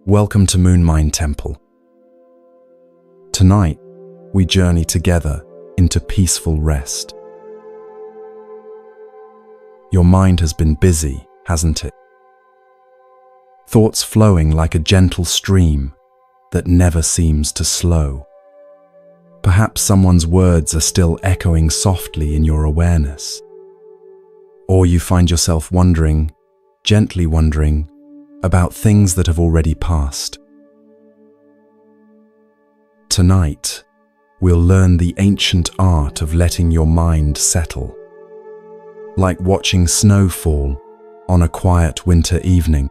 Welcome to Moonlight Temple. Tonight, we journey together into peaceful rest. Your mind has been busy, hasn't it? Thoughts flowing like a gentle stream that never seems to slow. Perhaps someone's words are still echoing softly in your awareness. Or you find yourself wondering, gently wondering, about things that have already passed. Tonight, we'll learn the ancient art of letting your mind settle, like watching snow fall on a quiet winter evening.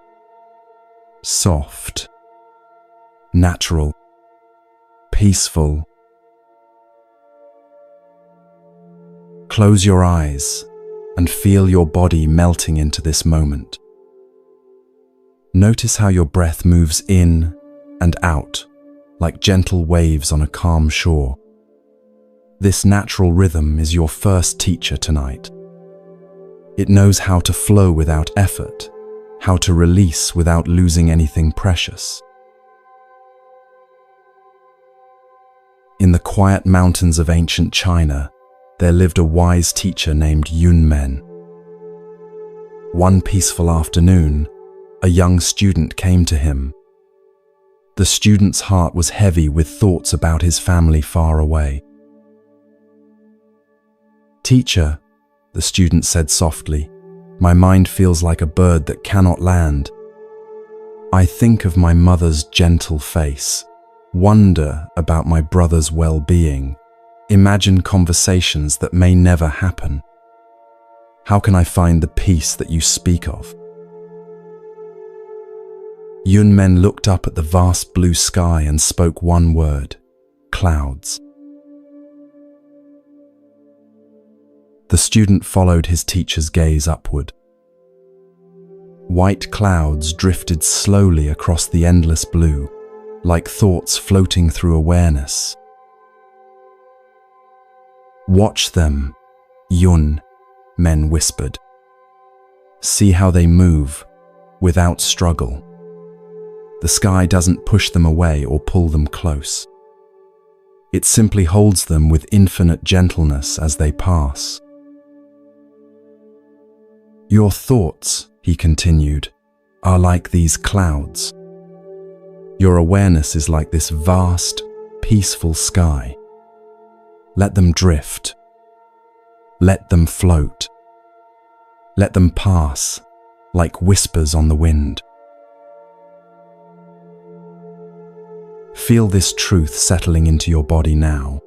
Soft, natural, peaceful. Close your eyes and feel your body melting into this moment. Notice how your breath moves in and out like gentle waves on a calm shore. This natural rhythm is your first teacher tonight. It knows how to flow without effort, how to release without losing anything precious. In the quiet mountains of ancient China, there lived a wise teacher named Yunmen. One peaceful afternoon, a young student came to him. The student's heart was heavy with thoughts about his family far away. "Teacher," the student said softly, "my mind feels like a bird that cannot land. I think of my mother's gentle face, wonder about my brother's well-being, imagine conversations that may never happen. How can I find the peace that you speak of?" Yunmen looked up at the vast blue sky and spoke one word: clouds. The student followed his teacher's gaze upward. White clouds drifted slowly across the endless blue, like thoughts floating through awareness. "Watch them," Yunmen whispered. "See how they move, without struggle. The sky doesn't push them away or pull them close. It simply holds them with infinite gentleness as they pass." "Your thoughts," he continued, "are like these clouds. Your awareness is like this vast, peaceful sky. Let them drift. Let them float. Let them pass like whispers on the wind." Feel this truth settling into your body now.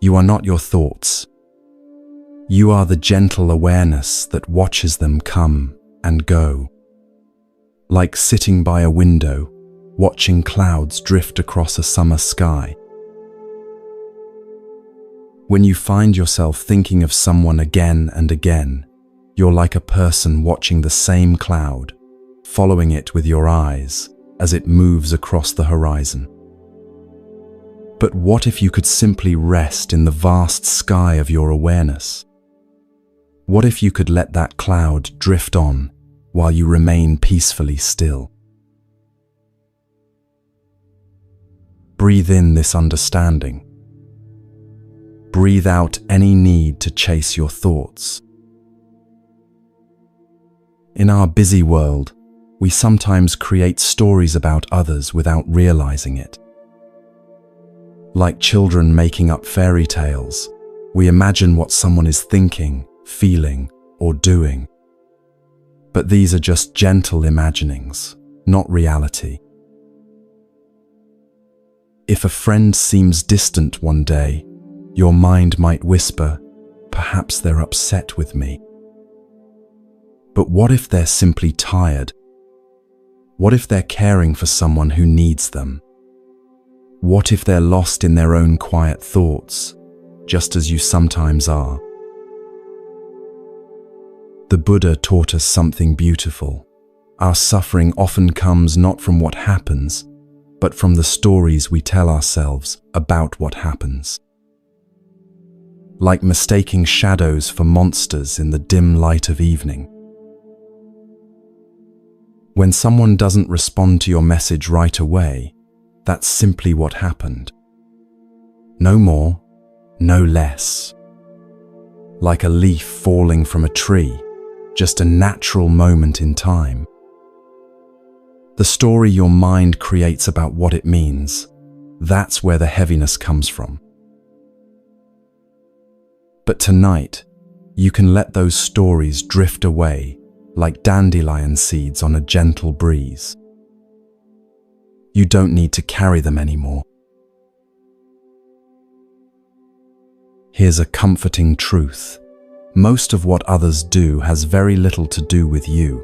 You are not your thoughts. You are the gentle awareness that watches them come and go. Like sitting by a window, watching clouds drift across a summer sky. When you find yourself thinking of someone again and again, you're like a person watching the same cloud, following it with your eyes as it moves across the horizon. But what if you could simply rest in the vast sky of your awareness? What if you could let that cloud drift on while you remain peacefully still? Breathe in this understanding. Breathe out any need to chase your thoughts. In our busy world, we sometimes create stories about others without realizing it. Like children making up fairy tales, we imagine what someone is thinking, feeling, or doing. But these are just gentle imaginings, not reality. If a friend seems distant one day, your mind might whisper, "Perhaps they're upset with me." But what if they're simply tired? What if they're caring for someone who needs them? What if they're lost in their own quiet thoughts, just as you sometimes are? The Buddha taught us something beautiful. Our suffering often comes not from what happens, but from the stories we tell ourselves about what happens. Like mistaking shadows for monsters in the dim light of evening. When someone doesn't respond to your message right away, that's simply what happened. No more, no less. Like a leaf falling from a tree, just a natural moment in time. The story your mind creates about what it means, that's where the heaviness comes from. But tonight, you can let those stories drift away like dandelion seeds on a gentle breeze. You don't need to carry them anymore. Here's a comforting truth. Most of what others do has very little to do with you.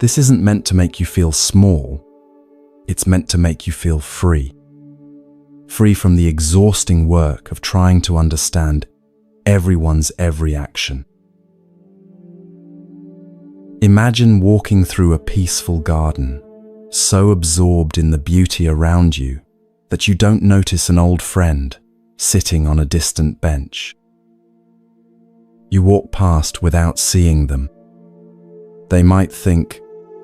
This isn't meant to make you feel small. It's meant to make you feel free. Free from the exhausting work of trying to understand everyone's every action. Imagine walking through a peaceful garden, so absorbed in the beauty around you that you don't notice an old friend sitting on a distant bench. You walk past without seeing them. They might think,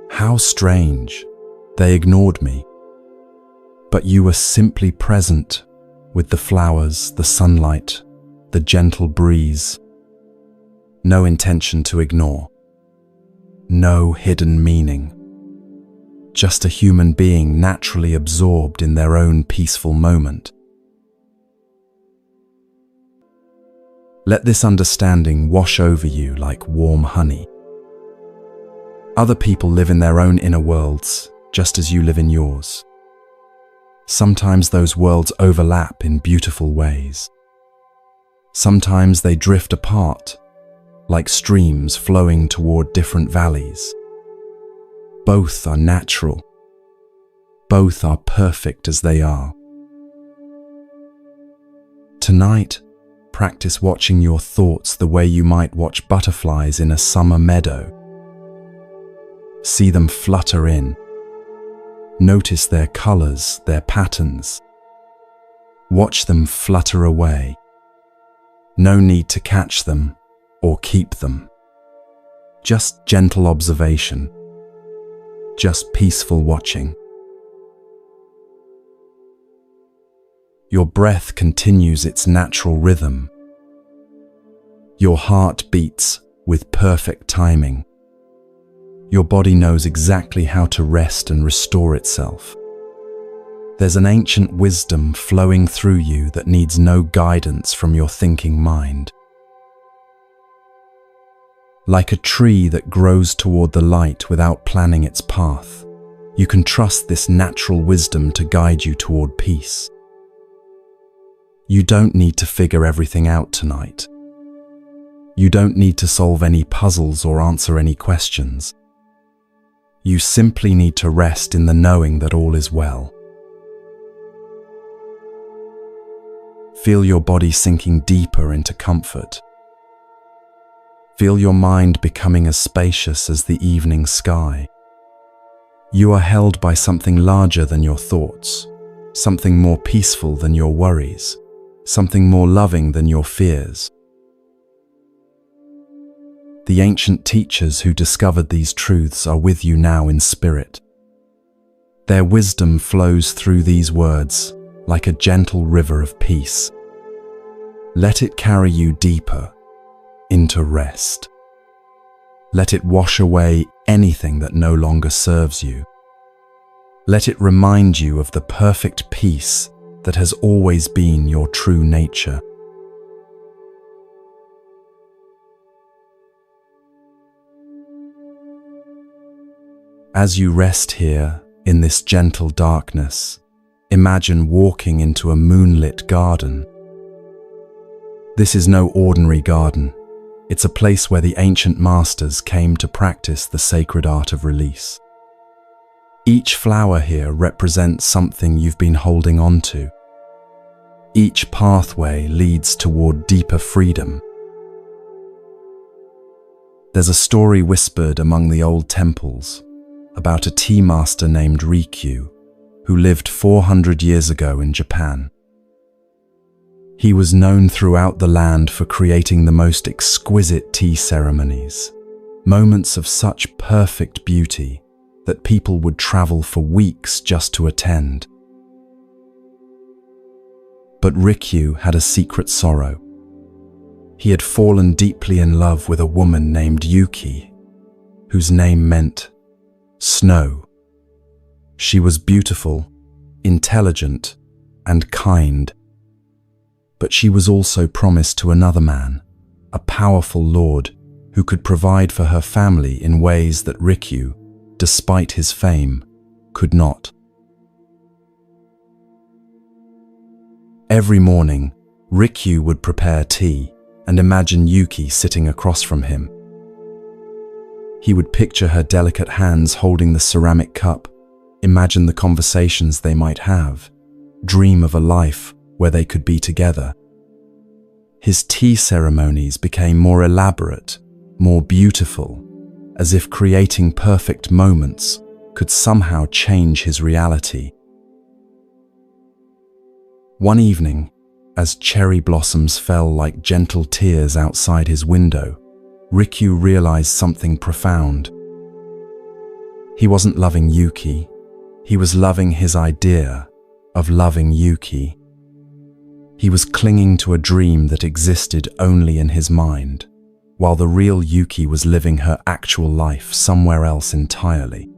"How strange, they ignored me." But you were simply present with the flowers, the sunlight, the gentle breeze. No intention to ignore. No hidden meaning. Just a human being naturally absorbed in their own peaceful moment. Let this understanding wash over you like warm honey. Other people live in their own inner worlds, just as you live in yours. Sometimes those worlds overlap in beautiful ways. Sometimes they drift apart, like streams flowing toward different valleys. Both are natural. Both are perfect as they are. Tonight, practice watching your thoughts the way you might watch butterflies in a summer meadow. See them flutter in. Notice their colors, their patterns. Watch them flutter away. No need to catch them or keep them. Just gentle observation. Just peaceful watching. Your breath continues its natural rhythm. Your heart beats with perfect timing. Your body knows exactly how to rest and restore itself. There's an ancient wisdom flowing through you that needs no guidance from your thinking mind. Like a tree that grows toward the light without planning its path, you can trust this natural wisdom to guide you toward peace. You don't need to figure everything out tonight. You don't need to solve any puzzles or answer any questions. You simply need to rest in the knowing that all is well. Feel your body sinking deeper into comfort. Feel your mind becoming as spacious as the evening sky. You are held by something larger than your thoughts, something more peaceful than your worries, something more loving than your fears. The ancient teachers who discovered these truths are with you now in spirit. Their wisdom flows through these words like a gentle river of peace. Let it carry you deeper into rest. Let it wash away anything that no longer serves you. Let it remind you of the perfect peace that has always been your true nature. As you rest here in this gentle darkness, imagine walking into a moonlit garden. This is no ordinary garden. It's a place where the ancient masters came to practice the sacred art of release. Each flower here represents something you've been holding on to. Each pathway leads toward deeper freedom. There's a story whispered among the old temples about a tea master named Rikyu, who lived 400 years ago in Japan. He was known throughout the land for creating the most exquisite tea ceremonies, moments of such perfect beauty that people would travel for weeks just to attend. But Rikyu had a secret sorrow. He had fallen deeply in love with a woman named Yuki, whose name meant snow. She was beautiful, intelligent, and kind. But she was also promised to another man, a powerful lord who could provide for her family in ways that Rikyu, despite his fame, could not. Every morning, Rikyu would prepare tea and imagine Yuki sitting across from him. He would picture her delicate hands holding the ceramic cup, imagine the conversations they might have, dream of a life where they could be together. His tea ceremonies became more elaborate, more beautiful, as if creating perfect moments could somehow change his reality. One evening, as cherry blossoms fell like gentle tears outside his window, Rikyu realized something profound. He wasn't loving Yuki, he was loving his idea of loving Yuki. He was clinging to a dream that existed only in his mind, while the real Yuki was living her actual life somewhere else entirely.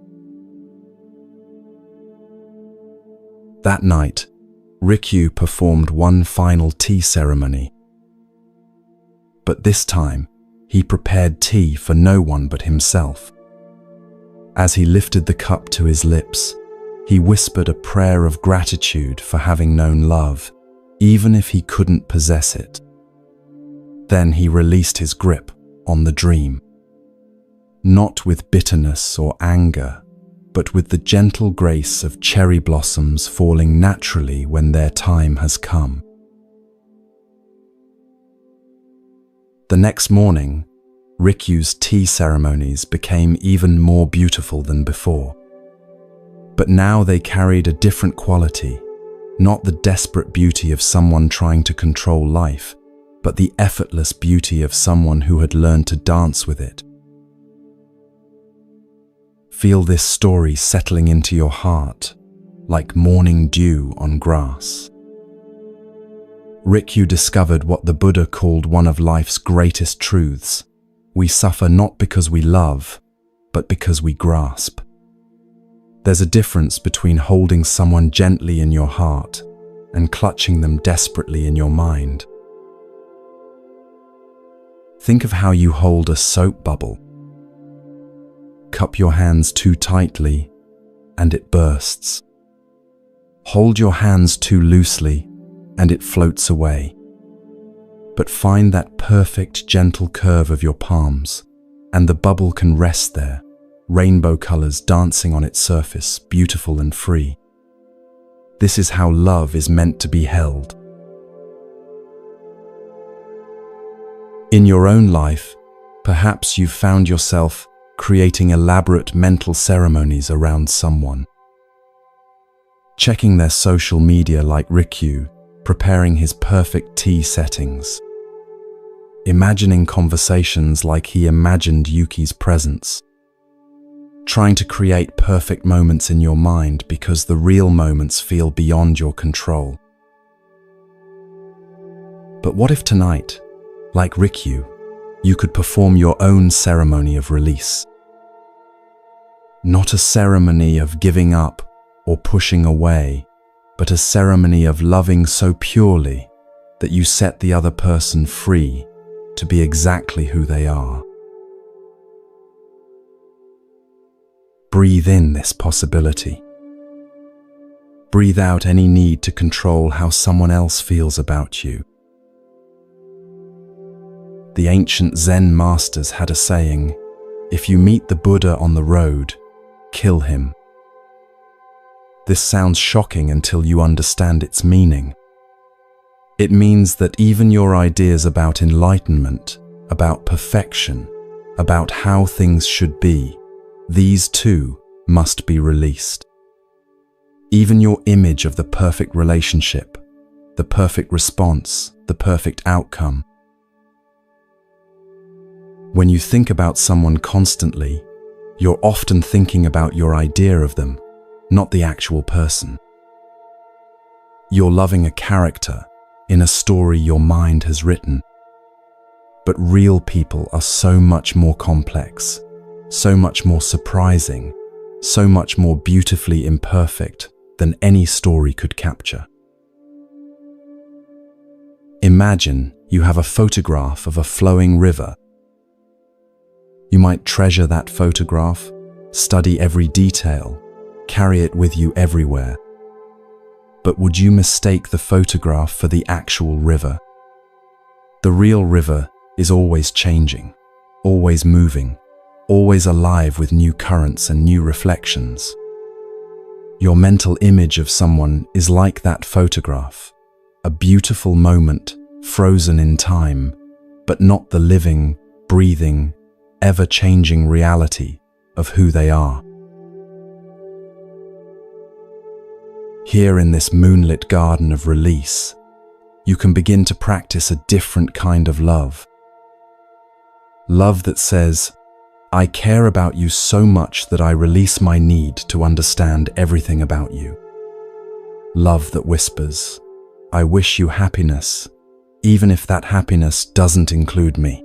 That night, Rikyu performed one final tea ceremony. But this time, he prepared tea for no one but himself. As he lifted the cup to his lips, he whispered a prayer of gratitude for having known love, even if he couldn't possess it. Then he released his grip on the dream. Not with bitterness or anger, but with the gentle grace of cherry blossoms falling naturally when their time has come. The next morning, Rikyu's tea ceremonies became even more beautiful than before. But now they carried a different quality, not the desperate beauty of someone trying to control life, but the effortless beauty of someone who had learned to dance with it. Feel this story settling into your heart, like morning dew on grass. Rikyu discovered what the Buddha called one of life's greatest truths. We suffer not because we love, but because we grasp. There's a difference between holding someone gently in your heart and clutching them desperately in your mind. Think of how you hold a soap bubble. Cup your hands too tightly, and it bursts. Hold your hands too loosely, and it floats away. But find that perfect, gentle curve of your palms, and the bubble can rest there, rainbow colors dancing on its surface, beautiful and free. This is how love is meant to be held. In your own life, perhaps you've found yourself creating elaborate mental ceremonies around someone. Checking their social media like Rikyu, preparing his perfect tea settings. Imagining conversations like he imagined Yuki's presence. Trying to create perfect moments in your mind because the real moments feel beyond your control. But what if tonight, like Rikyu, you could perform your own ceremony of release? Not a ceremony of giving up or pushing away, but a ceremony of loving so purely that you set the other person free to be exactly who they are. Breathe in this possibility. Breathe out any need to control how someone else feels about you. The ancient Zen masters had a saying, "If you meet the Buddha on the road, kill him." This sounds shocking until you understand its meaning. It means that even your ideas about enlightenment, about perfection, about how things should be, these too must be released. Even your image of the perfect relationship, the perfect response, the perfect outcome. When you think about someone constantly, you're often thinking about your idea of them, not the actual person. You're loving a character in a story your mind has written. But real people are so much more complex, so much more surprising, so much more beautifully imperfect than any story could capture. Imagine you have a photograph of a flowing river. You might treasure that photograph, study every detail, carry it with you everywhere. But would you mistake the photograph for the actual river? The real river is always changing, always moving, always alive with new currents and new reflections. Your mental image of someone is like that photograph, a beautiful moment frozen in time, but not the living, breathing, ever-changing reality of who they are. Here in this moonlit garden of release, you can begin to practice a different kind of love. Love that says, I care about you so much that I release my need to understand everything about you. Love that whispers, I wish you happiness, even if that happiness doesn't include me.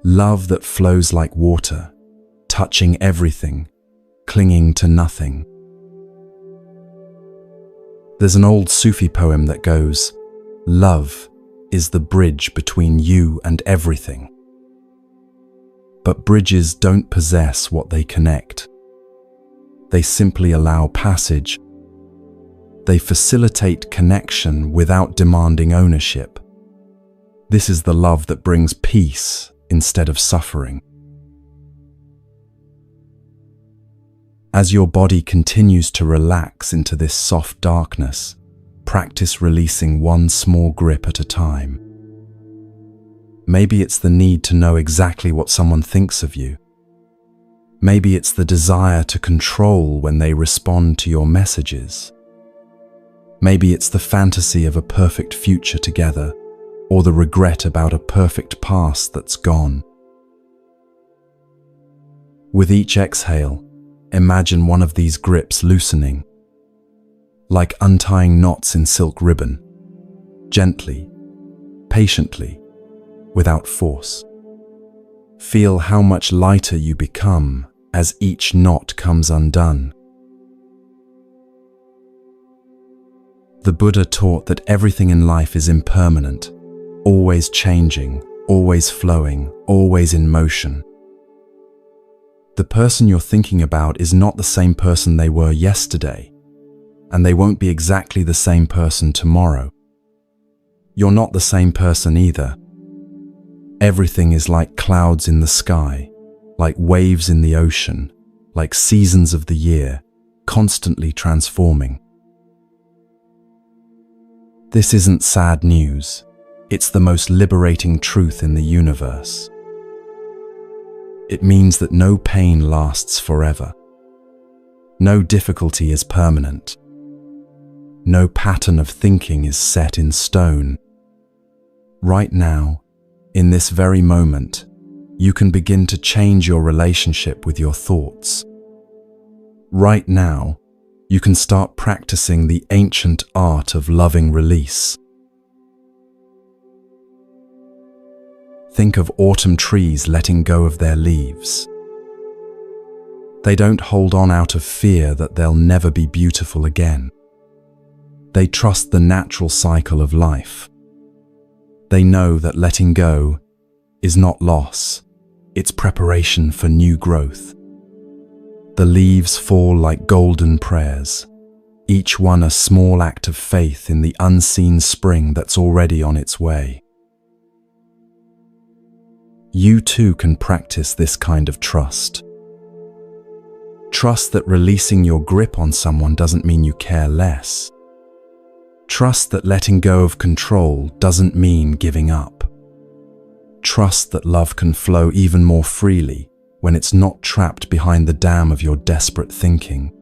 Love that flows like water, touching everything, clinging to nothing. There's an old Sufi poem that goes, love is the bridge between you and everything. But bridges don't possess what they connect. They simply allow passage. They facilitate connection without demanding ownership. This is the love that brings peace instead of suffering. As your body continues to relax into this soft darkness, practice releasing one small grip at a time. Maybe it's the need to know exactly what someone thinks of you. Maybe it's the desire to control when they respond to your messages. Maybe it's the fantasy of a perfect future together, or the regret about a perfect past that's gone. With each exhale, imagine one of these grips loosening, like untying knots in silk ribbon, gently, patiently, without force. Feel how much lighter you become as each knot comes undone. The Buddha taught that everything in life is impermanent, always changing, always flowing, always in motion. The person you're thinking about is not the same person they were yesterday, and they won't be exactly the same person tomorrow. You're not the same person either. Everything is like clouds in the sky, like waves in the ocean, like seasons of the year, constantly transforming. This isn't sad news. It's the most liberating truth in the universe. It means that no pain lasts forever. No difficulty is permanent. No pattern of thinking is set in stone. Right now, in this very moment, you can begin to change your relationship with your thoughts. Right now, you can start practicing the ancient art of loving release. Think of autumn trees letting go of their leaves. They don't hold on out of fear that they'll never be beautiful again. They trust the natural cycle of life. They know that letting go is not loss, it's preparation for new growth. The leaves fall like golden prayers, each one a small act of faith in the unseen spring that's already on its way. You too can practice this kind of trust. Trust that releasing your grip on someone doesn't mean you care less. Trust that letting go of control doesn't mean giving up. Trust that love can flow even more freely when it's not trapped behind the dam of your desperate thinking.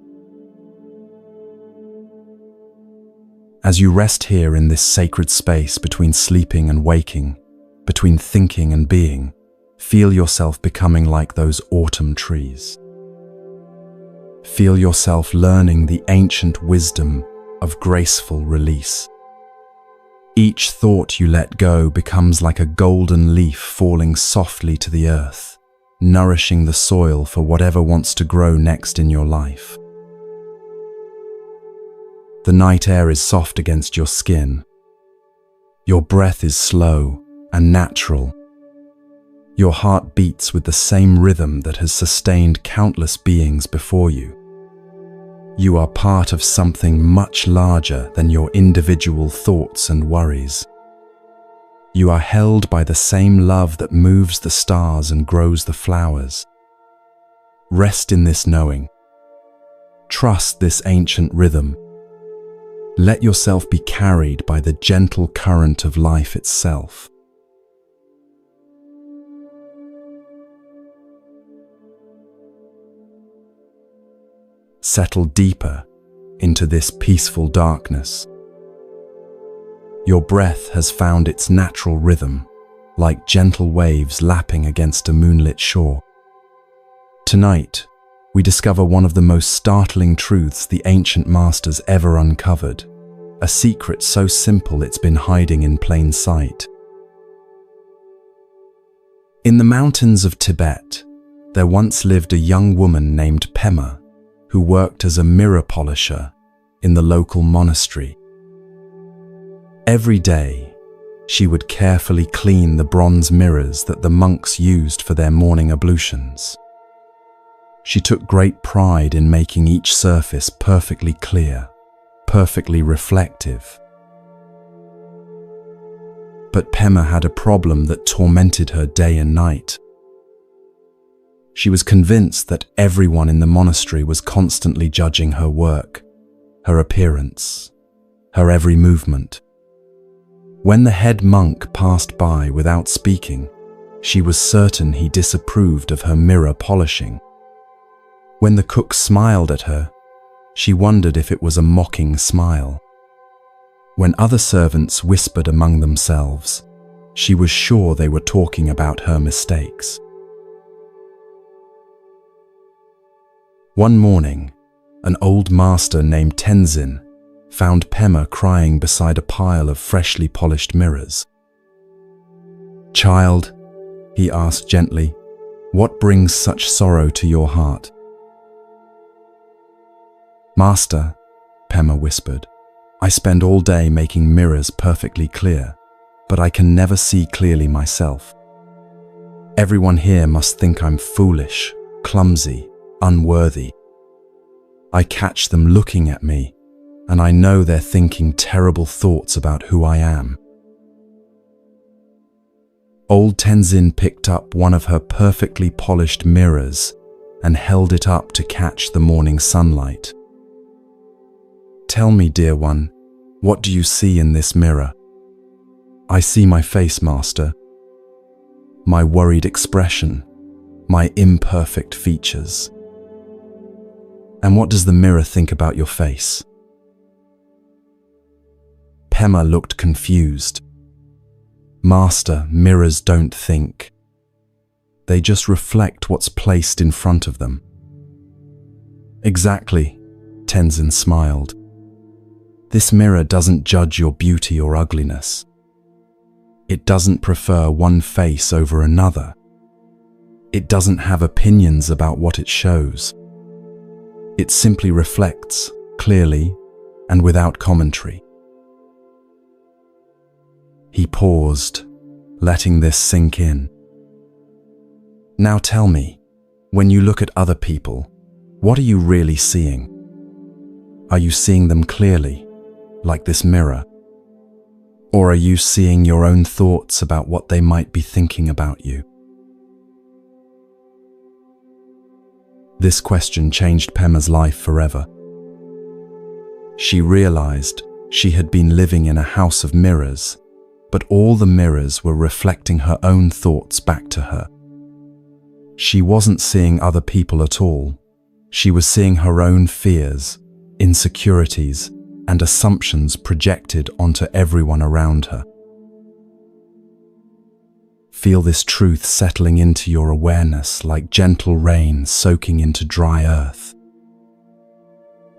As you rest here in this sacred space between sleeping and waking, between thinking and being, Feel yourself becoming like those autumn trees. Feel yourself learning the ancient wisdom of graceful release. Each thought you let go becomes like a golden leaf falling softly to the earth, nourishing the soil for whatever wants to grow next in your life. The night air is soft against your skin. Your breath is slow and natural. Your heart beats with the same rhythm that has sustained countless beings before you. You are part of something much larger than your individual thoughts and worries. You are held by the same love that moves the stars and grows the flowers. Rest in this knowing. Trust this ancient rhythm. Let yourself be carried by the gentle current of life itself. Settle deeper into this peaceful darkness. Your breath has found its natural rhythm, like gentle waves lapping against a moonlit shore. Tonight, we discover one of the most startling truths the ancient masters ever uncovered, a secret so simple it's been hiding in plain sight. In the mountains of Tibet, there once lived a young woman named Pema, who worked as a mirror polisher in the local monastery. Every day, she would carefully clean the bronze mirrors that the monks used for their morning ablutions. She took great pride in making each surface perfectly clear, perfectly reflective. But Pema had a problem that tormented her day and night. She was convinced that everyone in the monastery was constantly judging her work, her appearance, her every movement. When the head monk passed by without speaking, she was certain he disapproved of her mirror polishing. When the cook smiled at her, she wondered if it was a mocking smile. When other servants whispered among themselves, she was sure they were talking about her mistakes. One morning, an old master named Tenzin found Pema crying beside a pile of freshly polished mirrors. "Child," he asked gently, "what brings such sorrow to your heart?" "Master," Pema whispered, "I spend all day making mirrors perfectly clear, but I can never see clearly myself. Everyone here must think I'm foolish, clumsy, unworthy. I catch them looking at me, and I know they're thinking terrible thoughts about who I am." Old Tenzin picked up one of her perfectly polished mirrors and held it up to catch the morning sunlight. "Tell me, dear one, what do you see in this mirror?" "I see my face, master. My worried expression, my imperfect features." "And what does the mirror think about your face?" Pema looked confused. "Master, mirrors don't think. They just reflect what's placed in front of them." "Exactly," Tenzin smiled. "This mirror doesn't judge your beauty or ugliness. It doesn't prefer one face over another. It doesn't have opinions about what it shows. It simply reflects, clearly and without commentary." He paused, letting this sink in. "Now tell me, when you look at other people, what are you really seeing? Are you seeing them clearly, like this mirror? Or are you seeing your own thoughts about what they might be thinking about you?" This question changed Pema's life forever. She realized she had been living in a house of mirrors, but all the mirrors were reflecting her own thoughts back to her. She wasn't seeing other people at all. She was seeing her own fears, insecurities, and assumptions projected onto everyone around her. Feel this truth settling into your awareness like gentle rain soaking into dry earth.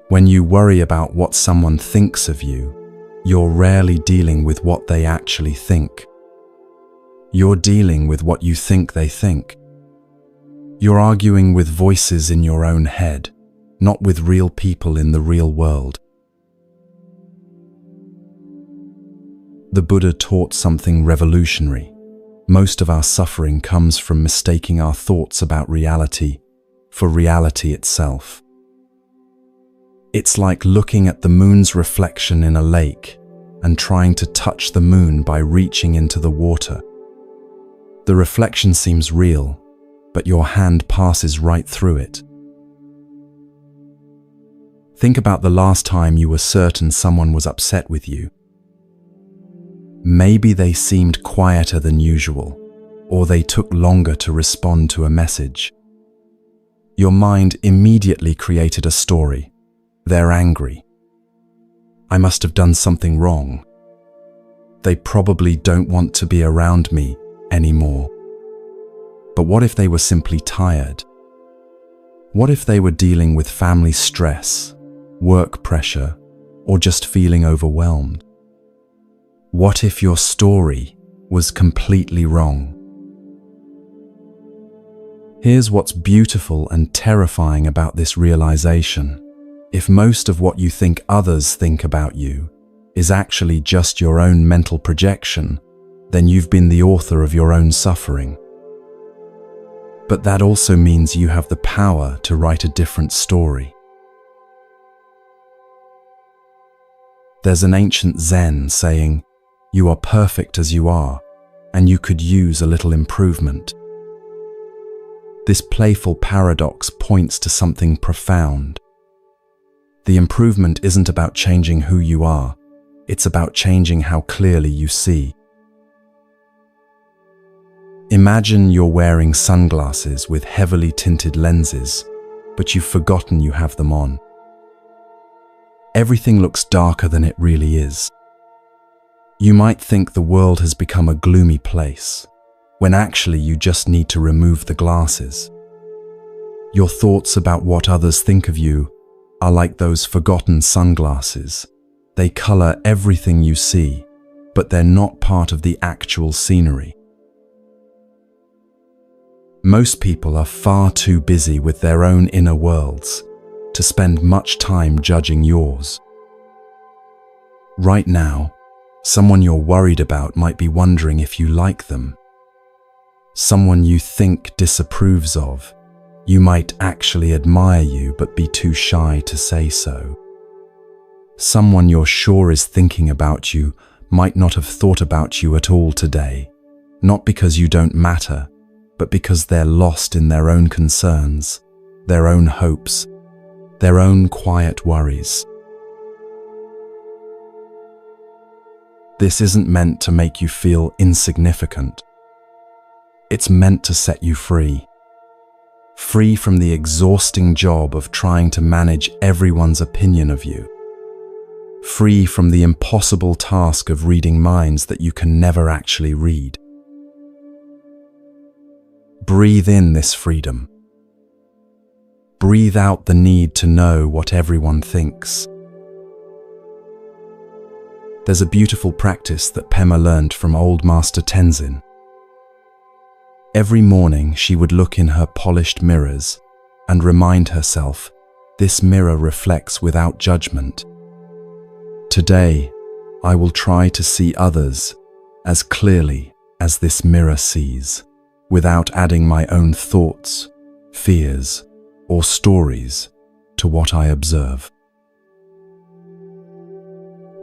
When you worry about what someone thinks of you, you're rarely dealing with what they actually think. You're dealing with what you think they think. You're arguing with voices in your own head, not with real people in the real world. The Buddha taught something revolutionary. Most of our suffering comes from mistaking our thoughts about reality for reality itself. It's like looking at the moon's reflection in a lake and trying to touch the moon by reaching into the water. The reflection seems real, but your hand passes right through it. Think about the last time you were certain someone was upset with you. Maybe they seemed quieter than usual, or they took longer to respond to a message. Your mind immediately created a story. They're angry. I must have done something wrong. They probably don't want to be around me anymore. But what if they were simply tired? What if they were dealing with family stress, work pressure, or just feeling overwhelmed? What if your story was completely wrong? Here's what's beautiful and terrifying about this realization. If most of what you think others think about you is actually just your own mental projection, then you've been the author of your own suffering. But that also means you have the power to write a different story. There's an ancient Zen saying, "You are perfect as you are, and you could use a little improvement." This playful paradox points to something profound. The improvement isn't about changing who you are, it's about changing how clearly you see. Imagine you're wearing sunglasses with heavily tinted lenses, but you've forgotten you have them on. Everything looks darker than it really is. You might think the world has become a gloomy place, when actually you just need to remove the glasses. Your thoughts about what others think of you are like those forgotten sunglasses. They color everything you see, but they're not part of the actual scenery. Most people are far too busy with their own inner worlds to spend much time judging yours. Right now, someone you're worried about might be wondering if you like them. Someone you think disapproves of, you might actually admire you but be too shy to say so. Someone you're sure is thinking about you might not have thought about you at all today, not because you don't matter, but because they're lost in their own concerns, their own hopes, their own quiet worries. This isn't meant to make you feel insignificant. It's meant to set you free. Free from the exhausting job of trying to manage everyone's opinion of you. Free from the impossible task of reading minds that you can never actually read. Breathe in this freedom. Breathe out the need to know what everyone thinks. There's a beautiful practice that Pema learned from old Master Tenzin. Every morning she would look in her polished mirrors and remind herself, this mirror reflects without judgment. Today, I will try to see others as clearly as this mirror sees, without adding my own thoughts, fears, or stories to what I observe.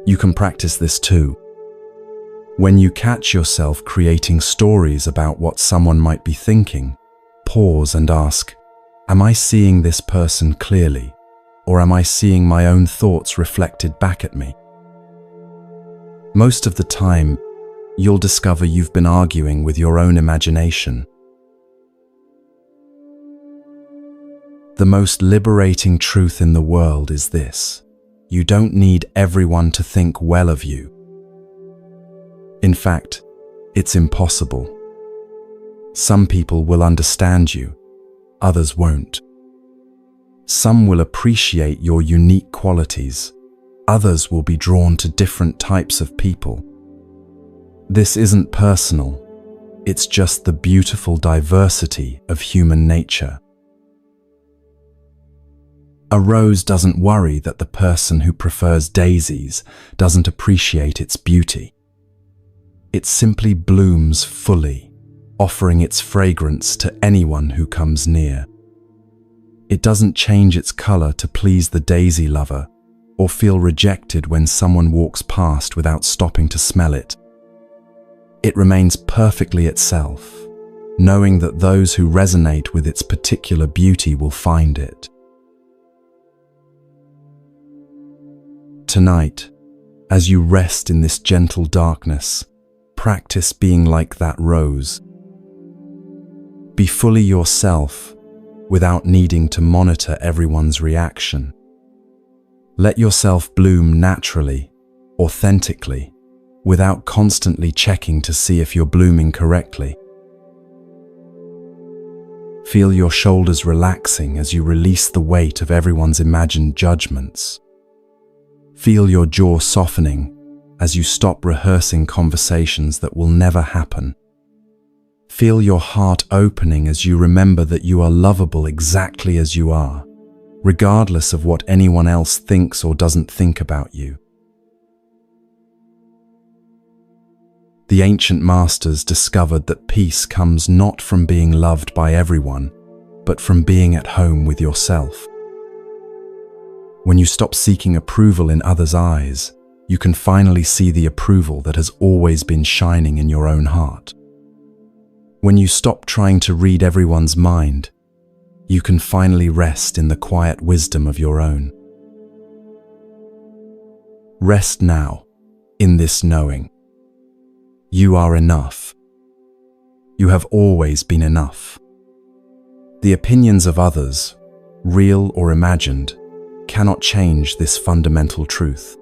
You can practice this too. When you catch yourself creating stories about what someone might be thinking, pause and ask, am I seeing this person clearly, or am I seeing my own thoughts reflected back at me? Most of the time, you'll discover you've been arguing with your own imagination. The most liberating truth in the world is this: you don't need everyone to think well of you. In fact, it's impossible. Some people will understand you, others won't. Some will appreciate your unique qualities, others will be drawn to different types of people. This isn't personal, it's just the beautiful diversity of human nature. A rose doesn't worry that the person who prefers daisies doesn't appreciate its beauty. It simply blooms fully, offering its fragrance to anyone who comes near. It doesn't change its color to please the daisy lover or feel rejected when someone walks past without stopping to smell it. It remains perfectly itself, knowing that those who resonate with its particular beauty will find it. Tonight, as you rest in this gentle darkness, practice being like that rose. Be fully yourself without needing to monitor everyone's reaction. Let yourself bloom naturally, authentically, without constantly checking to see if you're blooming correctly. Feel your shoulders relaxing as you release the weight of everyone's imagined judgments. Feel your jaw softening as you stop rehearsing conversations that will never happen. Feel your heart opening as you remember that you are lovable exactly as you are, regardless of what anyone else thinks or doesn't think about you. The ancient masters discovered that peace comes not from being loved by everyone, but from being at home with yourself. When you stop seeking approval in others' eyes, you can finally see the approval that has always been shining in your own heart. When you stop trying to read everyone's mind, you can finally rest in the quiet wisdom of your own. Rest now in this knowing. You are enough. You have always been enough. The opinions of others, real or imagined, cannot change this fundamental truth.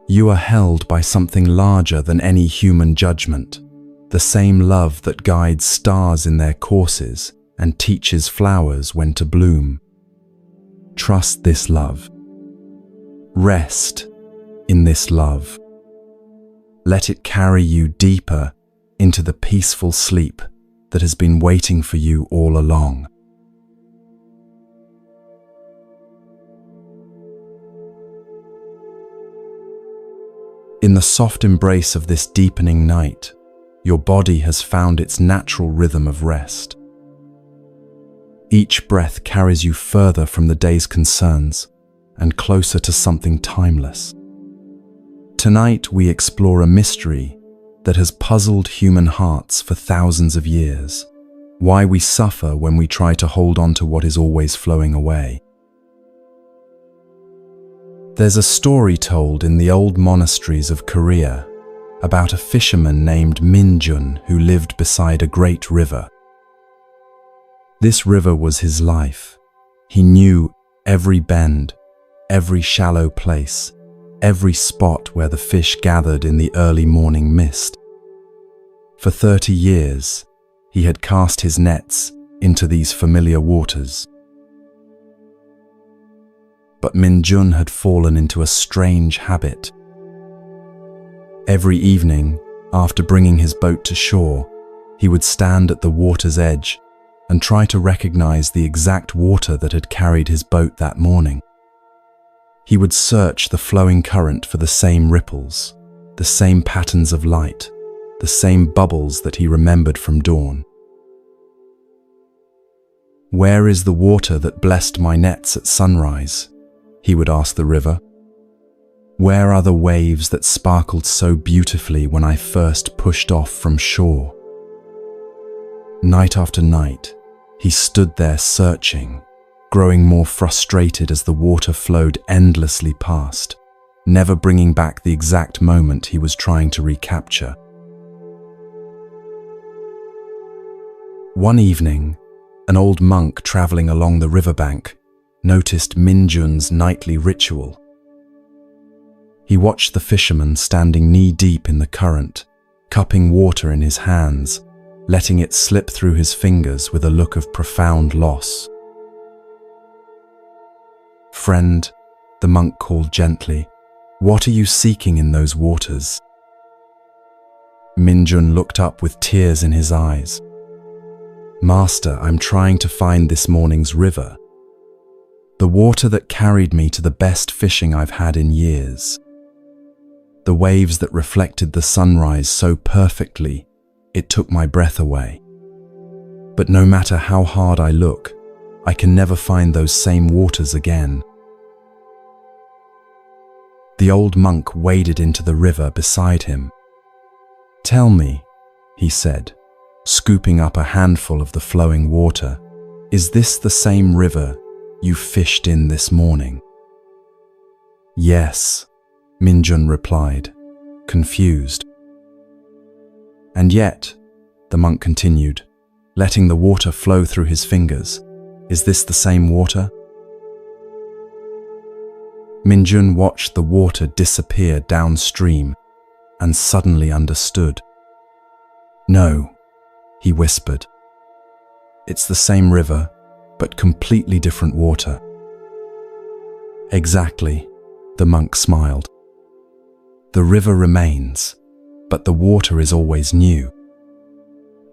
You are held by something larger than any human judgment, the same love that guides stars in their courses and teaches flowers when to bloom. Trust this love. Rest in this love. Let it carry you deeper into the peaceful sleep that has been waiting for you all along. In the soft embrace of this deepening night, your body has found its natural rhythm of rest. Each breath carries you further from the day's concerns and closer to something timeless. Tonight we explore a mystery that has puzzled human hearts for thousands of years. Why we suffer when we try to hold on to what is always flowing away. There's a story told in the old monasteries of Korea about a fisherman named Min-jun who lived beside a great river. This river was his life. He knew every bend, every shallow place, every spot where the fish gathered in the early morning mist. For 30 years, he had cast his nets into these familiar waters. But Min-jun had fallen into a strange habit. Every evening, after bringing his boat to shore, he would stand at the water's edge and try to recognize the exact water that had carried his boat that morning. He would search the flowing current for the same ripples, the same patterns of light, the same bubbles that he remembered from dawn. "Where is the water that blessed my nets at sunrise?" he would ask the river. "Where are the waves that sparkled so beautifully when I first pushed off from shore?" Night after night, he stood there searching, growing more frustrated as the water flowed endlessly past, never bringing back the exact moment he was trying to recapture. One evening, an old monk traveling along the riverbank noticed Min-jun's nightly ritual. He watched the fisherman standing knee-deep in the current, cupping water in his hands letting it slip through his fingers with a look of profound loss. "Friend," the monk called gently, "what are you seeking in those waters?" Minjun looked up with tears in his eyes. "Master, I'm trying to find this morning's river. The water that carried me to the best fishing I've had in years. The waves that reflected the sunrise so perfectly, it took my breath away. But no matter how hard I look, I can never find those same waters again." The old monk waded into the river beside him. "Tell me," he said, scooping up a handful of the flowing water, "is this the same river you fished in this morning?" "Yes," Minjun replied, confused. "And yet," the monk continued, letting the water flow through his fingers, "is this the same water?" Minjun watched the water disappear downstream and suddenly understood. "No," he whispered. "It's the same river, but completely different water." "Exactly," the monk smiled. "The river remains, but the water is always new.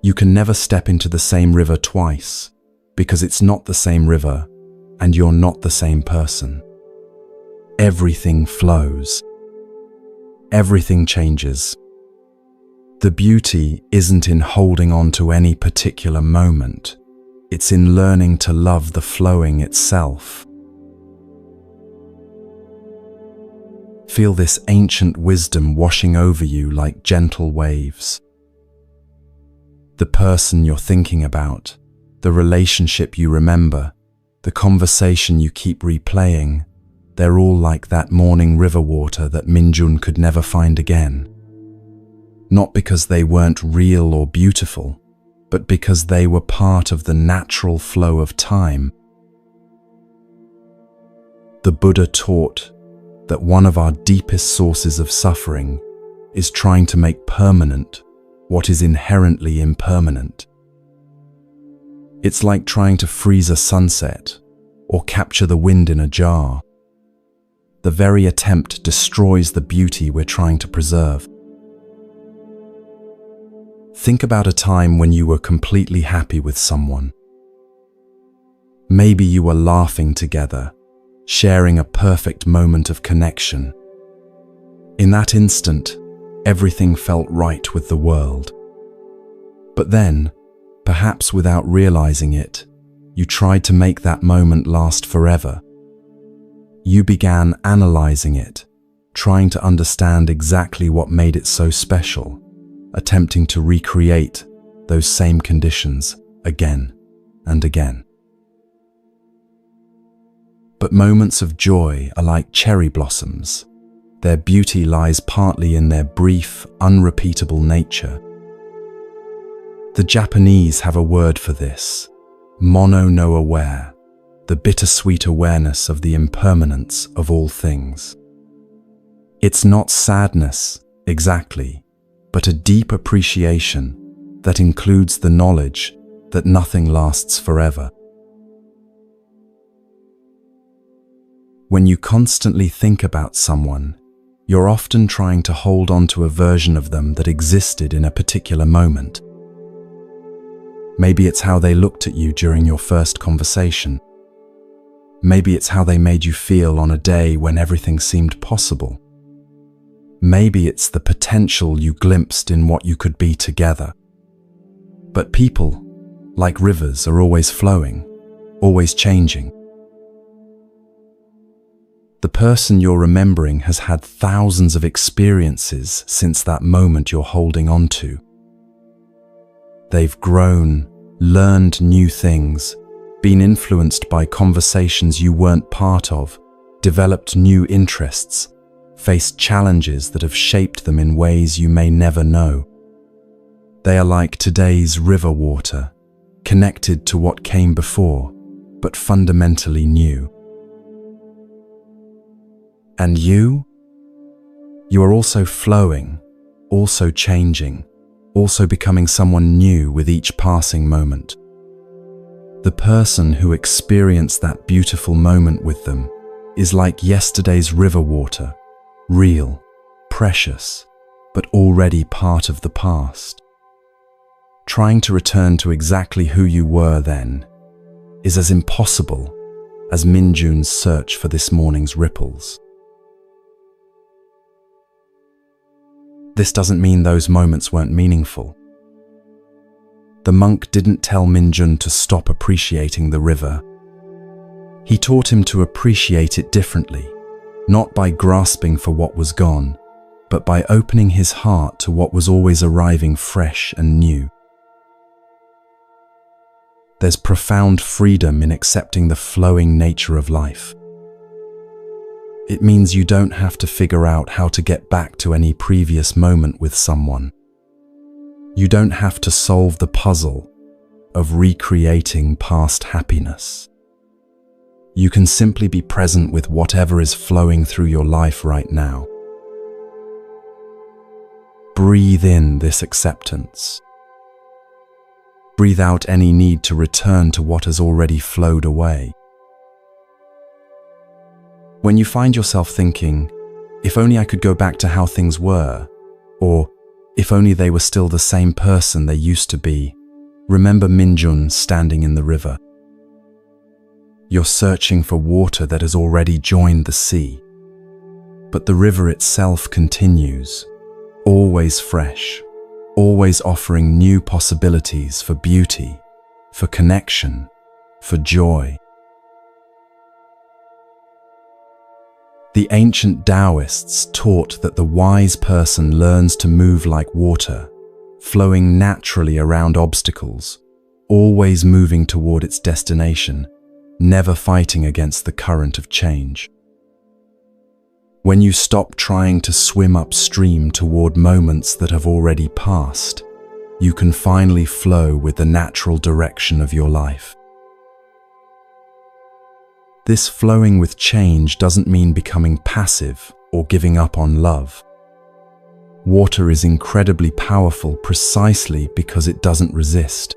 You can never step into the same river twice, because it's not the same river, and you're not the same person. Everything flows. Everything changes. The beauty isn't in holding on to any particular moment. It's in learning to love the flowing itself." Feel this ancient wisdom washing over you like gentle waves. The person you're thinking about, the relationship you remember, the conversation you keep replaying, they're all like that morning river water that Minjun could never find again. Not because they weren't real or beautiful, but because they were part of the natural flow of time. The Buddha taught that one of our deepest sources of suffering is trying to make permanent what is inherently impermanent. It's like trying to freeze a sunset or capture the wind in a jar. The very attempt destroys the beauty we're trying to preserve. Think about a time when you were completely happy with someone. Maybe you were laughing together, sharing a perfect moment of connection. In that instant, everything felt right with the world. But then, perhaps without realizing it, you tried to make that moment last forever. You began analyzing it, trying to understand exactly what made it so special, attempting to recreate those same conditions again and again. But moments of joy are like cherry blossoms. Their beauty lies partly in their brief, unrepeatable nature. The Japanese have a word for this, mono no aware, the bittersweet awareness of the impermanence of all things. It's not sadness, exactly, but a deep appreciation that includes the knowledge that nothing lasts forever. When you constantly think about someone, you're often trying to hold on to a version of them that existed in a particular moment. Maybe it's how they looked at you during your first conversation. Maybe it's how they made you feel on a day when everything seemed possible. Maybe it's the potential you glimpsed in what you could be together. But people, like rivers, are always flowing, always changing. The person you're remembering has had thousands of experiences since that moment you're holding on to. They've grown, learned new things, been influenced by conversations you weren't part of, developed new interests, faced challenges that have shaped them in ways you may never know. They are like today's river water, connected to what came before, but fundamentally new. And you? You are also flowing, also changing, also becoming someone new with each passing moment. The person who experienced that beautiful moment with them is like yesterday's river water, real, precious, but already part of the past. Trying to return to exactly who you were then is as impossible as Minjun's search for this morning's ripples. This doesn't mean those moments weren't meaningful. The monk didn't tell Minjun to stop appreciating the river. He taught him to appreciate it differently, not by grasping for what was gone, but by opening his heart to what was always arriving fresh and new. There's profound freedom in accepting the flowing nature of life. It means you don't have to figure out how to get back to any previous moment with someone. You don't have to solve the puzzle of recreating past happiness. You can simply be present with whatever is flowing through your life right now. Breathe in this acceptance. Breathe out any need to return to what has already flowed away. When you find yourself thinking, if only I could go back to how things were, or if only they were still the same person they used to be, remember Minjun standing in the river. You're searching for water that has already joined the sea, but the river itself continues, always fresh, always offering new possibilities for beauty, for connection, for joy. The ancient Taoists taught that the wise person learns to move like water, flowing naturally around obstacles, always moving toward its destination, never fighting against the current of change. When you stop trying to swim upstream toward moments that have already passed, you can finally flow with the natural direction of your life. This flowing with change doesn't mean becoming passive or giving up on love. Water is incredibly powerful precisely because it doesn't resist.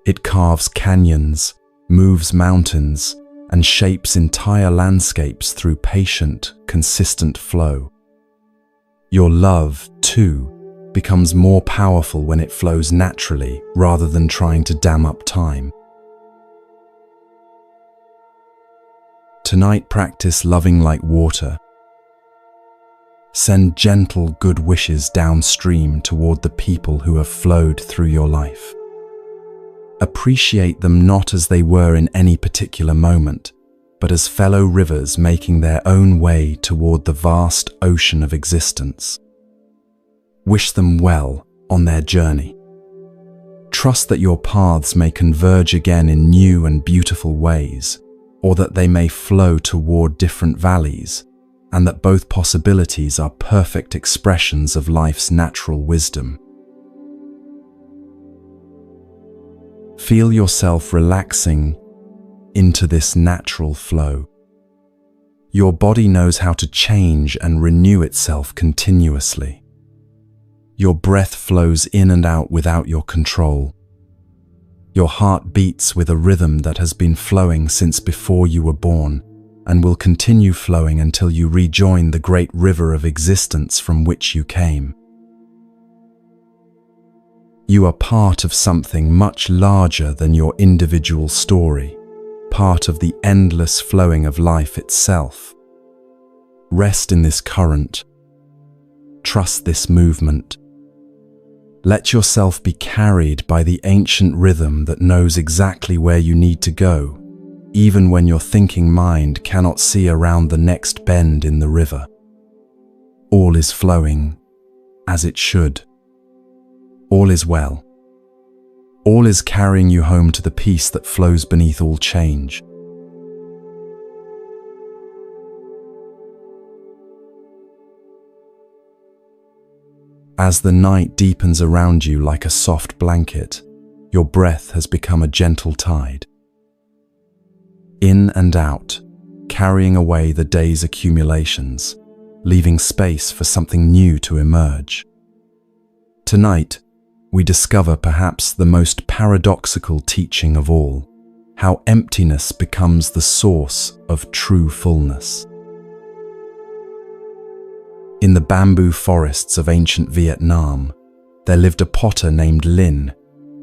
It carves canyons, moves mountains, and shapes entire landscapes through patient, consistent flow. Your love, too, becomes more powerful when it flows naturally rather than trying to dam up time. Tonight, practice loving like water. Send gentle good wishes downstream toward the people who have flowed through your life. Appreciate them not as they were in any particular moment, but as fellow rivers making their own way toward the vast ocean of existence. Wish them well on their journey. Trust that your paths may converge again in new and beautiful ways, or that they may flow toward different valleys, and that both possibilities are perfect expressions of life's natural wisdom. Feel yourself relaxing into this natural flow. Your body knows how to change and renew itself continuously. Your breath flows in and out without your control. Your heart beats with a rhythm that has been flowing since before you were born and will continue flowing until you rejoin the great river of existence from which you came. You are part of something much larger than your individual story, part of the endless flowing of life itself. Rest in this current. Trust this movement. Let yourself be carried by the ancient rhythm that knows exactly where you need to go, even when your thinking mind cannot see around the next bend in the river. All is flowing as it should. All is well. All is carrying you home to the peace that flows beneath all change. As the night deepens around you like a soft blanket, your breath has become a gentle tide. In and out, carrying away the day's accumulations, leaving space for something new to emerge. Tonight, we discover perhaps the most paradoxical teaching of all, how emptiness becomes the source of true fullness. In the bamboo forests of ancient Vietnam, there lived a potter named Linh,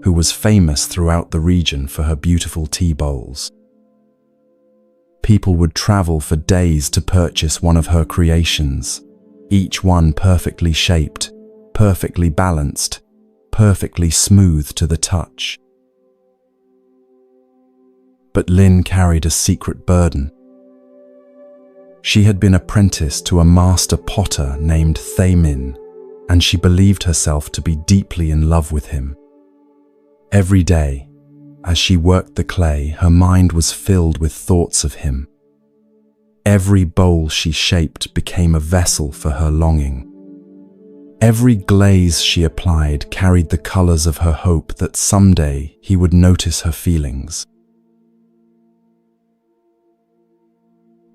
who was famous throughout the region for her beautiful tea bowls. People would travel for days to purchase one of her creations, each one perfectly shaped, perfectly balanced, perfectly smooth to the touch. But Linh carried a secret burden. She had been apprenticed to a master potter named Thay Minh, and she believed herself to be deeply in love with him. Every day, as she worked the clay, her mind was filled with thoughts of him. Every bowl she shaped became a vessel for her longing. Every glaze she applied carried the colors of her hope that someday he would notice her feelings.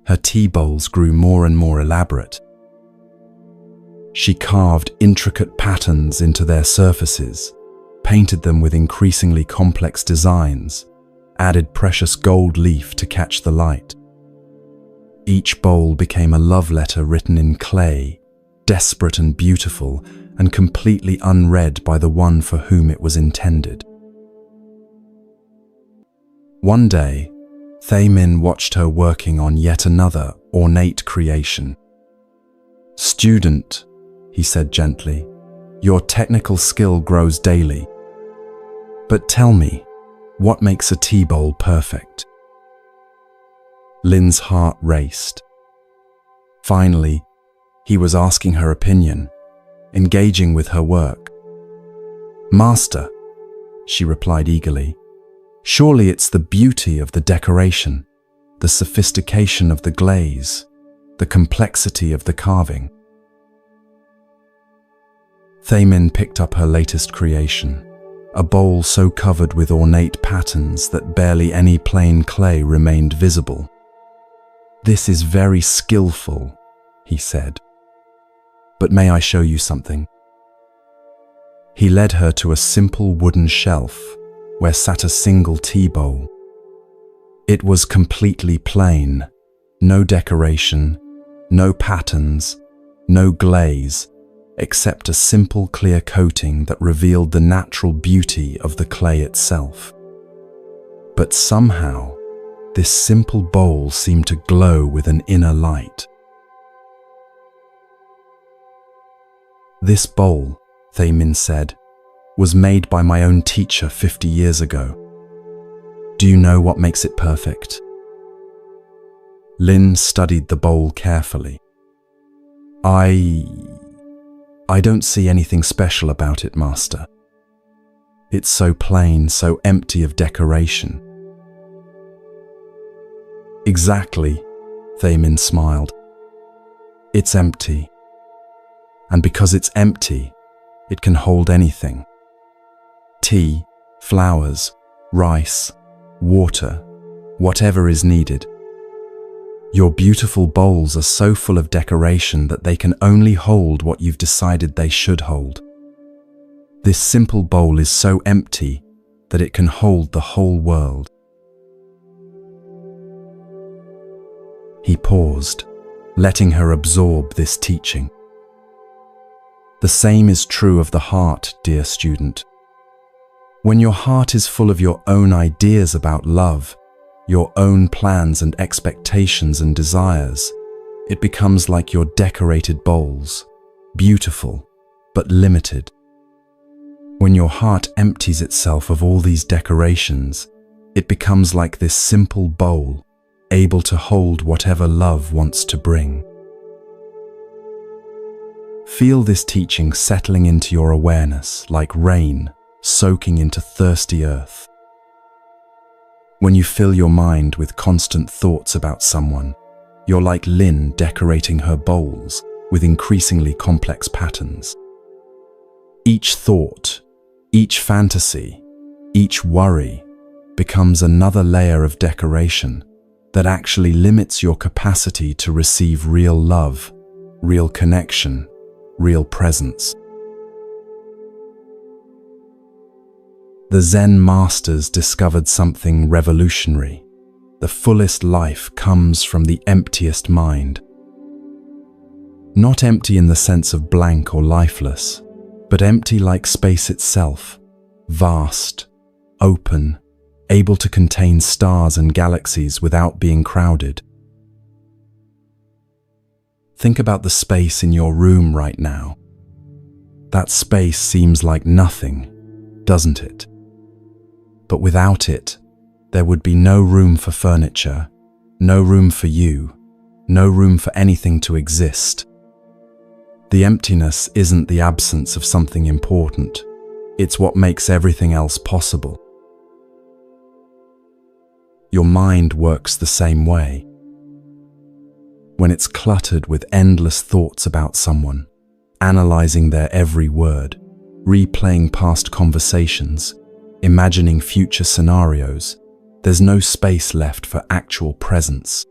Her tea bowls grew more and more elaborate. She carved intricate patterns into their surfaces, painted them with increasingly complex designs, added precious gold leaf to catch the light. Each bowl became a love letter written in clay, desperate and beautiful, and completely unread by the one for whom it was intended. One day, Thay Minh watched her working on yet another ornate creation. "Student," he said gently, "your technical skill grows daily. But tell me, what makes a tea bowl perfect?" Lin's heart raced. Finally, he was asking her opinion, engaging with her work. "Master," she replied eagerly, "surely it's the beauty of the decoration, the sophistication of the glaze, the complexity of the carving." Thay Minh picked up her latest creation, a bowl so covered with ornate patterns that barely any plain clay remained visible. "This is very skillful," he said. "But may I show you something?" He led her to a simple wooden shelf where sat a single tea bowl. It was completely plain, no decoration, no patterns, no glaze, except a simple clear coating that revealed the natural beauty of the clay itself. But somehow, this simple bowl seemed to glow with an inner light. "This bowl," Thay Minh said, "was made by my own teacher 50 years ago. Do you know what makes it perfect?" Linh studied the bowl carefully. I don't see anything special about it, Master. It's so plain, so empty of decoration." "Exactly," Thay Minh smiled. "It's empty. And because it's empty, it can hold anything. Tea, flowers, rice, water, whatever is needed. Your beautiful bowls are so full of decoration that they can only hold what you've decided they should hold. This simple bowl is so empty that it can hold the whole world." He paused, letting her absorb this teaching. The same is true of the heart, dear student. When your heart is full of your own ideas about love, your own plans and expectations and desires, it becomes like your decorated bowls, beautiful but limited. When your heart empties itself of all these decorations, it becomes like this simple bowl, able to hold whatever love wants to bring. Feel this teaching settling into your awareness like rain soaking into thirsty earth. When you fill your mind with constant thoughts about someone, you're like Linh decorating her bowls with increasingly complex patterns. Each thought, each fantasy, each worry becomes another layer of decoration that actually limits your capacity to receive real love, real connection, real presence. The Zen masters discovered something revolutionary. The fullest life comes from the emptiest mind. Not empty in the sense of blank or lifeless, but empty like space itself, vast, open, able to contain stars and galaxies without being crowded. Think about the space in your room right now. That space seems like nothing, doesn't it? But without it, there would be no room for furniture, no room for you, no room for anything to exist. The emptiness isn't the absence of something important. It's what makes everything else possible. Your mind works the same way. When it's cluttered with endless thoughts about someone, analyzing their every word, replaying past conversations, imagining future scenarios, there's no space left for actual presence.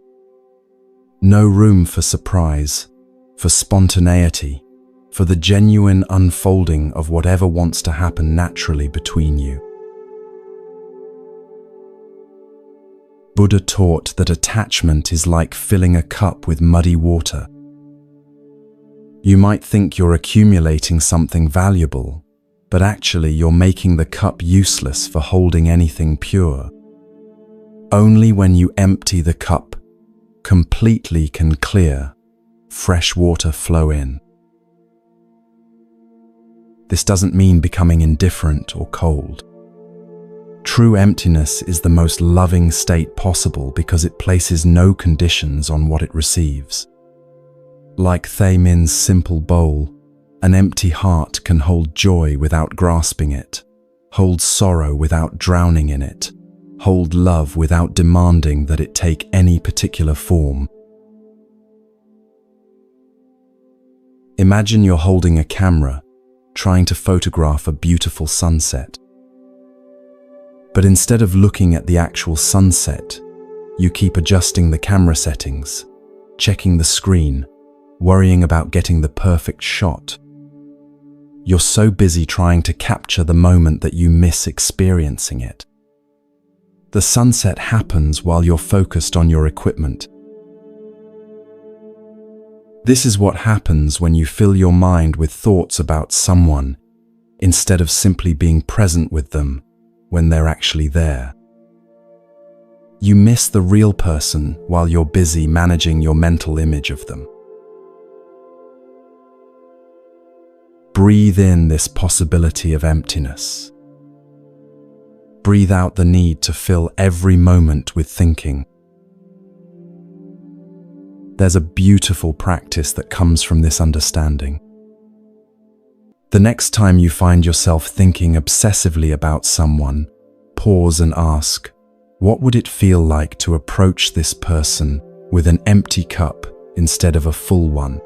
No room for surprise, for spontaneity, for the genuine unfolding of whatever wants to happen naturally between you. Buddha taught that attachment is like filling a cup with muddy water. You might think you're accumulating something valuable, but actually you're making the cup useless for holding anything pure. Only when you empty the cup completely can clear, fresh water flow in. This doesn't mean becoming indifferent or cold. True emptiness is the most loving state possible because it places no conditions on what it receives. Like Thay Min's simple bowl, an empty heart can hold joy without grasping it, hold sorrow without drowning in it, hold love without demanding that it take any particular form. Imagine you're holding a camera, trying to photograph a beautiful sunset. But instead of looking at the actual sunset, you keep adjusting the camera settings, checking the screen, worrying about getting the perfect shot. You're so busy trying to capture the moment that you miss experiencing it. The sunset happens while you're focused on your equipment. This is what happens when you fill your mind with thoughts about someone instead of simply being present with them when they're actually there. You miss the real person while you're busy managing your mental image of them. Breathe in this possibility of emptiness. Breathe out the need to fill every moment with thinking. There's a beautiful practice that comes from this understanding. The next time you find yourself thinking obsessively about someone, pause and ask, what would it feel like to approach this person with an empty cup instead of a full one?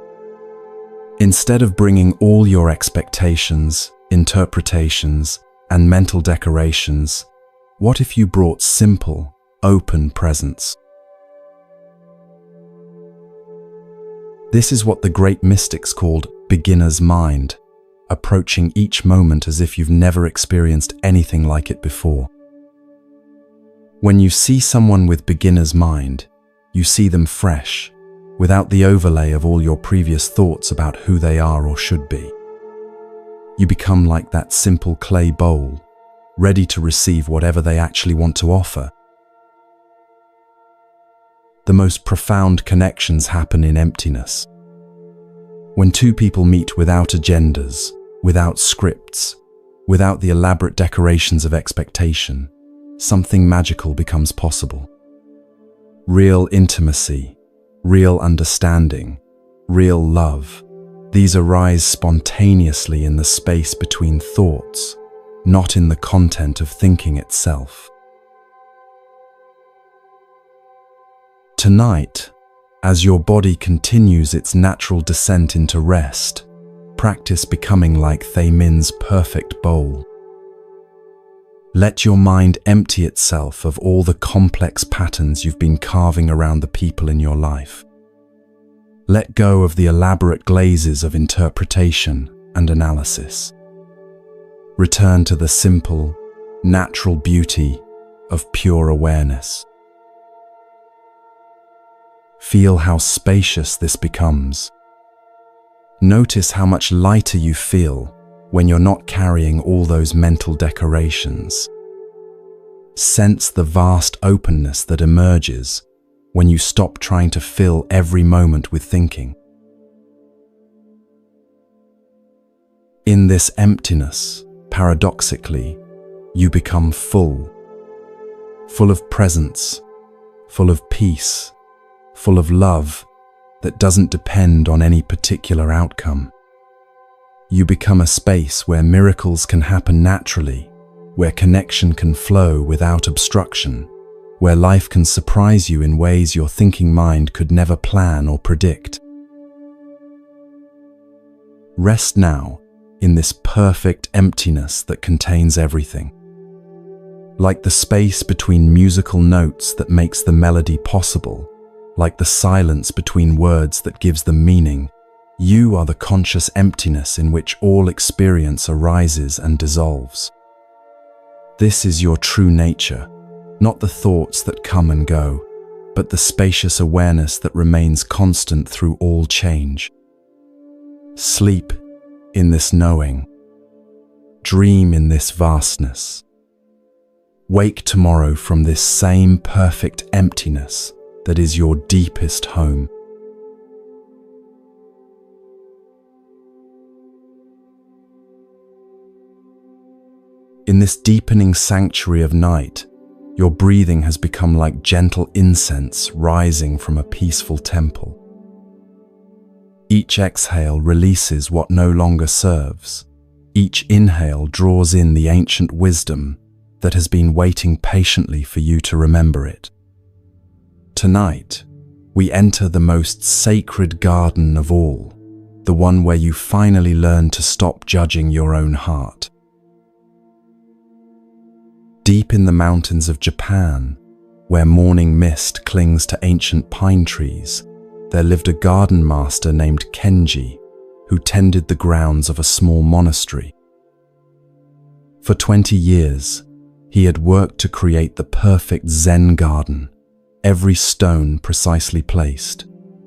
Instead of bringing all your expectations, interpretations, and mental decorations, what if you brought simple, open presence? This is what the great mystics called beginner's mind, approaching each moment as if you've never experienced anything like it before. When you see someone with beginner's mind, you see them fresh, without the overlay of all your previous thoughts about who they are or should be. You become like that simple clay bowl, ready to receive whatever they actually want to offer. The most profound connections happen in emptiness. When two people meet without agendas, without scripts, without the elaborate decorations of expectation, something magical becomes possible. Real intimacy, real understanding, real love, these arise spontaneously in the space between thoughts, not in the content of thinking itself. Tonight, as your body continues its natural descent into rest, practice becoming like Thay Min's perfect bowl. Let your mind empty itself of all the complex patterns you've been carving around the people in your life. Let go of the elaborate glazes of interpretation and analysis. Return to the simple, natural beauty of pure awareness. Feel how spacious this becomes. Notice how much lighter you feel when you're not carrying all those mental decorations. Sense the vast openness that emerges when you stop trying to fill every moment with thinking. In this emptiness, paradoxically, you become full of presence, full of peace, full of love that doesn't depend on any particular outcome. You become a space where miracles can happen naturally, where connection can flow without obstruction, where life can surprise you in ways your thinking mind could never plan or predict. Rest now in this perfect emptiness that contains everything. Like the space between musical notes that makes the melody possible, like the silence between words that gives them meaning, you are the conscious emptiness in which all experience arises and dissolves. This is your true nature, not the thoughts that come and go, but the spacious awareness that remains constant through all change. Sleep in this knowing. Dream in this vastness. Wake tomorrow from this same perfect emptiness that is your deepest home. In this deepening sanctuary of night, your breathing has become like gentle incense rising from a peaceful temple. Each exhale releases what no longer serves. Each inhale draws in the ancient wisdom that has been waiting patiently for you to remember it. Tonight, we enter the most sacred garden of all, the one where you finally learn to stop judging your own heart. Deep in the mountains of Japan, where morning mist clings to ancient pine trees, there lived a garden master named Kenji, who tended the grounds of a small monastery. For 20 years, he had worked to create the perfect Zen garden, every stone precisely placed,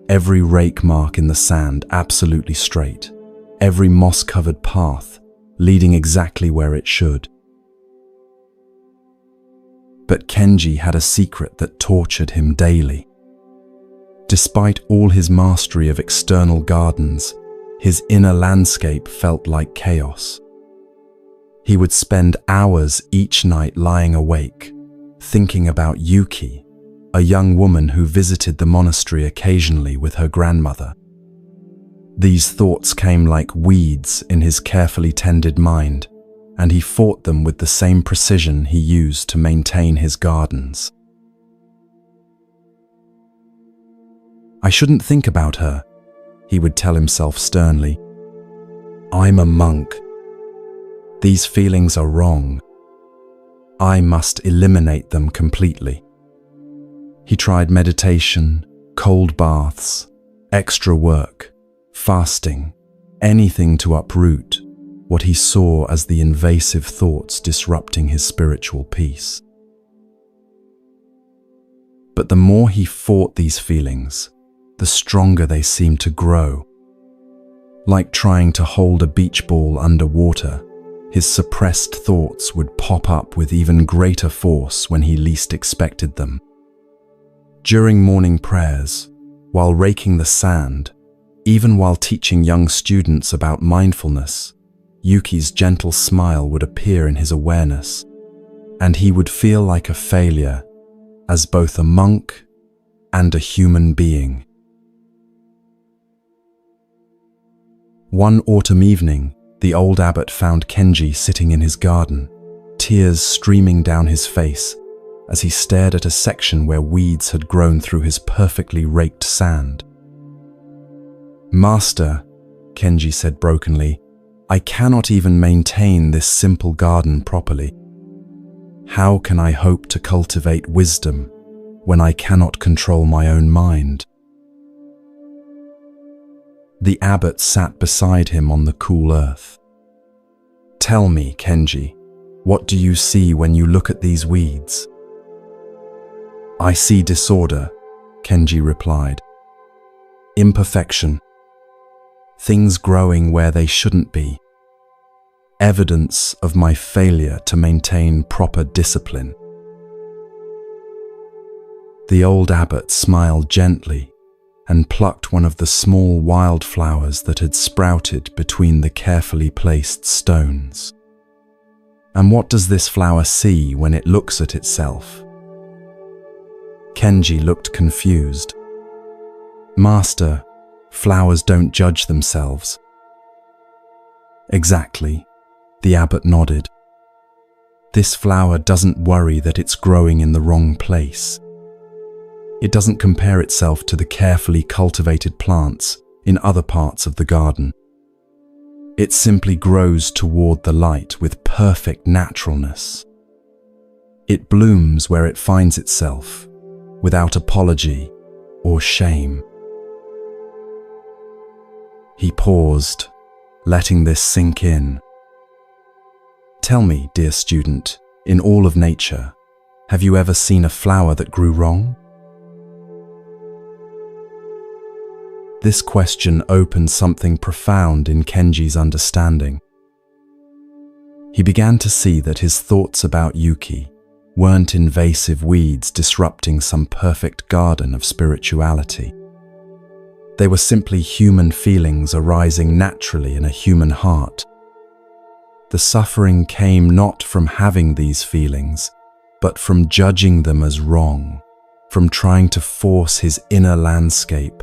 every rake mark in the sand absolutely straight, every moss-covered path leading exactly where it should. But Kenji had a secret that tortured him daily. Despite all his mastery of external gardens, his inner landscape felt like chaos. He would spend hours each night lying awake, thinking about Yuki, a young woman who visited the monastery occasionally with her grandmother. These thoughts came like weeds in his carefully tended mind, and he fought them with the same precision he used to maintain his gardens. "I shouldn't think about her," he would tell himself sternly. "I'm a monk. These feelings are wrong. I must eliminate them completely." He tried meditation, cold baths, extra work, fasting, anything to uproot what he saw as the invasive thoughts disrupting his spiritual peace. But the more he fought these feelings, the stronger they seemed to grow. Like trying to hold a beach ball underwater, his suppressed thoughts would pop up with even greater force when he least expected them. During morning prayers, while raking the sand, even while teaching young students about mindfulness, Yuki's gentle smile would appear in his awareness, and he would feel like a failure as both a monk and a human being. One autumn evening, the old abbot found Kenji sitting in his garden, tears streaming down his face as he stared at a section where weeds had grown through his perfectly raked sand. "Master," Kenji said brokenly, "I cannot even maintain this simple garden properly. How can I hope to cultivate wisdom when I cannot control my own mind?" The abbot sat beside him on the cool earth. "Tell me, Kenji, What do you see when you look at these weeds? I see disorder, Kenji replied. Imperfection. Things growing where they shouldn't be. Evidence of my failure to maintain proper discipline. The old abbot smiled gently and plucked one of the small wildflowers that had sprouted between the carefully placed stones. And what does this flower see when it looks at itself? Kenji looked confused. Master, flowers don't judge themselves. Exactly, the abbot nodded. This flower doesn't worry that it's growing in the wrong place. It doesn't compare itself to the carefully cultivated plants in other parts of the garden. It simply grows toward the light with perfect naturalness. It blooms where it finds itself, without apology or shame. He paused, letting this sink in. Tell me, dear student, in all of nature, have you ever seen a flower that grew wrong? This question opened something profound in Kenji's understanding. He began to see that his thoughts about Yuki weren't invasive weeds disrupting some perfect garden of spirituality. They were simply human feelings arising naturally in a human heart. The suffering came not from having these feelings, but from judging them as wrong, from trying to force his inner landscape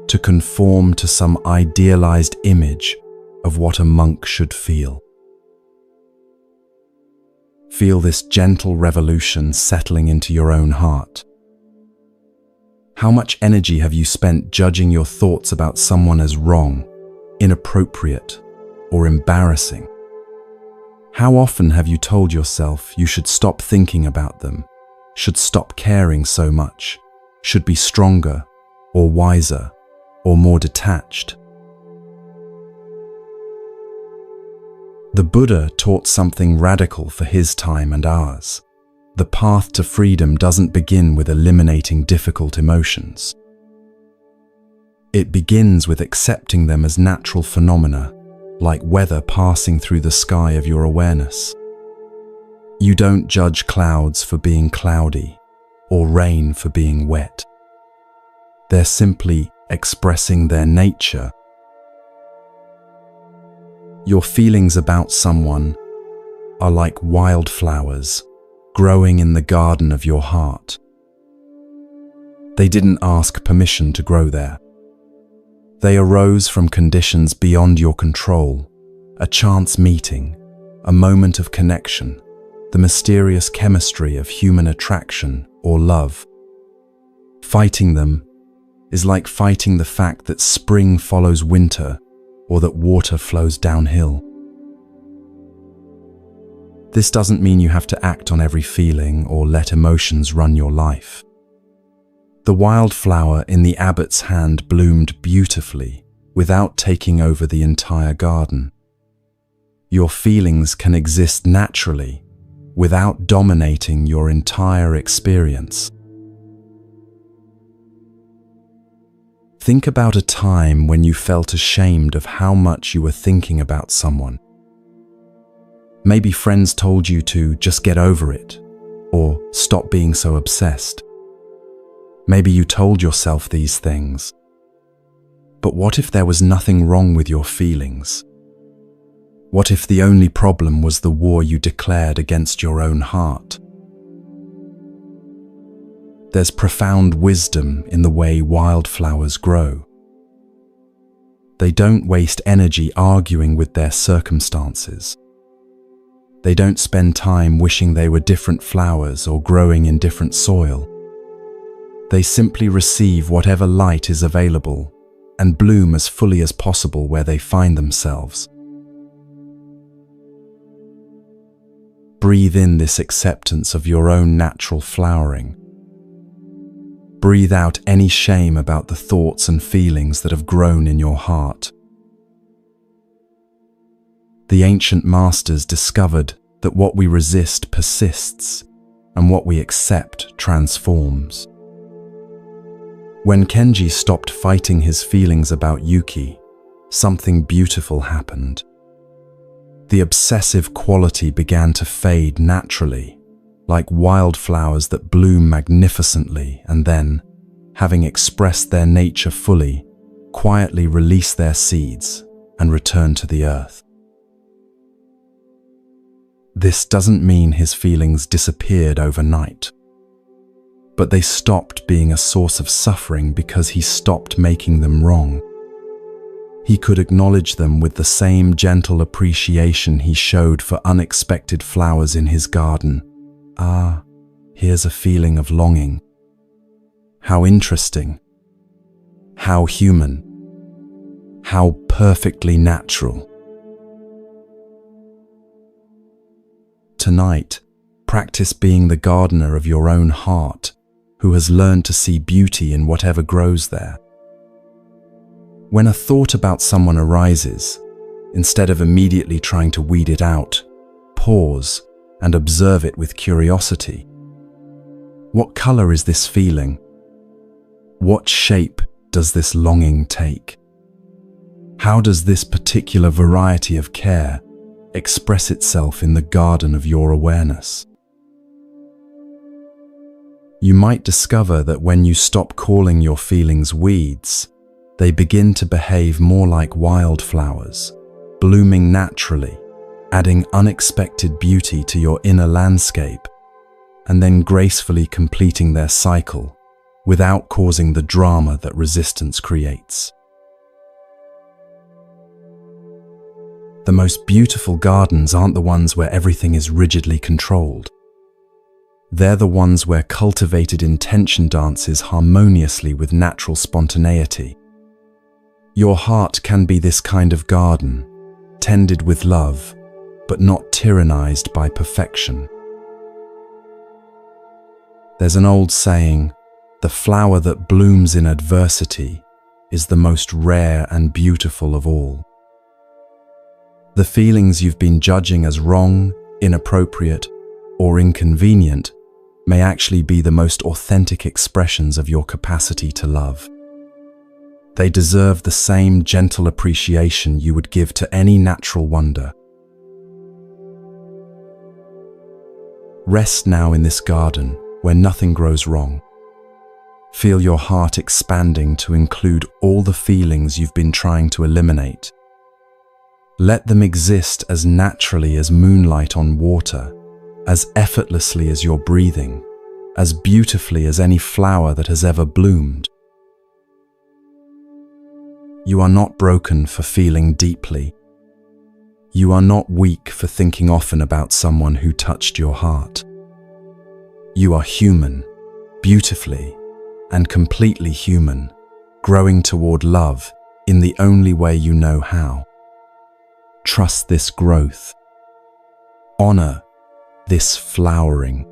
to conform to some idealized image of what a monk should feel. Feel this gentle revolution settling into your own heart. How much energy have you spent judging your thoughts about someone as wrong, inappropriate, or embarrassing? How often have you told yourself you should stop thinking about them, should stop caring so much, should be stronger, or wiser, or more detached? The Buddha taught something radical for his time and ours. The path to freedom doesn't begin with eliminating difficult emotions. It begins with accepting them as natural phenomena, like weather passing through the sky of your awareness. You don't judge clouds for being cloudy, or rain for being wet. They're simply expressing their nature. Your feelings about someone are like wildflowers growing in the garden of your heart. They didn't ask permission to grow there. They arose from conditions beyond your control, a chance meeting, a moment of connection, the mysterious chemistry of human attraction or love. Fighting them is like fighting the fact that spring follows winter or that water flows downhill. This doesn't mean you have to act on every feeling or let emotions run your life. The wildflower in the abbot's hand bloomed beautifully without taking over the entire garden. Your feelings can exist naturally without dominating your entire experience. Think about a time when you felt ashamed of how much you were thinking about someone. Maybe friends told you to just get over it, or stop being so obsessed. Maybe you told yourself these things. But what if there was nothing wrong with your feelings? What if the only problem was the war you declared against your own heart? There's profound wisdom in the way wildflowers grow. They don't waste energy arguing with their circumstances. They don't spend time wishing they were different flowers or growing in different soil. They simply receive whatever light is available and bloom as fully as possible where they find themselves. Breathe in this acceptance of your own natural flowering. Breathe out any shame about the thoughts and feelings that have grown in your heart. The ancient masters discovered that what we resist persists, and what we accept transforms. When Kenji stopped fighting his feelings about Yuki, something beautiful happened. The obsessive quality began to fade naturally, like wildflowers that bloom magnificently and then, having expressed their nature fully, quietly release their seeds and return to the earth. This doesn't mean his feelings disappeared overnight, but they stopped being a source of suffering because he stopped making them wrong. He could acknowledge them with the same gentle appreciation he showed for unexpected flowers in his garden. Ah, here's a feeling of longing. How interesting. How human. How perfectly natural. Tonight, practice being the gardener of your own heart, who has learned to see beauty in whatever grows there. When a thought about someone arises, instead of immediately trying to weed it out, pause and observe it with curiosity. What color is this feeling? What shape does this longing take? How does this particular variety of care express itself in the garden of your awareness? You might discover that when you stop calling your feelings weeds, they begin to behave more like wildflowers, blooming naturally, adding unexpected beauty to your inner landscape, and then gracefully completing their cycle without causing the drama that resistance creates. The most beautiful gardens aren't the ones where everything is rigidly controlled. They're the ones where cultivated intention dances harmoniously with natural spontaneity. Your heart can be this kind of garden, tended with love, but not tyrannized by perfection. There's an old saying, the flower that blooms in adversity is the most rare and beautiful of all. The feelings you've been judging as wrong, inappropriate, or inconvenient may actually be the most authentic expressions of your capacity to love. They deserve the same gentle appreciation you would give to any natural wonder. Rest now in this garden where nothing grows wrong. Feel your heart expanding to include all the feelings you've been trying to eliminate. Let them exist as naturally as moonlight on water, as effortlessly as your breathing, as beautifully as any flower that has ever bloomed. You are not broken for feeling deeply. You are not weak for thinking often about someone who touched your heart. You are human, beautifully and completely human, growing toward love in the only way you know how. Trust this growth. Honor this flowering.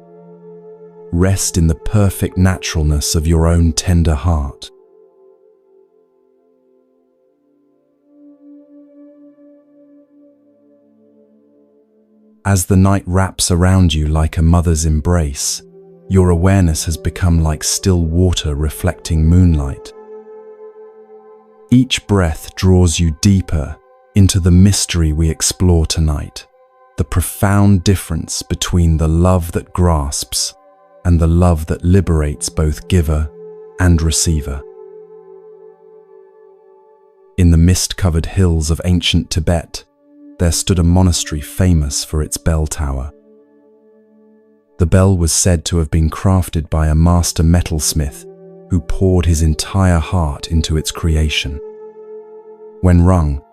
Rest in the perfect naturalness of your own tender heart. As the night wraps around you like a mother's embrace, your awareness has become like still water reflecting moonlight. Each breath draws you deeper into the mystery we explore tonight, the profound difference between the love that grasps and the love that liberates both giver and receiver. In the mist-covered hills of ancient Tibet, there stood a monastery famous for its bell tower. The bell was said to have been crafted by a master metalsmith who poured his entire heart into its creation. When rung,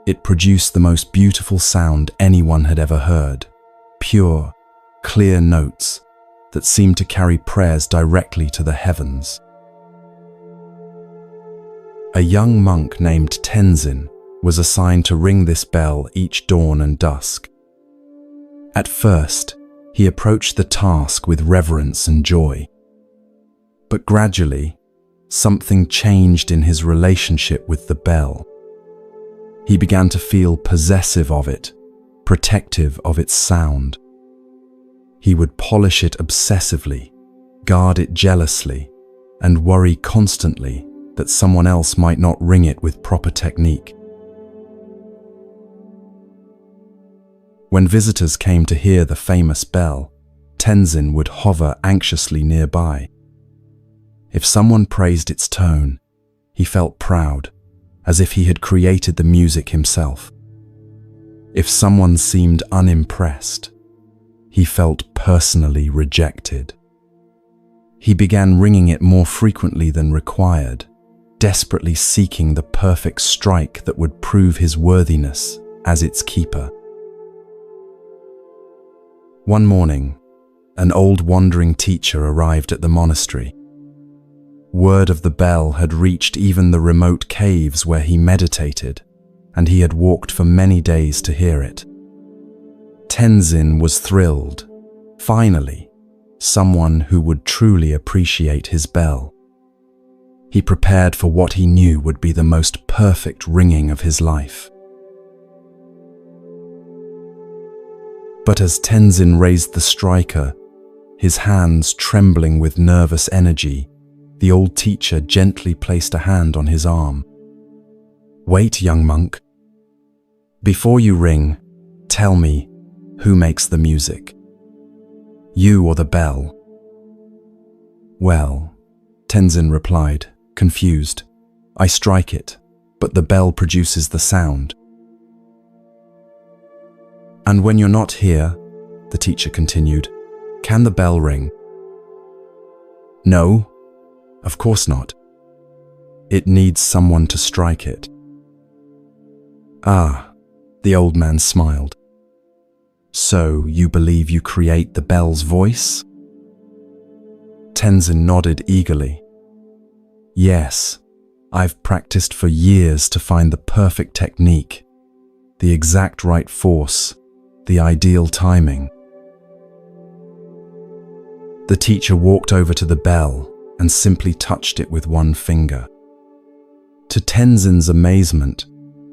it produced the most beautiful sound anyone had ever heard, pure, clear notes that seemed to carry prayers directly to the heavens. A young monk named Tenzin was assigned to ring this bell each dawn and dusk. At first, he approached the task with reverence and joy. But gradually, something changed in his relationship with the bell. He began to feel possessive of it, protective of its sound. He would polish it obsessively, guard it jealously, and worry constantly that someone else might not ring it with proper technique. When visitors came to hear the famous bell, Tenzin would hover anxiously nearby. If someone praised its tone, he felt proud, as if he had created the music himself. If someone seemed unimpressed, he felt personally rejected. He began ringing it more frequently than required, desperately seeking the perfect strike that would prove his worthiness as its keeper. One morning, an old wandering teacher arrived at the monastery. Word of the bell had reached even the remote caves where he meditated, and he had walked for many days to hear it. Tenzin was thrilled. Finally, someone who would truly appreciate his bell. He prepared for what he knew would be the most perfect ringing of his life. But as Tenzin raised the striker, his hands trembling with nervous energy, the old teacher gently placed a hand on his arm. "Wait, young monk. Before you ring, tell me, who makes the music? You or the bell?" "Well," Tenzin replied, confused, "I strike it, but the bell produces the sound." "And when you're not here," the teacher continued, "can the bell ring?" "No, of course not. It needs someone to strike it." "Ah," the old man smiled. "So you believe you create the bell's voice?" Tenzin nodded eagerly. "Yes, I've practiced for years to find the perfect technique, the exact right force, the ideal timing." The teacher walked over to the bell and simply touched it with one finger. To Tenzin's amazement,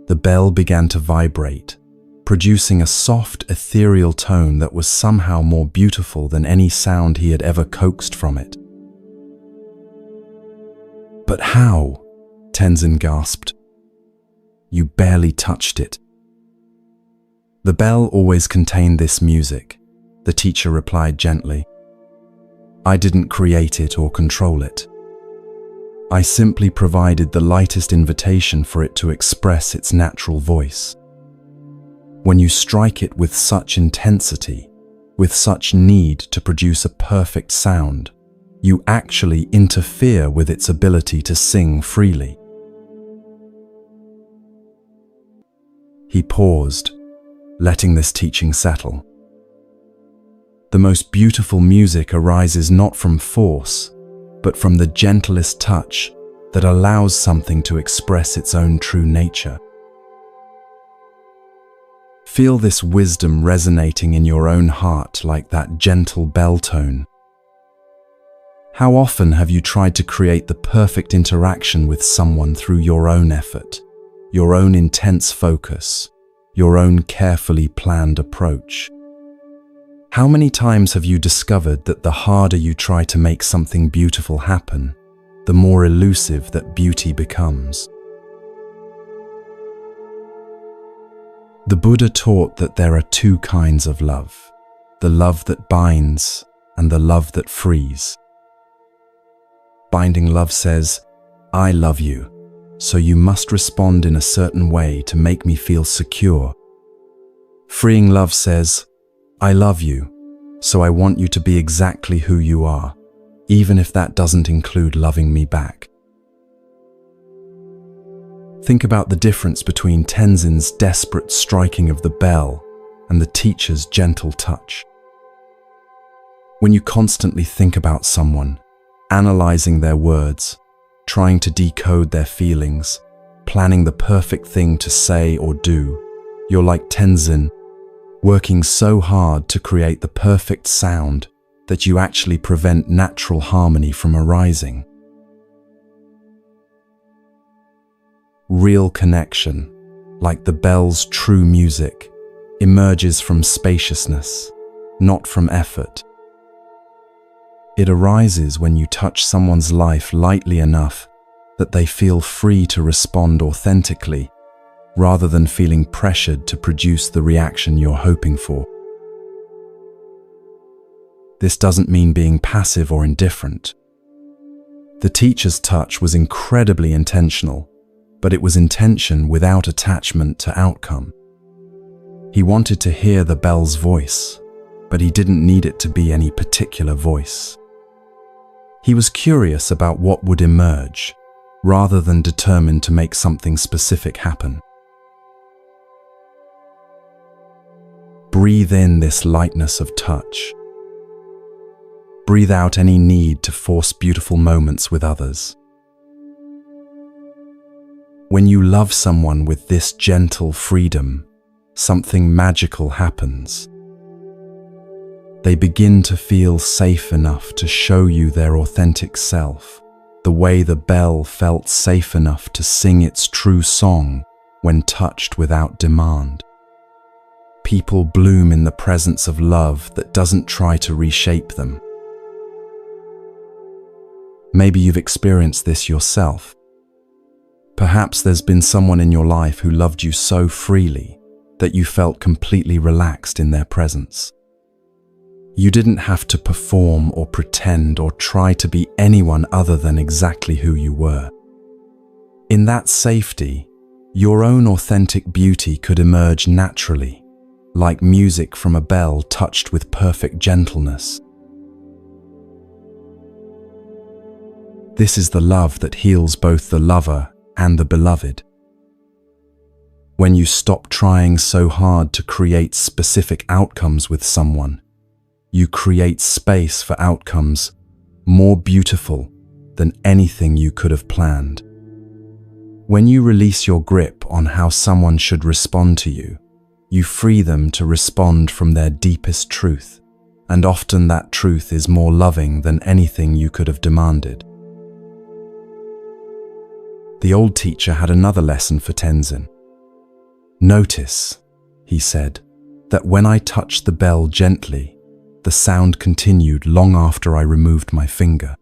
the bell began to vibrate, producing a soft, ethereal tone that was somehow more beautiful than any sound he had ever coaxed from it. "But how?" Tenzin gasped. "You barely touched it." "The bell always contained this music," the teacher replied gently. "I didn't create it or control it. I simply provided the lightest invitation for it to express its natural voice. When you strike it with such intensity, with such need to produce a perfect sound, you actually interfere with its ability to sing freely." He paused, letting this teaching settle. The most beautiful music arises not from force, but from the gentlest touch that allows something to express its own true nature. Feel this wisdom resonating in your own heart like that gentle bell tone. How often have you tried to create the perfect interaction with someone through your own effort, your own intense focus, your own carefully planned approach? How many times have you discovered that the harder you try to make something beautiful happen, the more elusive that beauty becomes? The Buddha taught that there are two kinds of love, the love that binds and the love that frees. Binding love says, "I love you, so you must respond in a certain way to make me feel secure." Freeing love says, "I love you, so I want you to be exactly who you are, even if that doesn't include loving me back." Think about the difference between Tenzin's desperate striking of the bell and the teacher's gentle touch. When you constantly think about someone, analyzing their words, trying to decode their feelings, planning the perfect thing to say or do, you're like Tenzin, working so hard to create the perfect sound that you actually prevent natural harmony from arising. Real connection, like the bell's true music, emerges from spaciousness, not from effort. It arises when you touch someone's life lightly enough that they feel free to respond authentically, rather than feeling pressured to produce the reaction you're hoping for. This doesn't mean being passive or indifferent. The teacher's touch was incredibly intentional, but it was intention without attachment to outcome. He wanted to hear the bell's voice, but he didn't need it to be any particular voice. He was curious about what would emerge, rather than determined to make something specific happen. Breathe in this lightness of touch. Breathe out any need to force beautiful moments with others. When you love someone with this gentle freedom, something magical happens. They begin to feel safe enough to show you their authentic self, the way the bell felt safe enough to sing its true song when touched without demand. People bloom in the presence of love that doesn't try to reshape them. Maybe you've experienced this yourself. Perhaps there's been someone in your life who loved you so freely that you felt completely relaxed in their presence. You didn't have to perform or pretend or try to be anyone other than exactly who you were. In that safety, your own authentic beauty could emerge naturally, like music from a bell touched with perfect gentleness. This is the love that heals both the lover and the beloved. When you stop trying so hard to create specific outcomes with someone, you create space for outcomes more beautiful than anything you could have planned. When you release your grip on how someone should respond to you, you free them to respond from their deepest truth, and often that truth is more loving than anything you could have demanded. The old teacher had another lesson for Tenzin. "Notice," he said, "that when I touched the bell gently, the sound continued long after I removed my finger.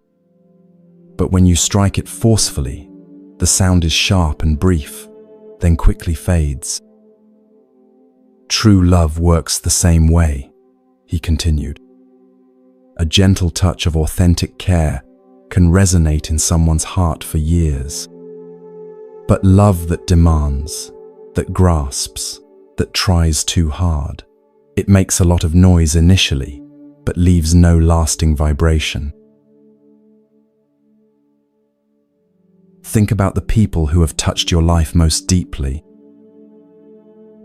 But when you strike it forcefully, the sound is sharp and brief, then quickly fades. True love works the same way," he continued. A gentle touch of authentic care can resonate in someone's heart for years. But love that demands, that grasps, that tries too hard, it makes a lot of noise initially, but leaves no lasting vibration. Think about the people who have touched your life most deeply.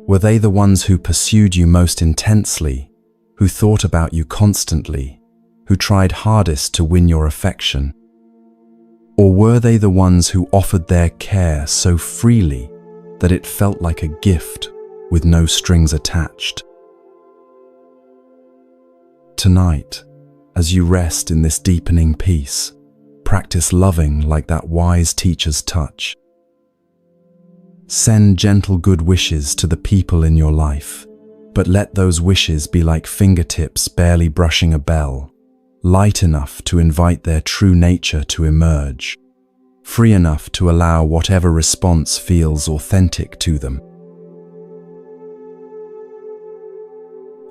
Were they the ones who pursued you most intensely, who thought about you constantly, who tried hardest to win your affection? Or were they the ones who offered their care so freely that it felt like a gift with no strings attached? Tonight, as you rest in this deepening peace, practice loving like that wise teacher's touch. Send gentle good wishes to the people in your life, but let those wishes be like fingertips barely brushing a bell, light enough to invite their true nature to emerge, free enough to allow whatever response feels authentic to them.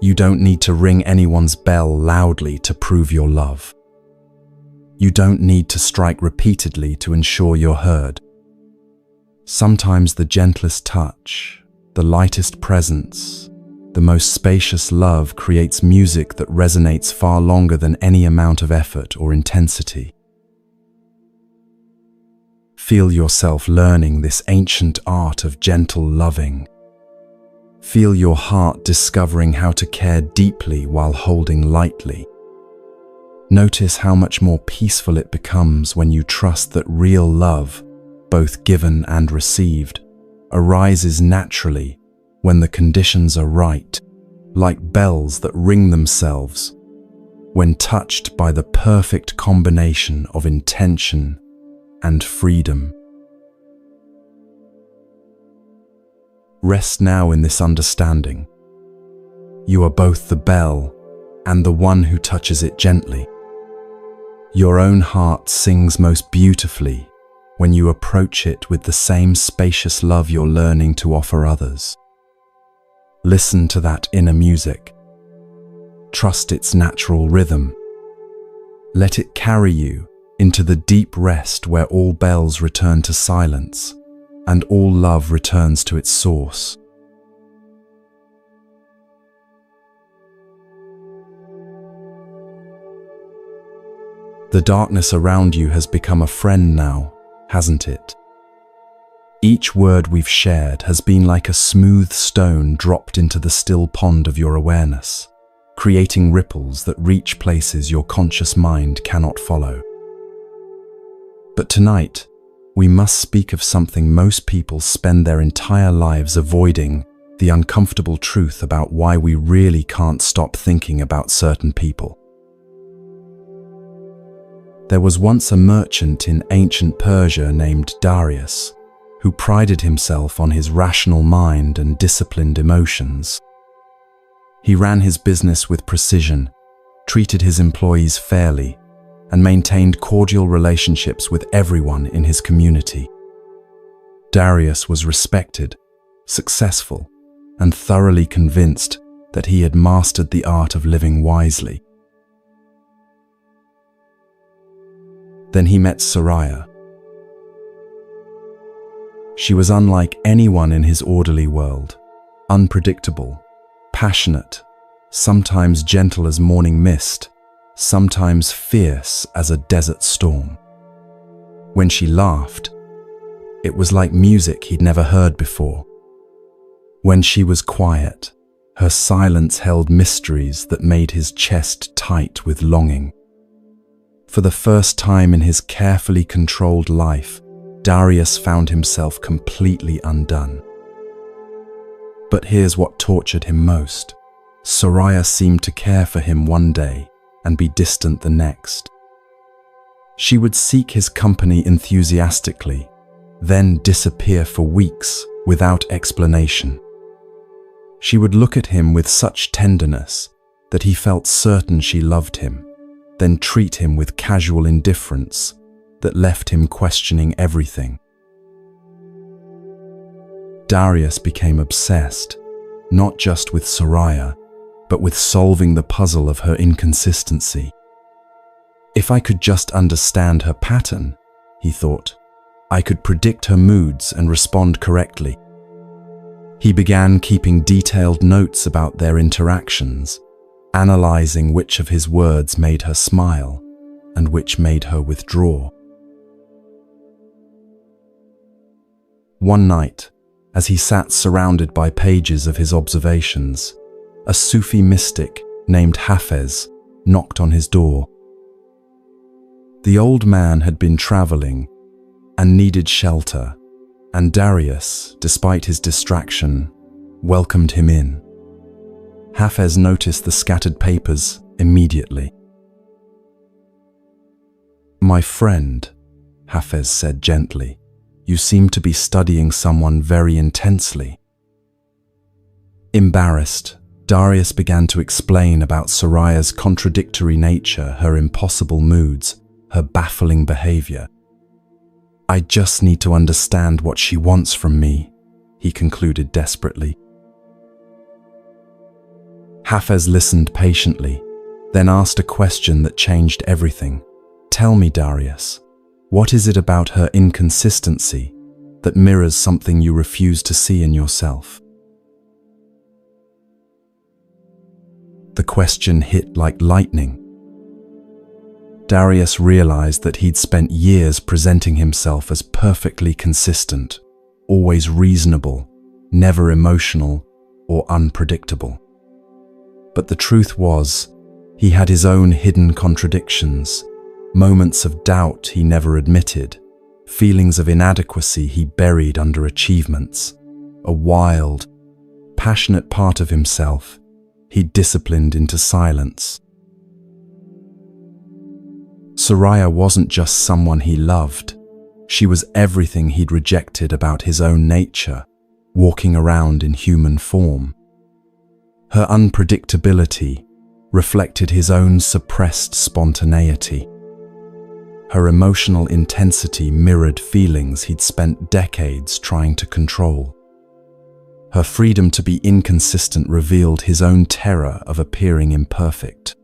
You don't need to ring anyone's bell loudly to prove your love. You don't need to strike repeatedly to ensure you're heard. Sometimes the gentlest touch, the lightest presence, the most spacious love creates music that resonates far longer than any amount of effort or intensity. Feel yourself learning this ancient art of gentle loving. Feel your heart discovering how to care deeply while holding lightly. Notice how much more peaceful it becomes when you trust that real love, both given and received, arises naturally when the conditions are right, like bells that ring themselves, when touched by the perfect combination of intention and freedom. Rest now in this understanding. You are both the bell and the one who touches it gently. Your own heart sings most beautifully when you approach it with the same spacious love you're learning to offer others. Listen to that inner music. Trust its natural rhythm. Let it carry you into the deep rest where all bells return to silence and all love returns to its source. The darkness around you has become a friend now, hasn't it? Each word we've shared has been like a smooth stone dropped into the still pond of your awareness, creating ripples that reach places your conscious mind cannot follow. But tonight, we must speak of something most people spend their entire lives avoiding: the uncomfortable truth about why we really can't stop thinking about certain people. There was once a merchant in ancient Persia named Darius, who prided himself on his rational mind and disciplined emotions. He ran his business with precision, treated his employees fairly, and maintained cordial relationships with everyone in his community. Darius was respected, successful, and thoroughly convinced that he had mastered the art of living wisely. Then he met Soraya. She was unlike anyone in his orderly world, unpredictable, passionate, sometimes gentle as morning mist, sometimes fierce as a desert storm. When she laughed, it was like music he'd never heard before. When she was quiet, her silence held mysteries that made his chest tight with longing. For the first time in his carefully controlled life, Darius found himself completely undone. But here's what tortured him most. Soraya seemed to care for him one day and be distant the next. She would seek his company enthusiastically, then disappear for weeks without explanation. She would look at him with such tenderness that he felt certain she loved him, then treat him with casual indifference that left him questioning everything. Darius became obsessed, not just with Soraya, but with solving the puzzle of her inconsistency. If I could just understand her pattern, he thought, I could predict her moods and respond correctly. He began keeping detailed notes about their interactions, analyzing which of his words made her smile and which made her withdraw. One night, as he sat surrounded by pages of his observations, a Sufi mystic named Hafez knocked on his door. The old man had been traveling and needed shelter, and Darius, despite his distraction, welcomed him in. Hafez noticed the scattered papers immediately. "My friend," Hafez said gently, "you seem to be studying someone very intensely." Embarrassed, Darius began to explain about Soraya's contradictory nature, her impossible moods, her baffling behavior. "I just need to understand what she wants from me," he concluded desperately. Hafez listened patiently, then asked a question that changed everything. "Tell me, Darius, what is it about her inconsistency that mirrors something you refuse to see in yourself?" The question hit like lightning. Darius realized that he'd spent years presenting himself as perfectly consistent, always reasonable, never emotional or unpredictable. But the truth was, he had his own hidden contradictions, moments of doubt he never admitted, feelings of inadequacy he buried under achievements, a wild, passionate part of himself he disciplined into silence. Soraya wasn't just someone he loved. She was everything he'd rejected about his own nature, walking around in human form. Her unpredictability, reflected his own suppressed spontaneity. Her emotional intensity mirrored feelings he'd spent decades trying to control. Her freedom to be inconsistent revealed his own terror of appearing imperfect.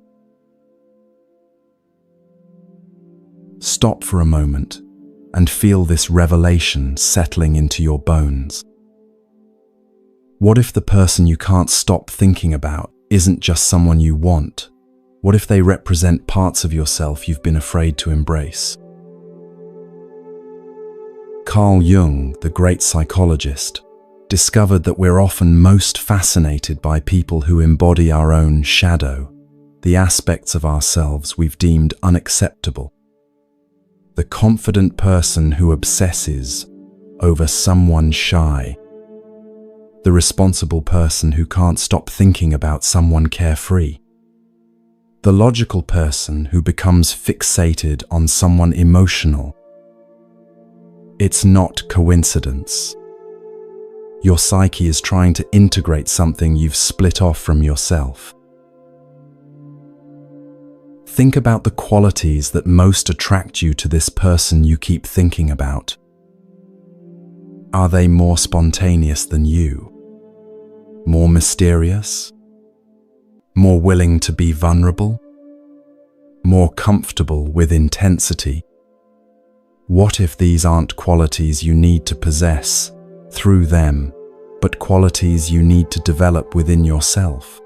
Stop for a moment and feel this revelation settling into your bones. What if the person you can't stop thinking about isn't just someone you want? What if they represent parts of yourself you've been afraid to embrace? Carl Jung, the great psychologist, discovered that we're often most fascinated by people who embody our own shadow, the aspects of ourselves we've deemed unacceptable. The confident person who obsesses over someone shy. The responsible person who can't stop thinking about someone carefree. The logical person who becomes fixated on someone emotional. It's not coincidence. Your psyche is trying to integrate something you've split off from yourself. Think about the qualities that most attract you to this person you keep thinking about. Are they more spontaneous than you? More mysterious? More willing to be vulnerable? More comfortable with intensity? What if these aren't qualities you need to possess through them, but qualities you need to develop within yourself?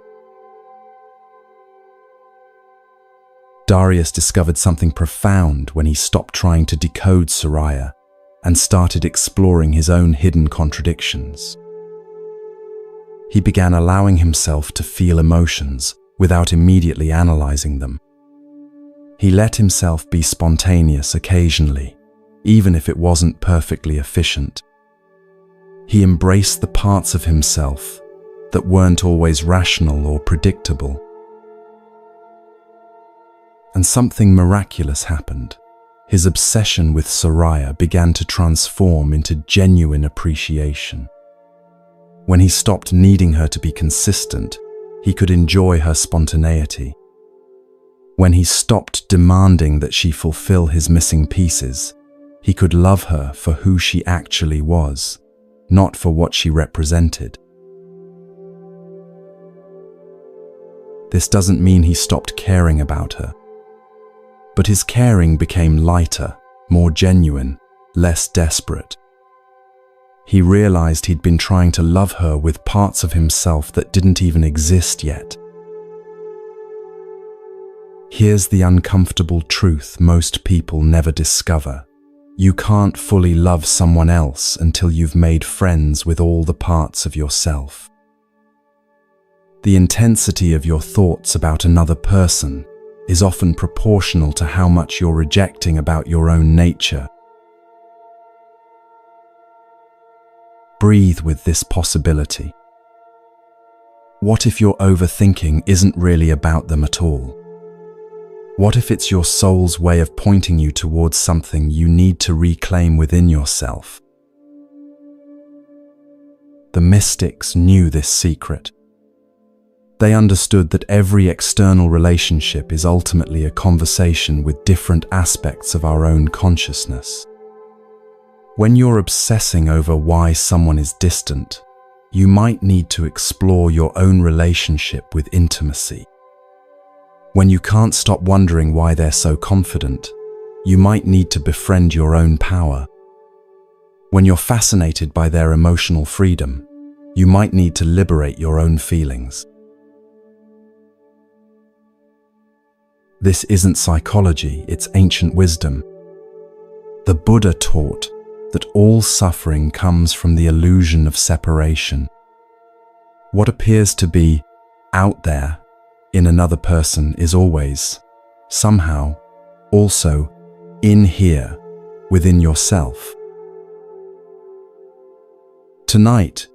Darius discovered something profound when he stopped trying to decode Soraya and started exploring his own hidden contradictions. He began allowing himself to feel emotions without immediately analyzing them. He let himself be spontaneous occasionally, even if it wasn't perfectly efficient. He embraced the parts of himself that weren't always rational or predictable. And something miraculous happened. His obsession with Soraya began to transform into genuine appreciation. When he stopped needing her to be consistent, he could enjoy her spontaneity. When he stopped demanding that she fulfill his missing pieces, he could love her for who she actually was, not for what she represented. This doesn't mean he stopped caring about her, but his caring became lighter, more genuine, less desperate. He realized he'd been trying to love her with parts of himself that didn't even exist yet. Here's the uncomfortable truth most people never discover. You can't fully love someone else until you've made friends with all the parts of yourself. The intensity of your thoughts about another person is often proportional to how much you're rejecting about your own nature. Breathe with this possibility. What if your overthinking isn't really about them at all? What if it's your soul's way of pointing you towards something you need to reclaim within yourself? The mystics knew this secret. They understood that every external relationship is ultimately a conversation with different aspects of our own consciousness. When you're obsessing over why someone is distant, you might need to explore your own relationship with intimacy. When you can't stop wondering why they're so confident, you might need to befriend your own power. When you're fascinated by their emotional freedom, you might need to liberate your own feelings. This isn't psychology, it's ancient wisdom. The Buddha taught that all suffering comes from the illusion of separation. What appears to be out there in another person is always, somehow, also in here, within yourself. Tonight,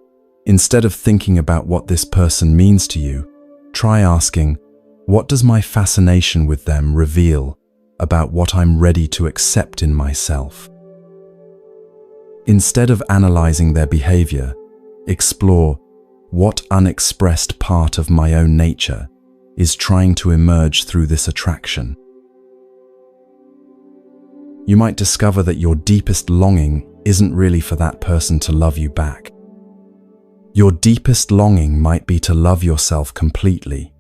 instead of thinking about what this person means to you, try asking, what does my fascination with them reveal about what I'm ready to accept in myself? Instead of analyzing their behavior, explore what unexpressed part of my own nature is trying to emerge through this attraction. You might discover that your deepest longing isn't really for that person to love you back. Your deepest longing might be to love yourself completely,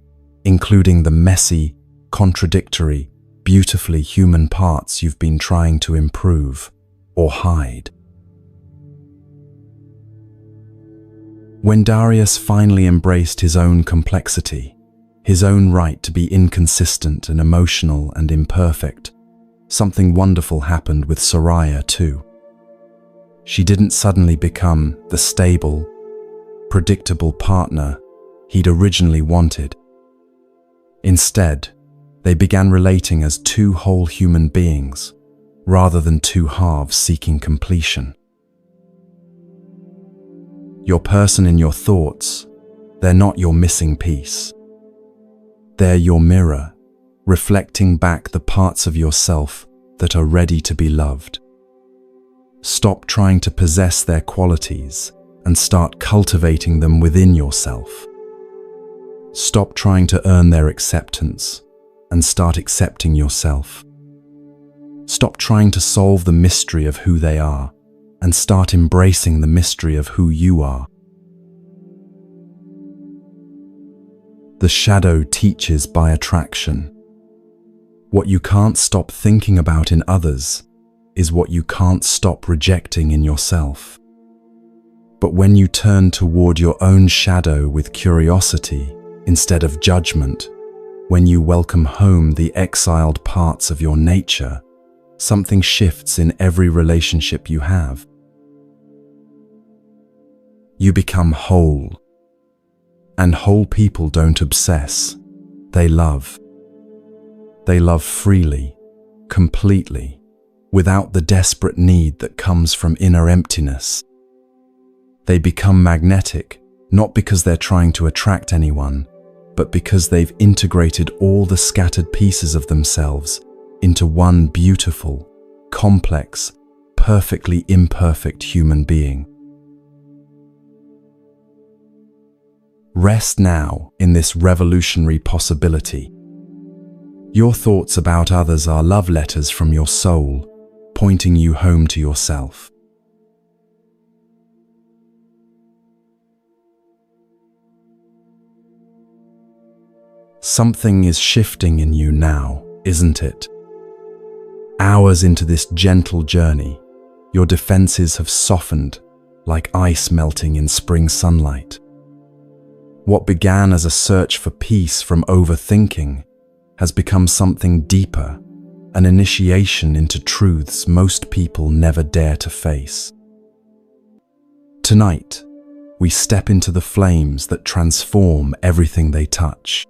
including the messy, contradictory, beautifully human parts you've been trying to improve or hide. When Darius finally embraced his own complexity, his own right to be inconsistent and emotional and imperfect, something wonderful happened with Soraya too. She didn't suddenly become the stable, predictable partner he'd originally wanted. Instead, they began relating as two whole human beings, rather than two halves seeking completion. Your person in your thoughts, they're not your missing piece. They're your mirror, reflecting back the parts of yourself that are ready to be loved. Stop trying to possess their qualities and start cultivating them within yourself. Stop trying to earn their acceptance and start accepting yourself. Stop trying to solve the mystery of who they are and start embracing the mystery of who you are. The shadow teaches by attraction. What you can't stop thinking about in others is what you can't stop rejecting in yourself. But when you turn toward your own shadow with curiosity instead of judgment, when you welcome home the exiled parts of your nature, something shifts in every relationship you have. You become whole. And whole people don't obsess, they love. They love freely, completely, without the desperate need that comes from inner emptiness. They become magnetic, not because they're trying to attract anyone, but because they've integrated all the scattered pieces of themselves into one beautiful, complex, perfectly imperfect human being. Rest now in this revolutionary possibility. Your thoughts about others are love letters from your soul, pointing you home to yourself. Something is shifting in you now, isn't it? Hours into this gentle journey, your defenses have softened like ice melting in spring sunlight. What began as a search for peace from overthinking has become something deeper, an initiation into truths most people never dare to face. Tonight, we step into the flames that transform everything they touch.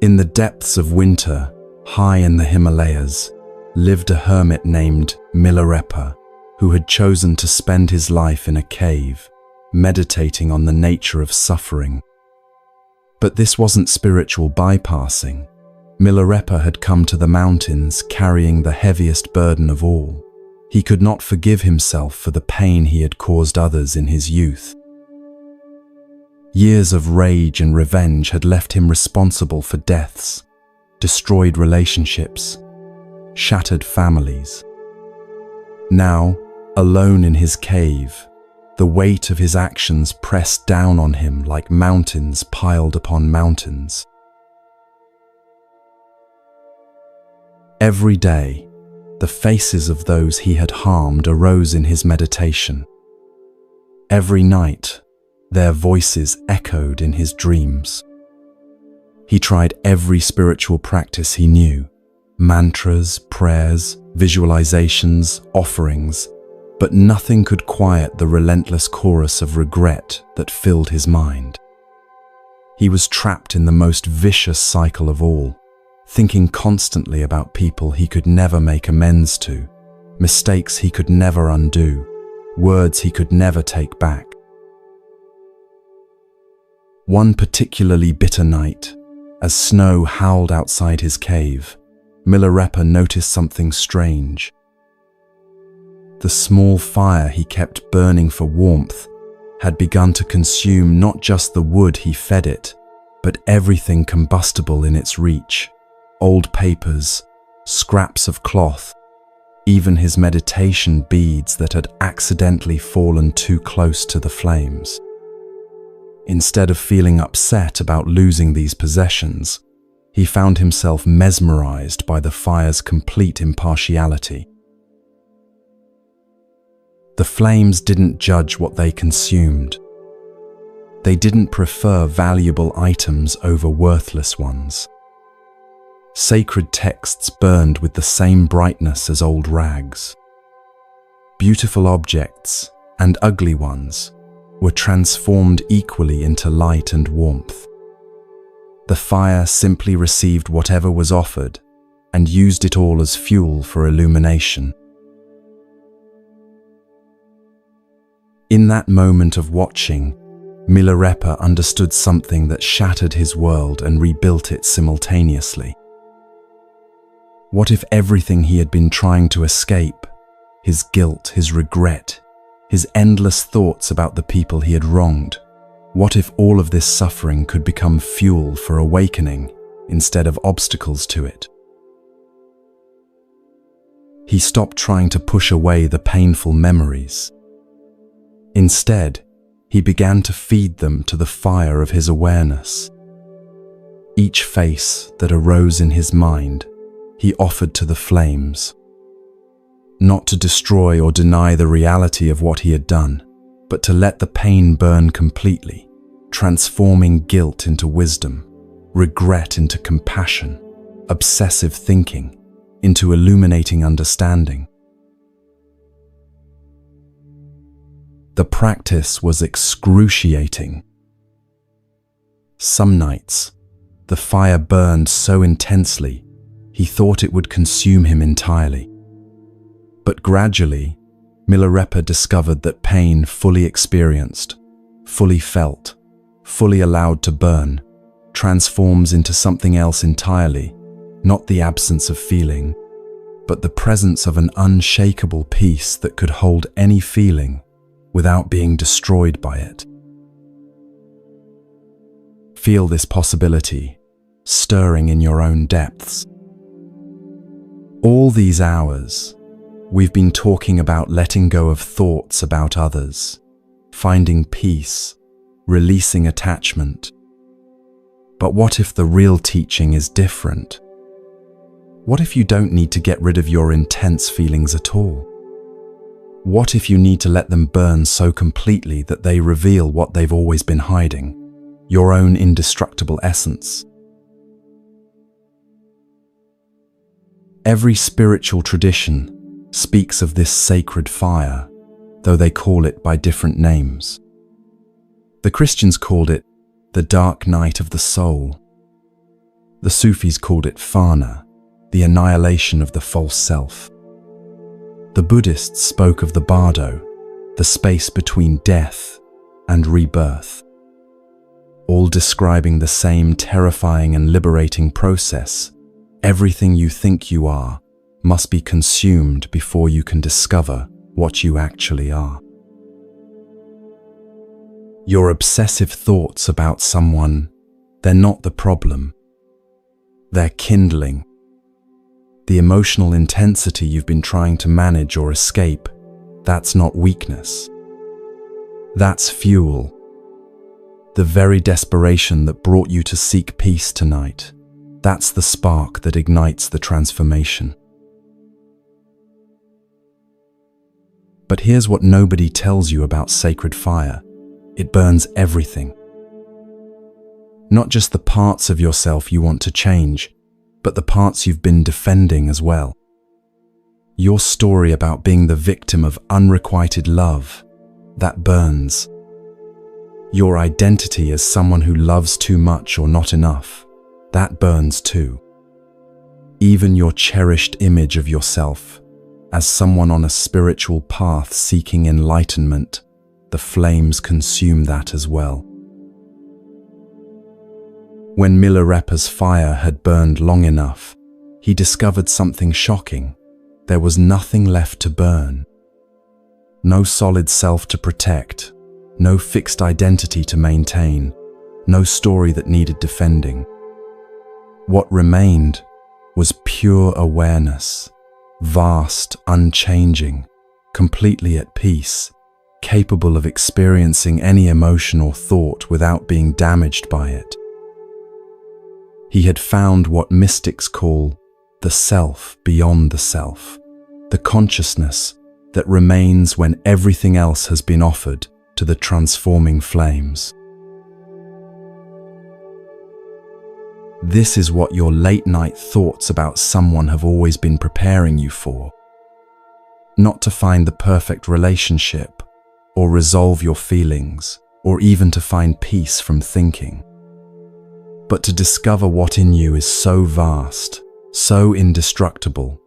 In the depths of winter, high in the Himalayas, lived a hermit named Milarepa, who had chosen to spend his life in a cave, meditating on the nature of suffering. But this wasn't spiritual bypassing. Milarepa had come to the mountains carrying the heaviest burden of all. He could not forgive himself for the pain he had caused others in his youth. Years of rage and revenge had left him responsible for deaths, destroyed relationships, shattered families. Now, alone in his cave, the weight of his actions pressed down on him like mountains piled upon mountains. Every day, the faces of those he had harmed arose in his meditation. Every night, their voices echoed in his dreams. He tried every spiritual practice he knew, mantras, prayers, visualizations, offerings, but nothing could quiet the relentless chorus of regret that filled his mind. He was trapped in the most vicious cycle of all, thinking constantly about people he could never make amends to, mistakes he could never undo, words he could never take back. One particularly bitter night, as snow howled outside his cave, Milarepa noticed something strange. The small fire he kept burning for warmth had begun to consume not just the wood he fed it, but everything combustible in its reach. Old papers, scraps of cloth, even his meditation beads that had accidentally fallen too close to the flames. Instead of feeling upset about losing these possessions, he found himself mesmerized by the fire's complete impartiality. The flames didn't judge what they consumed. They didn't prefer valuable items over worthless ones. Sacred texts burned with the same brightness as old rags. Beautiful objects and ugly ones were transformed equally into light and warmth. The fire simply received whatever was offered and used it all as fuel for illumination. In that moment of watching, Milarepa understood something that shattered his world and rebuilt it simultaneously. What if everything he had been trying to escape, his guilt, his regret, his endless thoughts about the people he had wronged, what if all of this suffering could become fuel for awakening instead of obstacles to it? He stopped trying to push away the painful memories. Instead, he began to feed them to the fire of his awareness. Each face that arose in his mind, he offered to the flames, not to destroy or deny the reality of what he had done, but to let the pain burn completely, transforming guilt into wisdom, regret into compassion, obsessive thinking into illuminating understanding. The practice was excruciating. Some nights, the fire burned so intensely, he thought it would consume him entirely. But gradually, Milarepa discovered that pain fully experienced, fully felt, fully allowed to burn, transforms into something else entirely, not the absence of feeling, but the presence of an unshakable peace that could hold any feeling without being destroyed by it. Feel this possibility stirring in your own depths. All these hours, we've been talking about letting go of thoughts about others, finding peace, releasing attachment. But what if the real teaching is different? What if you don't need to get rid of your intense feelings at all? What if you need to let them burn so completely that they reveal what they've always been hiding, your own indestructible essence? Every spiritual tradition speaks of this sacred fire, though they call it by different names. The Christians called it the dark night of the soul. The Sufis called it Fana, the annihilation of the false self. The Buddhists spoke of the bardo, the space between death and rebirth, all describing the same terrifying and liberating process. Everything you think you are must be consumed before you can discover what you actually are. Your obsessive thoughts about someone, they're not the problem. They're kindling. The emotional intensity you've been trying to manage or escape, that's not weakness. That's fuel. The very desperation that brought you to seek peace tonight, that's the spark that ignites the transformation. But here's what nobody tells you about sacred fire. It burns everything. Not just the parts of yourself you want to change, but the parts you've been defending as well. Your story about being the victim of unrequited love, that burns. Your identity as someone who loves too much or not enough, that burns too. Even your cherished image of yourself as someone on a spiritual path seeking enlightenment, the flames consume that as well. When Milarepa's fire had burned long enough, he discovered something shocking. There was nothing left to burn. No solid self to protect, no fixed identity to maintain, no story that needed defending. What remained was pure awareness, vast, unchanging, completely at peace, capable of experiencing any emotion or thought without being damaged by it. He had found what mystics call the self beyond the self, the consciousness that remains when everything else has been offered to the transforming flames. This is what your late-night thoughts about someone have always been preparing you for. Not to find the perfect relationship, or resolve your feelings, or even to find peace from thinking, but to discover what in you is so vast, so indestructible,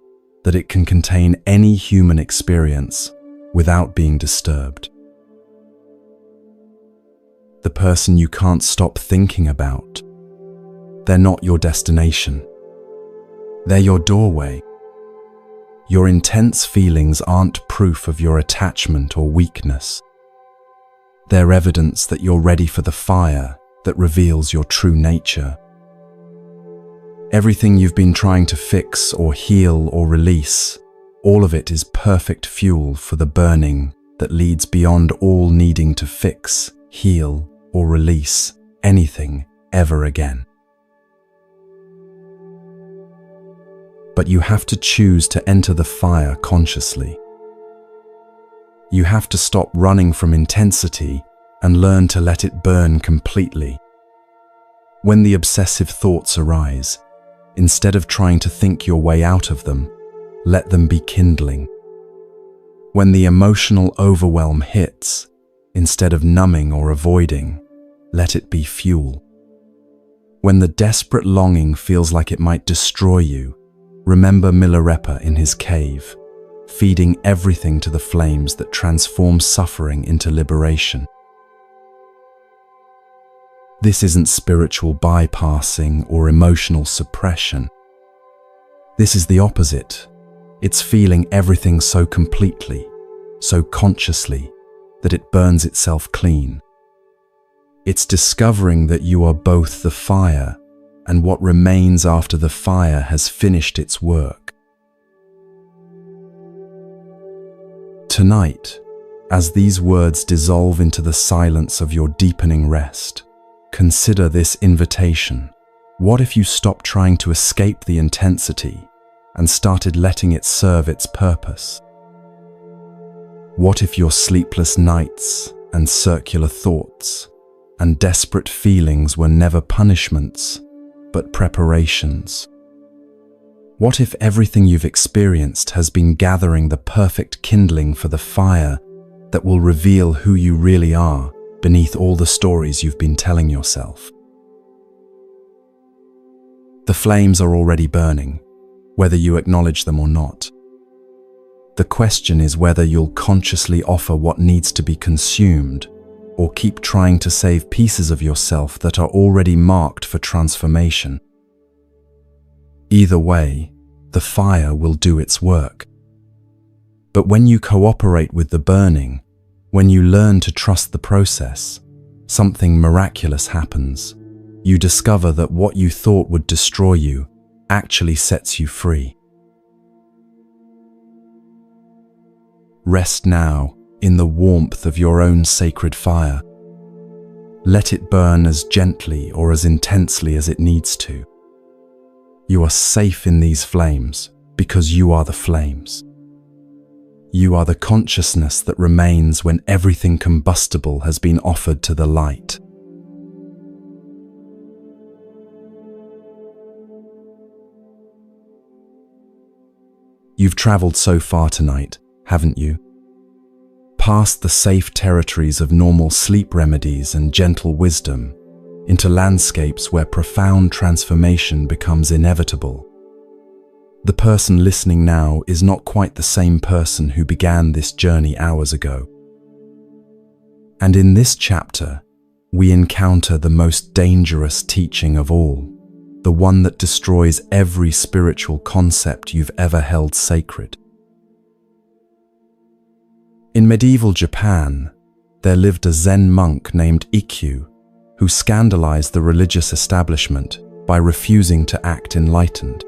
that it can contain any human experience without being disturbed. The person you can't stop thinking about, they're not your destination. They're your doorway. Your intense feelings aren't proof of your attachment or weakness. They're evidence that you're ready for the fire that reveals your true nature. Everything you've been trying to fix or heal or release, all of it is perfect fuel for the burning that leads beyond all needing to fix, heal, or release anything ever again. But you have to choose to enter the fire consciously. You have to stop running from intensity and learn to let it burn completely. When the obsessive thoughts arise, instead of trying to think your way out of them, let them be kindling. When the emotional overwhelm hits, instead of numbing or avoiding, let it be fuel. When the desperate longing feels like it might destroy you, remember Milarepa in his cave, feeding everything to the flames that transform suffering into liberation. This isn't spiritual bypassing or emotional suppression. This is the opposite. It's feeling everything so completely, so consciously, that it burns itself clean. It's discovering that you are both the fire and what remains after the fire has finished its work. Tonight, as these words dissolve into the silence of your deepening rest, consider this invitation. What if you stopped trying to escape the intensity and started letting it serve its purpose? What if your sleepless nights and circular thoughts and desperate feelings were never punishments, but preparations? What if everything you've experienced has been gathering the perfect kindling for the fire that will reveal who you really are beneath all the stories you've been telling yourself? The flames are already burning, whether you acknowledge them or not. The question is whether you'll consciously offer what needs to be consumed, or keep trying to save pieces of yourself that are already marked for transformation. Either way, the fire will do its work. But when you cooperate with the burning, when you learn to trust the process, something miraculous happens. You discover that what you thought would destroy you actually sets you free. Rest now in the warmth of your own sacred fire. Let it burn as gently or as intensely as it needs to. You are safe in these flames because you are the flames. You are the consciousness that remains when everything combustible has been offered to the light. You've traveled so far tonight, haven't you? Past the safe territories of normal sleep remedies and gentle wisdom, into landscapes where profound transformation becomes inevitable. The person listening now is not quite the same person who began this journey hours ago. And in this chapter, we encounter the most dangerous teaching of all, the one that destroys every spiritual concept you've ever held sacred. In medieval Japan, there lived a Zen monk named Ikkyu, who scandalized the religious establishment by refusing to act enlightened.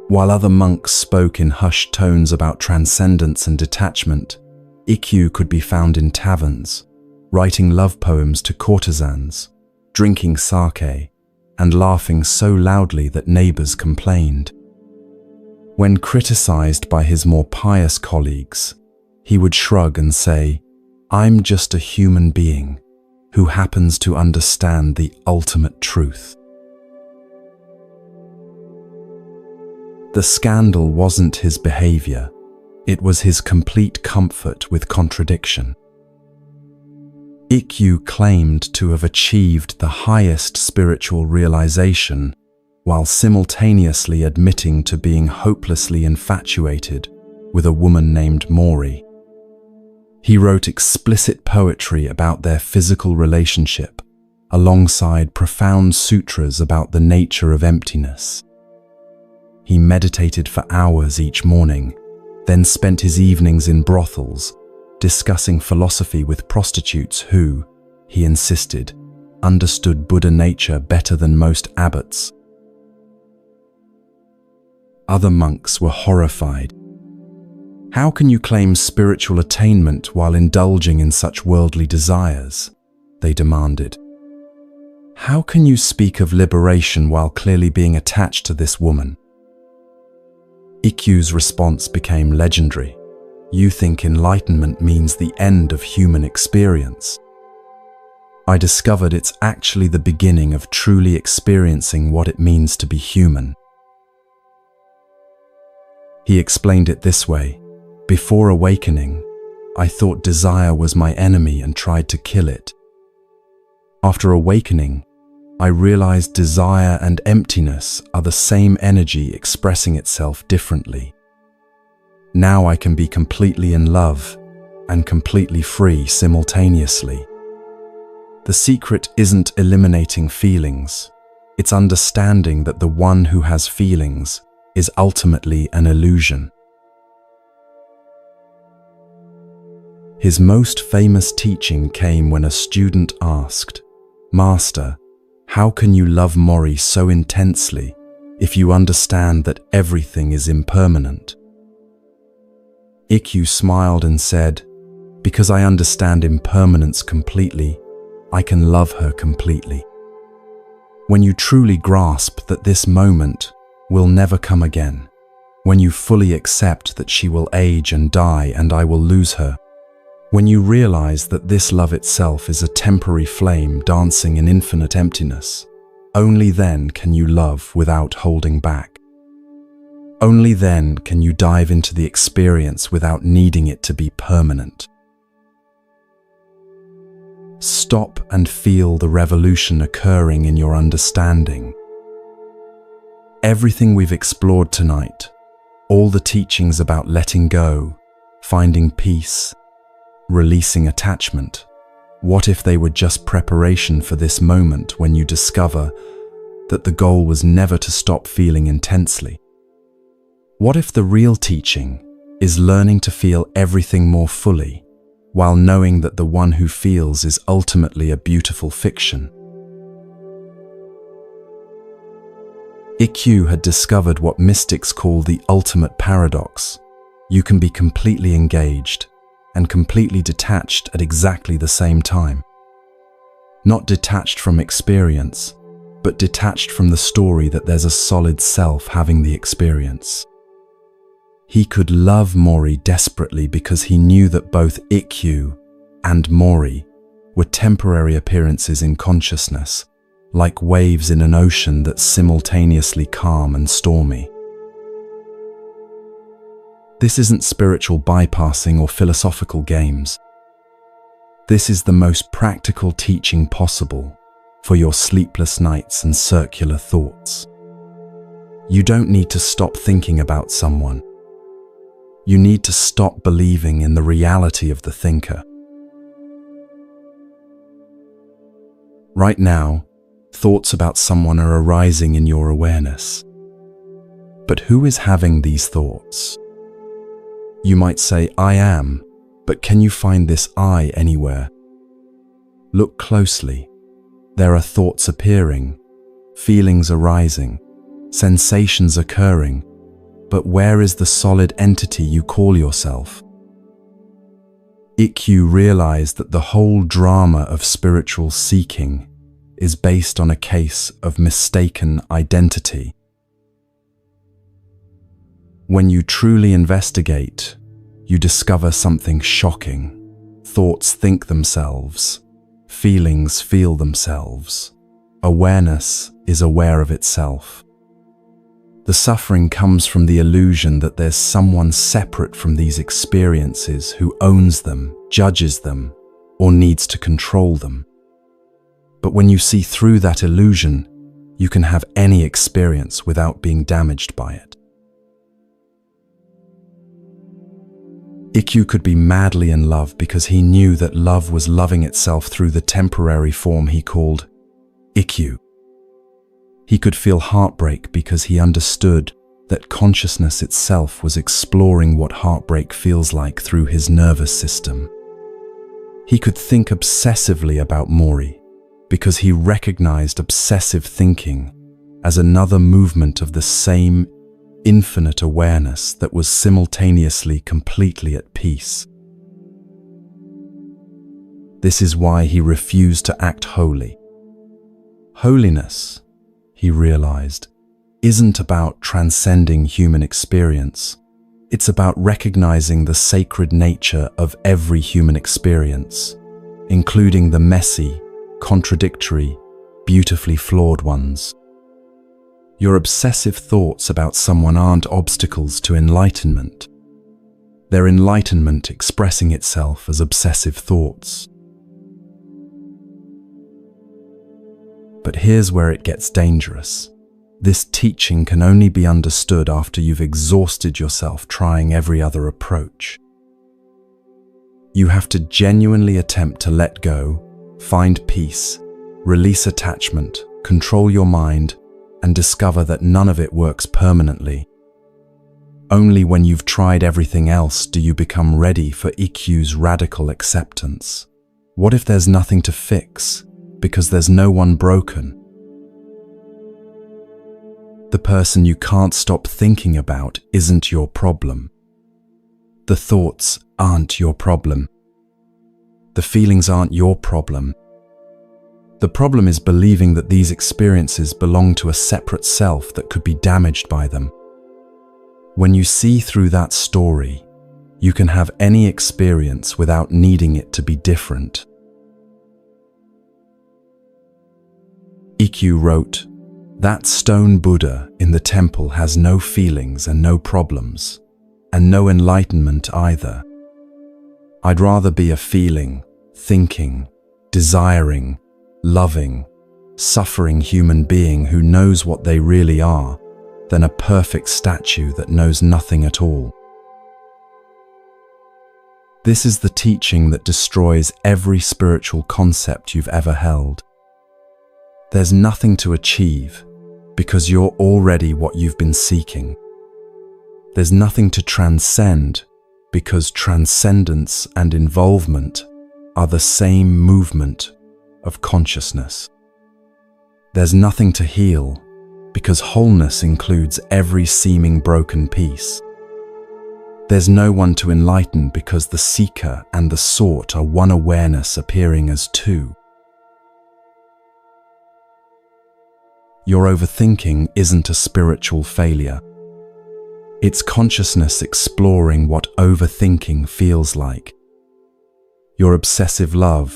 While other monks spoke in hushed tones about transcendence and detachment, Ikkyu could be found in taverns, writing love poems to courtesans, drinking sake, and laughing so loudly that neighbors complained. When criticized by his more pious colleagues, he would shrug and say, "I'm just a human being who happens to understand the ultimate truth." The scandal wasn't his behavior, it was his complete comfort with contradiction. Ikkyu claimed to have achieved the highest spiritual realization while simultaneously admitting to being hopelessly infatuated with a woman named Mori. He wrote explicit poetry about their physical relationship, alongside profound sutras about the nature of emptiness. He meditated for hours each morning, then spent his evenings in brothels, discussing philosophy with prostitutes who, he insisted, understood Buddha nature better than most abbots. Other monks were horrified. "How can you claim spiritual attainment while indulging in such worldly desires?" they demanded. "How can you speak of liberation while clearly being attached to this woman?" Ikkyu's response became legendary. "You think enlightenment means the end of human experience. I discovered it's actually the beginning of truly experiencing what it means to be human." He explained it this way: "Before awakening, I thought desire was my enemy and tried to kill it. After awakening, I realized desire and emptiness are the same energy expressing itself differently. Now I can be completely in love and completely free simultaneously. The secret isn't eliminating feelings, it's understanding that the one who has feelings is ultimately an illusion." His most famous teaching came when a student asked, "Master, how can you love Mori so intensely if you understand that everything is impermanent?" Ikkyu smiled and said, "Because I understand impermanence completely, I can love her completely. When you truly grasp that this moment will never come again, when you fully accept that she will age and die and I will lose her, when you realize that this love itself is a temporary flame dancing in infinite emptiness, only then can you love without holding back. Only then can you dive into the experience without needing it to be permanent. Stop and feel the revolution occurring in your understanding. Everything we've explored tonight, all the teachings about letting go, finding peace, releasing attachment, what if they were just preparation for this moment when you discover that the goal was never to stop feeling intensely? What if the real teaching is learning to feel everything more fully, while knowing that the one who feels is ultimately a beautiful fiction? Ikkyu had discovered what mystics call the ultimate paradox. You can be completely engaged and completely detached at exactly the same time. Not detached from experience, but detached from the story that there's a solid self having the experience. He could love Mori desperately because he knew that both Ikkyu and Mori were temporary appearances in consciousness, like waves in an ocean that's simultaneously calm and stormy. This isn't spiritual bypassing or philosophical games. This is the most practical teaching possible for your sleepless nights and circular thoughts. You don't need to stop thinking about someone. You need to stop believing in the reality of the thinker. Right now, thoughts about someone are arising in your awareness. But who is having these thoughts? You might say, "I am," but can you find this I anywhere? Look closely. There are thoughts appearing, feelings arising, sensations occurring, but where is the solid entity you call yourself? Ikkyu realized that the whole drama of spiritual seeking is based on a case of mistaken identity. When you truly investigate, you discover something shocking. Thoughts think themselves, feelings feel themselves. Awareness is aware of itself. The suffering comes from the illusion that there's someone separate from these experiences who owns them, judges them, or needs to control them. But when you see through that illusion, you can have any experience without being damaged by it. Ikkyu could be madly in love because he knew that love was loving itself through the temporary form he called Ikkyu. He could feel heartbreak because he understood that consciousness itself was exploring what heartbreak feels like through his nervous system. He could think obsessively about Mori because he recognized obsessive thinking as another movement of the same infinite awareness that was simultaneously completely at peace. This is why he refused to act holy. Holiness, he realized, isn't about transcending human experience. It's about recognizing the sacred nature of every human experience, including the messy, contradictory, beautifully flawed ones. Your obsessive thoughts about someone aren't obstacles to enlightenment. They're enlightenment expressing itself as obsessive thoughts. But here's where it gets dangerous. This teaching can only be understood after you've exhausted yourself trying every other approach. You have to genuinely attempt to let go, find peace, release attachment, control your mind, and discover that none of it works permanently. Only when you've tried everything else do you become ready for Ikkyu's radical acceptance. What if there's nothing to fix, because there's no one broken? The person you can't stop thinking about isn't your problem. The thoughts aren't your problem. The feelings aren't your problem. The problem is believing that these experiences belong to a separate self that could be damaged by them. When you see through that story, you can have any experience without needing it to be different. Ikkyu wrote, "That stone Buddha in the temple has no feelings and no problems, and no enlightenment either. I'd rather be a feeling, thinking, desiring, loving, suffering human being who knows what they really are than a perfect statue that knows nothing at all." This is the teaching that destroys every spiritual concept you've ever held. There's nothing to achieve because you're already what you've been seeking. There's nothing to transcend because transcendence and involvement are the same movement of consciousness. There's nothing to heal because wholeness includes every seeming broken piece. There's no one to enlighten because the seeker and the sought are one awareness appearing as two. Your overthinking isn't a spiritual failure. It's consciousness exploring what overthinking feels like. Your obsessive love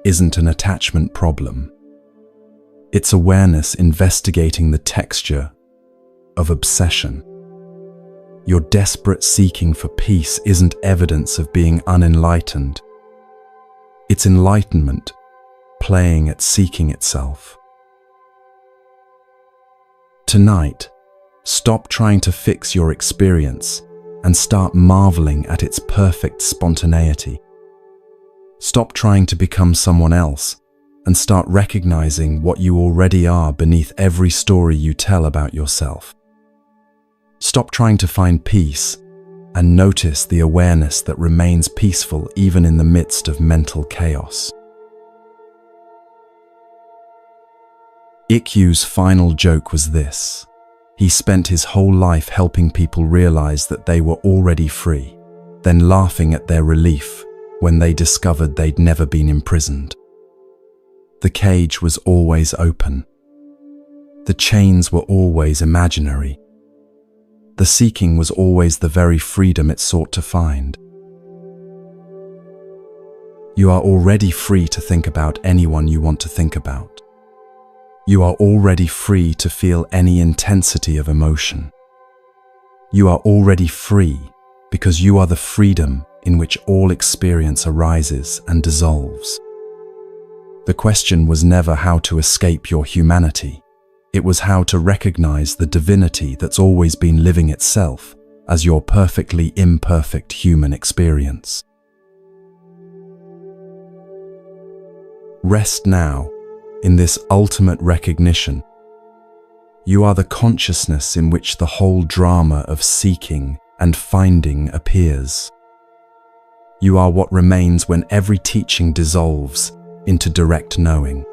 isn't an attachment problem. It's awareness investigating the texture of obsession. Your desperate seeking for peace isn't evidence of being unenlightened. It's enlightenment playing at seeking itself. Tonight, stop trying to fix your experience and start marveling at its perfect spontaneity. Stop trying to become someone else and start recognizing what you already are beneath every story you tell about yourself. Stop trying to find peace and notice the awareness that remains peaceful even in the midst of mental chaos. Ikkyu's final joke was this. He spent his whole life helping people realize that they were already free, then laughing at their relief when they discovered they'd never been imprisoned. The cage was always open. The chains were always imaginary. The seeking was always the very freedom it sought to find. You are already free to think about anyone you want to think about. You are already free to feel any intensity of emotion. You are already free because you are the freedom in which all experience arises and dissolves. The question was never how to escape your humanity. It was how to recognize the divinity that's always been living itself as your perfectly imperfect human experience. Rest now in this ultimate recognition. You are the consciousness in which the whole drama of seeking and finding appears. You are what remains when every teaching dissolves into direct knowing.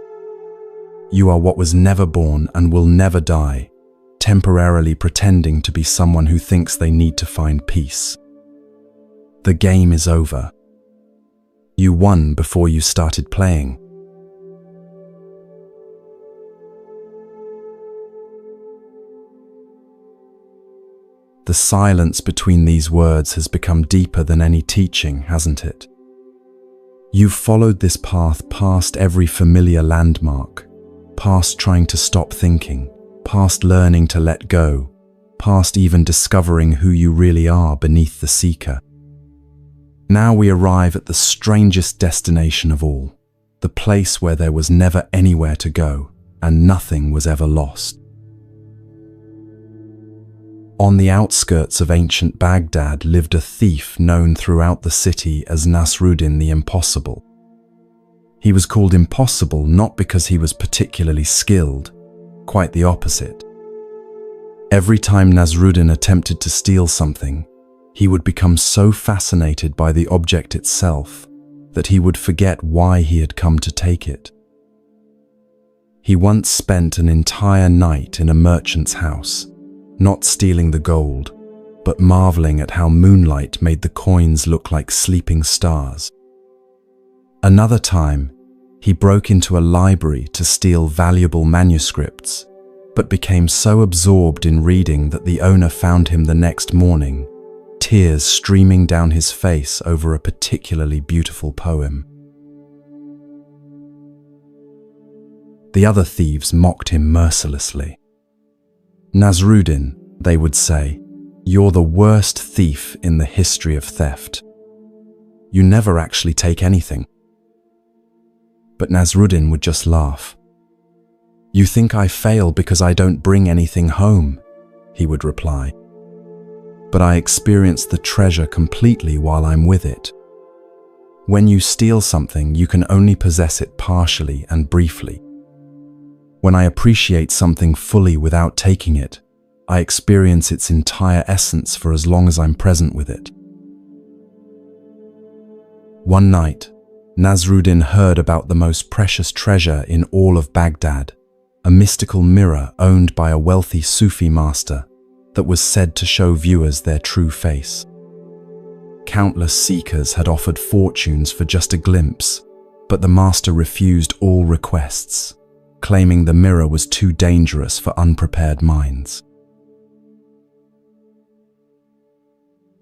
You are what was never born and will never die, temporarily pretending to be someone who thinks they need to find peace. The game is over. You won before you started playing. The silence between these words has become deeper than any teaching, hasn't it? You've followed this path past every familiar landmark, past trying to stop thinking, past learning to let go, past even discovering who you really are beneath the seeker. Now we arrive at the strangest destination of all, the place where there was never anywhere to go and nothing was ever lost. On the outskirts of ancient Baghdad lived a thief known throughout the city as Nasruddin the Impossible. He was called Impossible not because he was particularly skilled, quite the opposite. Every time Nasruddin attempted to steal something, he would become so fascinated by the object itself that he would forget why he had come to take it. He once spent an entire night in a merchant's house, not stealing the gold, but marveling at how moonlight made the coins look like sleeping stars. Another time, he broke into a library to steal valuable manuscripts, but became so absorbed in reading that the owner found him the next morning, tears streaming down his face over a particularly beautiful poem. The other thieves mocked him mercilessly. Nasruddin, they would say, you're the worst thief in the history of theft. You never actually take anything. But Nasruddin would just laugh. You think I fail because I don't bring anything home, he would reply. But I experience the treasure completely while I'm with it. When you steal something, you can only possess it partially and briefly. When I appreciate something fully without taking it, I experience its entire essence for as long as I'm present with it. One night, Nasruddin heard about the most precious treasure in all of Baghdad, a mystical mirror owned by a wealthy Sufi master that was said to show viewers their true face. Countless seekers had offered fortunes for just a glimpse, but the master refused all requests, claiming the mirror was too dangerous for unprepared minds.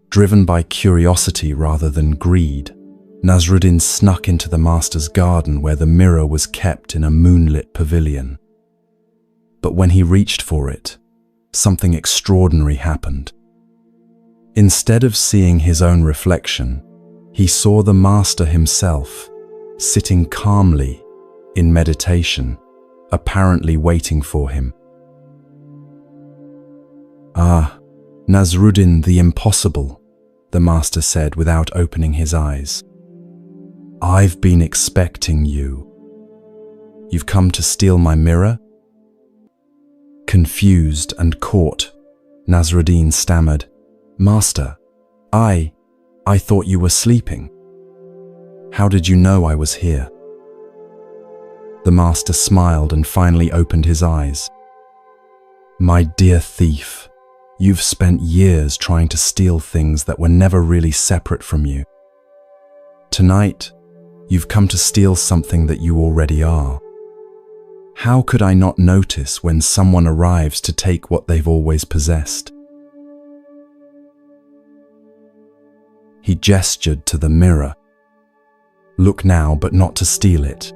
Driven by curiosity rather than greed, Nasruddin snuck into the master's garden where the mirror was kept in a moonlit pavilion. But when he reached for it, something extraordinary happened. Instead of seeing his own reflection, he saw the master himself, sitting calmly in meditation, apparently waiting for him. Ah, Nasruddin the Impossible, the master said without opening his eyes. I've been expecting you. You've come to steal my mirror? Confused and caught, Nasruddin stammered, Master, I thought you were sleeping. How did you know I was here? The master smiled and finally opened his eyes. My dear thief, you've spent years trying to steal things that were never really separate from you. Tonight, you've come to steal something that you already are. How could I not notice when someone arrives to take what they've always possessed? He gestured to the mirror. Look now, but not to steal it.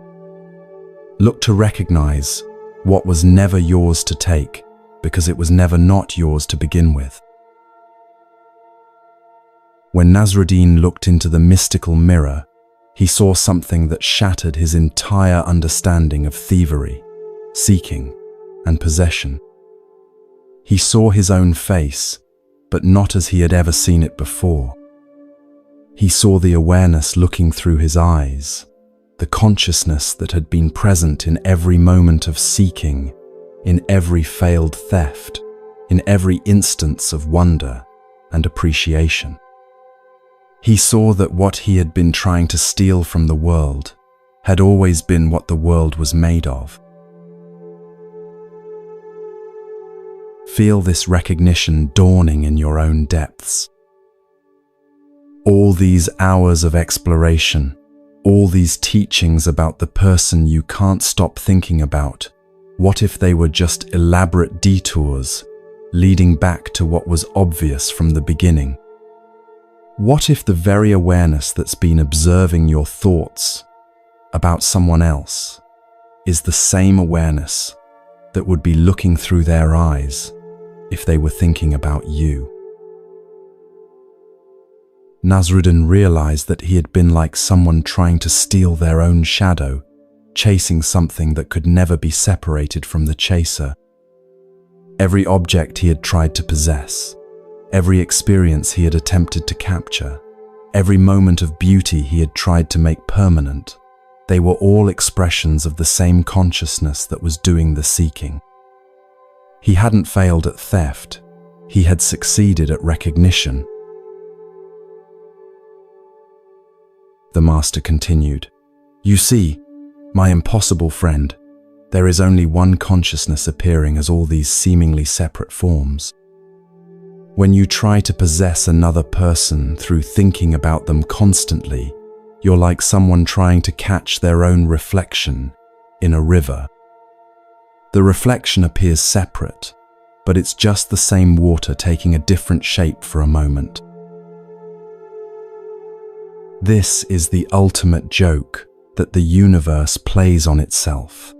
Look to recognize what was never yours to take, because it was never not yours to begin with. When Nasruddin looked into the mystical mirror, he saw something that shattered his entire understanding of thievery, seeking, and possession. He saw his own face, but not as he had ever seen it before. He saw the awareness looking through his eyes, the consciousness that had been present in every moment of seeking, in every failed theft, in every instance of wonder and appreciation. He saw that what he had been trying to steal from the world had always been what the world was made of. Feel this recognition dawning in your own depths. All these hours of exploration, all these teachings about the person you can't stop thinking about, what if they were just elaborate detours leading back to what was obvious from the beginning? What if the very awareness that's been observing your thoughts about someone else is the same awareness that would be looking through their eyes if they were thinking about you? Nasruddin realized that he had been like someone trying to steal their own shadow, chasing something that could never be separated from the chaser. Every object he had tried to possess, every experience he had attempted to capture, every moment of beauty he had tried to make permanent, they were all expressions of the same consciousness that was doing the seeking. He hadn't failed at theft, he had succeeded at recognition. The master continued, You see, my impossible friend, there is only one consciousness appearing as all these seemingly separate forms. When you try to possess another person through thinking about them constantly, you're like someone trying to catch their own reflection in a river. The reflection appears separate, but it's just the same water taking a different shape for a moment. This is the ultimate joke that the universe plays on itself.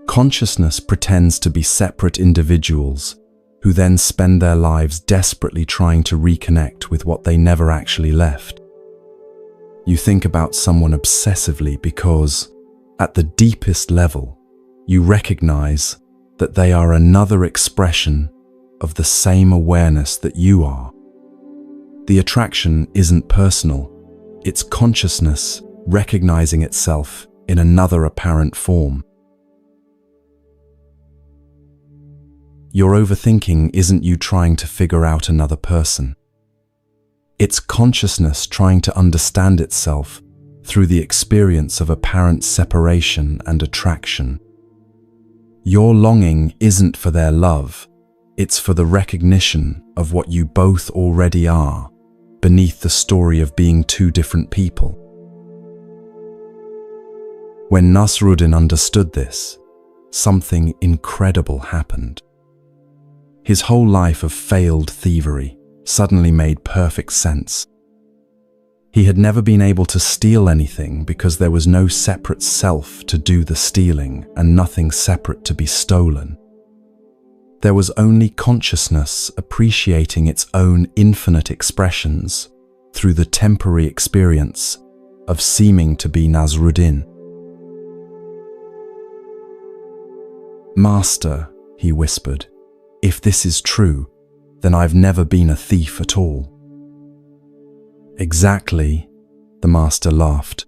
Consciousness pretends to be separate individuals who then spend their lives desperately trying to reconnect with what they never actually left. You think about someone obsessively because, at the deepest level, you recognize that they are another expression of the same awareness that you are. The attraction isn't personal. It's consciousness recognizing itself in another apparent form. Your overthinking isn't you trying to figure out another person. It's consciousness trying to understand itself through the experience of apparent separation and attraction. Your longing isn't for their love, it's for the recognition of what you both already are, beneath the story of being two different people. When Nasruddin understood this, something incredible happened. His whole life of failed thievery suddenly made perfect sense. He had never been able to steal anything because there was no separate self to do the stealing and nothing separate to be stolen. There was only consciousness appreciating its own infinite expressions through the temporary experience of seeming to be Nasruddin. Master, he whispered, if this is true, then I've never been a thief at all. Exactly, the master laughed.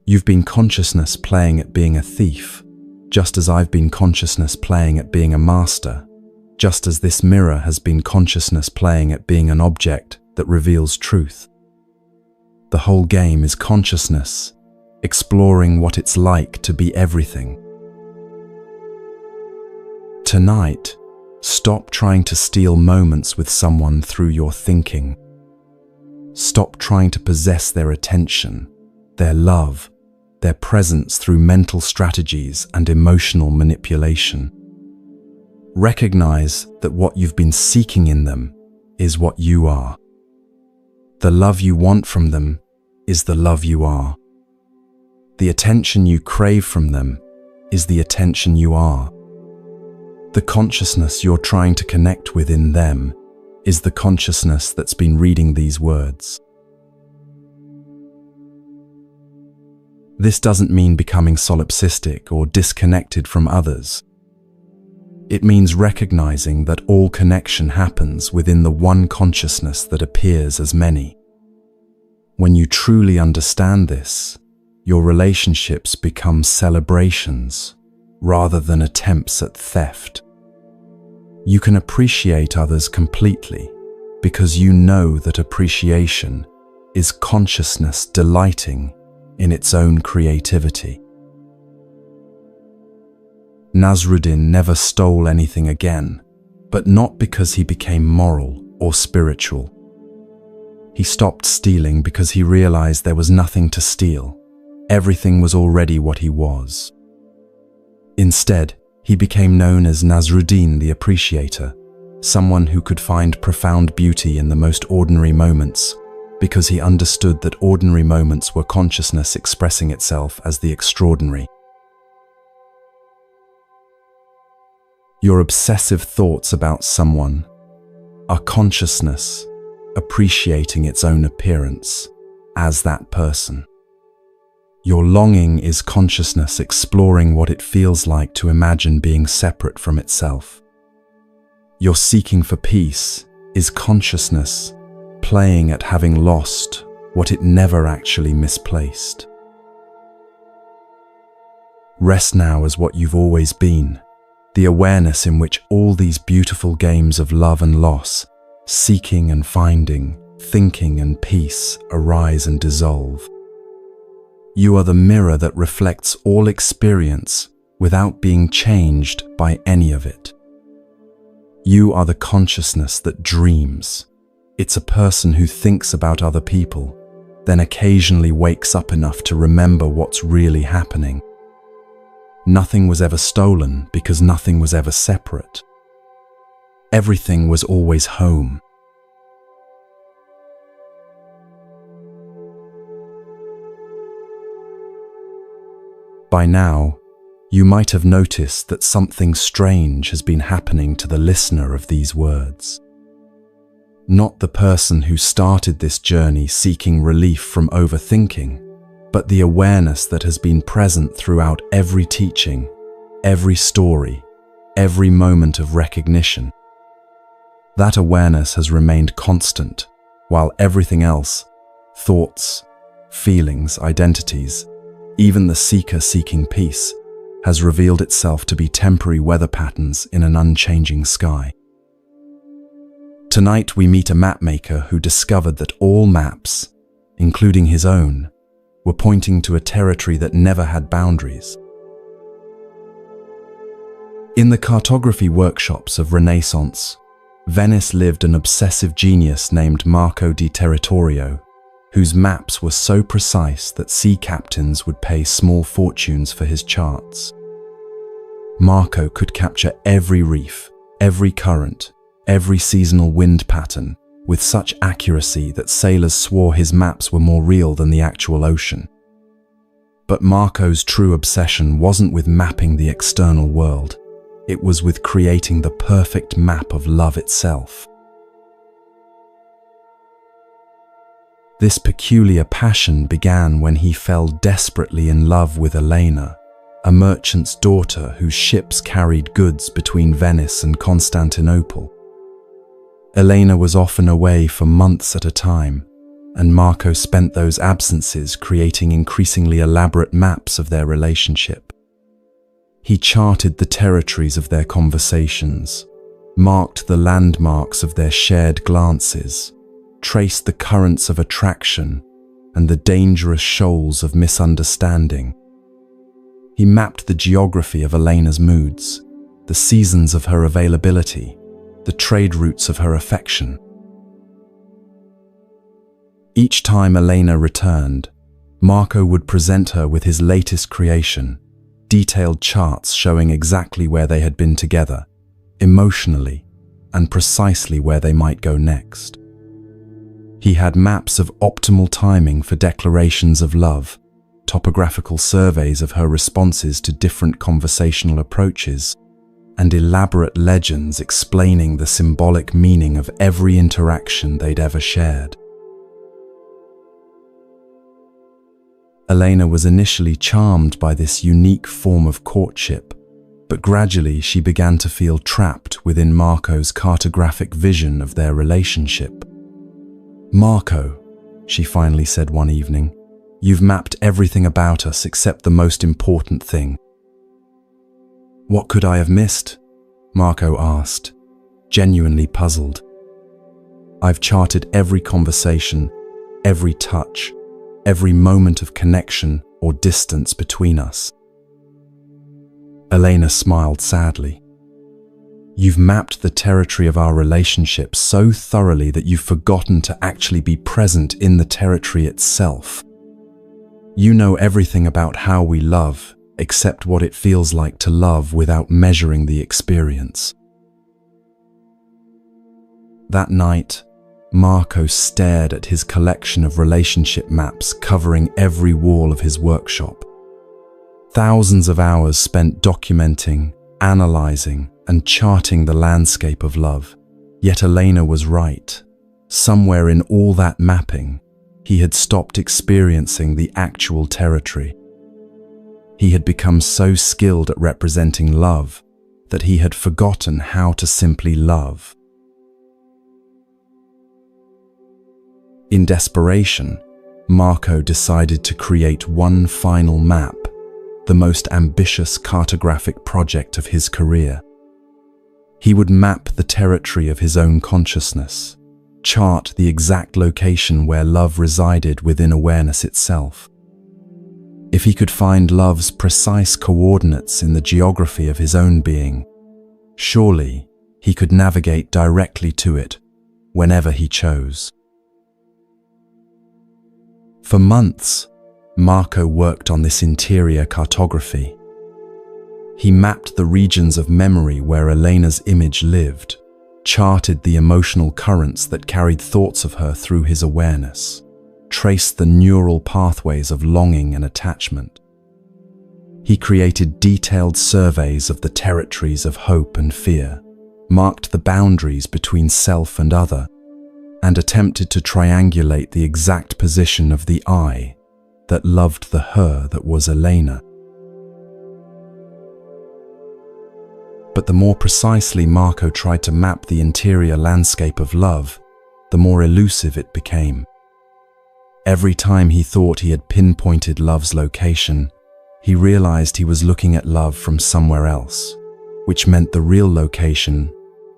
You've been consciousness playing at being a thief, just as I've been consciousness playing at being a master, just as this mirror has been consciousness playing at being an object that reveals truth. The whole game is consciousness exploring what it's like to be everything. Tonight, stop trying to steal moments with someone through your thinking. Stop trying to possess their attention, their love, their presence through mental strategies and emotional manipulation. Recognize that what you've been seeking in them is what you are. The love you want from them is the love you are. The attention you crave from them is the attention you are. The consciousness you're trying to connect with in them is the consciousness that's been reading these words. This doesn't mean becoming solipsistic or disconnected from others. It means recognizing that all connection happens within the one consciousness that appears as many. When you truly understand this, your relationships become celebrations rather than attempts at theft. You can appreciate others completely because you know that appreciation is consciousness delighting in its own creativity. Nasruddin never stole anything again, but not because he became moral or spiritual. He stopped stealing because he realized there was nothing to steal. Everything was already what he was. Instead, he became known as Nasruddin the Appreciator, someone who could find profound beauty in the most ordinary moments, because he understood that ordinary moments were consciousness expressing itself as the extraordinary. Your obsessive thoughts about someone are consciousness appreciating its own appearance as that person. Your longing is consciousness exploring what it feels like to imagine being separate from itself. Your seeking for peace is consciousness playing at having lost what it never actually misplaced. Rest now as what you've always been, the awareness in which all these beautiful games of love and loss, seeking and finding, thinking and peace arise and dissolve. You are the mirror that reflects all experience without being changed by any of it. You are the consciousness that dreams. It's a person who thinks about other people, then occasionally wakes up enough to remember what's really happening. Nothing was ever stolen because nothing was ever separate. Everything was always home. By now, you might have noticed that something strange has been happening to the listener of these words. Not the person who started this journey seeking relief from overthinking, but the awareness that has been present throughout every teaching, every story, every moment of recognition. That awareness has remained constant, while everything else, thoughts, feelings, identities, even the seeker seeking peace, has revealed itself to be temporary weather patterns in an unchanging sky. Tonight we meet a mapmaker who discovered that all maps, including his own, were pointing to a territory that never had boundaries. In the cartography workshops of Renaissance, Venice lived an obsessive genius named Marco di Territorio, whose maps were so precise that sea captains would pay small fortunes for his charts. Marco could capture every reef, every current, every seasonal wind pattern with such accuracy that sailors swore his maps were more real than the actual ocean. But Marco's true obsession wasn't with mapping the external world. It was with creating the perfect map of love itself. This peculiar passion began when he fell desperately in love with Elena, a merchant's daughter whose ships carried goods between Venice and Constantinople. Elena was often away for months at a time, and Marco spent those absences creating increasingly elaborate maps of their relationship. He charted the territories of their conversations, marked the landmarks of their shared glances, traced the currents of attraction, and the dangerous shoals of misunderstanding. He mapped the geography of Elena's moods, the seasons of her availability, the trade routes of her affection. Each time Elena returned, Marco would present her with his latest creation, detailed charts showing exactly where they had been together, emotionally, and precisely where they might go next. He had maps of optimal timing for declarations of love, topographical surveys of her responses to different conversational approaches, and elaborate legends explaining the symbolic meaning of every interaction they'd ever shared. Elena was initially charmed by this unique form of courtship, but gradually she began to feel trapped within Marco's cartographic vision of their relationship. "Marco," she finally said one evening, "you've mapped everything about us except the most important thing." "What could I have missed?" Marco asked, genuinely puzzled. "I've charted every conversation, every touch, every moment of connection or distance between us." Elena smiled sadly. "You've mapped the territory of our relationship so thoroughly that you've forgotten to actually be present in the territory itself. You know everything about how we love, except what it feels like to love without measuring the experience." That night, Marco stared at his collection of relationship maps covering every wall of his workshop. Thousands of hours spent documenting, analyzing, and charting the landscape of love. Yet Elena was right. Somewhere in all that mapping, he had stopped experiencing the actual territory. He had become so skilled at representing love that he had forgotten how to simply love. In desperation, Marco decided to create one final map, the most ambitious cartographic project of his career. He would map the territory of his own consciousness, chart the exact location where love resided within awareness itself. If he could find love's precise coordinates in the geography of his own being, surely he could navigate directly to it whenever he chose. For months, Marco worked on this interior cartography. He mapped the regions of memory where Elena's image lived, charted the emotional currents that carried thoughts of her through his awareness, traced the neural pathways of longing and attachment. He created detailed surveys of the territories of hope and fear, marked the boundaries between self and other, and attempted to triangulate the exact position of the I that loved the her that was Elena. But the more precisely Marco tried to map the interior landscape of love, the more elusive it became. Every time he thought he had pinpointed love's location, he realized he was looking at love from somewhere else, which meant the real location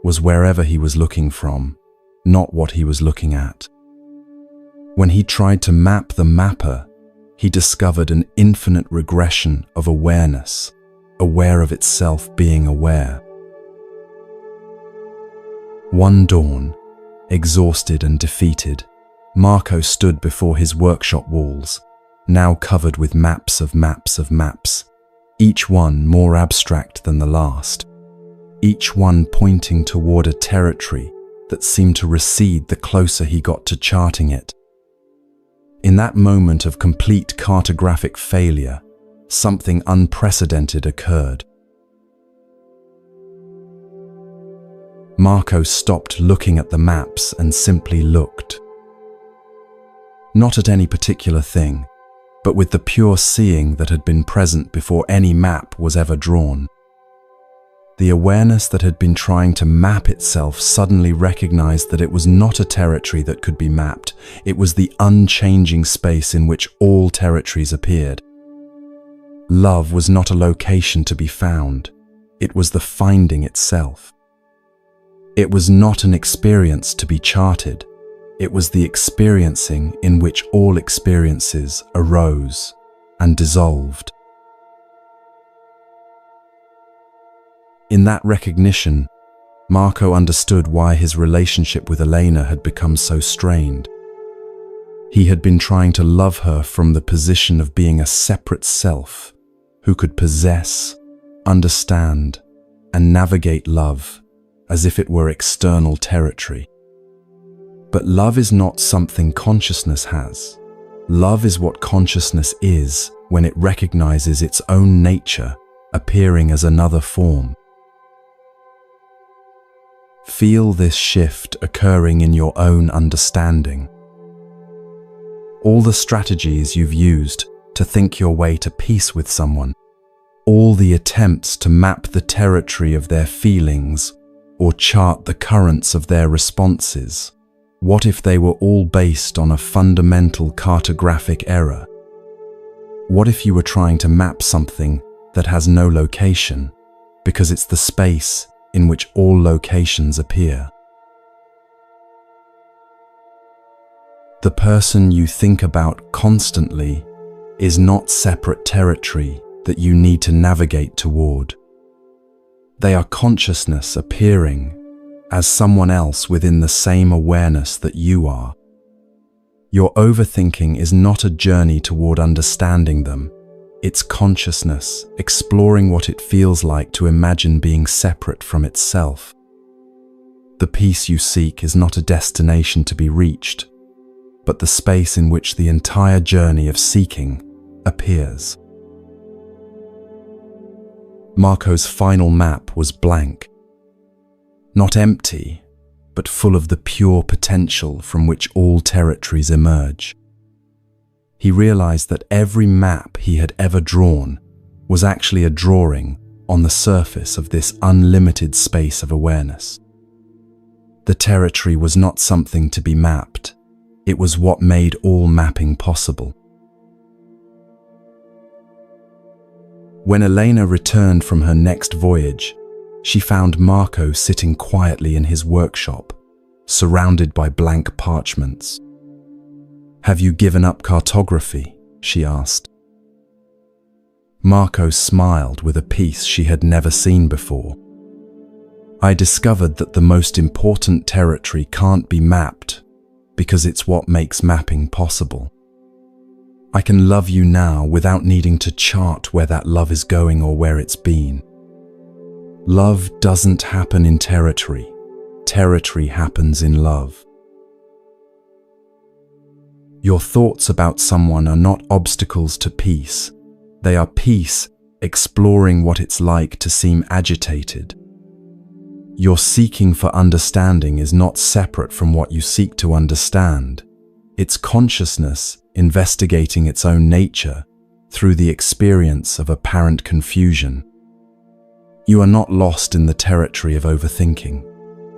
was wherever he was looking from, not what he was looking at. When he tried to map the mapper, he discovered an infinite regression of awareness, aware of itself being aware. One dawn, exhausted and defeated, Marco stood before his workshop walls, now covered with maps of maps of maps, each one more abstract than the last, each one pointing toward a territory that seemed to recede the closer he got to charting it. In that moment of complete cartographic failure, something unprecedented occurred. Marco stopped looking at the maps and simply looked. Not at any particular thing, but with the pure seeing that had been present before any map was ever drawn. The awareness that had been trying to map itself suddenly recognized that it was not a territory that could be mapped, it was the unchanging space in which all territories appeared. Love was not a location to be found, it was the finding itself. It was not an experience to be charted, It was the experiencing in which all experiences arose and dissolved. In that recognition, Marco understood why his relationship with Elena had become so strained. He had been trying to love her from the position of being a separate self who could possess, understand, and navigate love as if it were external territory. But love is not something consciousness has. Love is what consciousness is when it recognizes its own nature appearing as another form. Feel this shift occurring in your own understanding. All the strategies you've used to think your way to peace with someone, all the attempts to map the territory of their feelings or chart the currents of their responses, what if they were all based on a fundamental cartographic error? What if you were trying to map something that has no location because it's the space in which all locations appear? The person you think about constantly is not separate territory that you need to navigate toward. They are consciousness appearing as someone else within the same awareness that you are. Your overthinking is not a journey toward understanding them. It's consciousness exploring what it feels like to imagine being separate from itself. The peace you seek is not a destination to be reached, but the space in which the entire journey of seeking appears. Marco's final map was blank. Not empty, but full of the pure potential from which all territories emerge. He realized that every map he had ever drawn was actually a drawing on the surface of this unlimited space of awareness. The territory was not something to be mapped. It was what made all mapping possible. When Elena returned from her next voyage, she found Marco sitting quietly in his workshop, surrounded by blank parchments. "Have you given up cartography?" she asked. Marco smiled with a peace she had never seen before. "I discovered that the most important territory can't be mapped because it's what makes mapping possible. I can love you now without needing to chart where that love is going or where it's been. Love doesn't happen in territory. Territory happens in love." Your thoughts about someone are not obstacles to peace. They are peace exploring what it's like to seem agitated. Your seeking for understanding is not separate from what you seek to understand. It's consciousness investigating its own nature through the experience of apparent confusion. You are not lost in the territory of overthinking.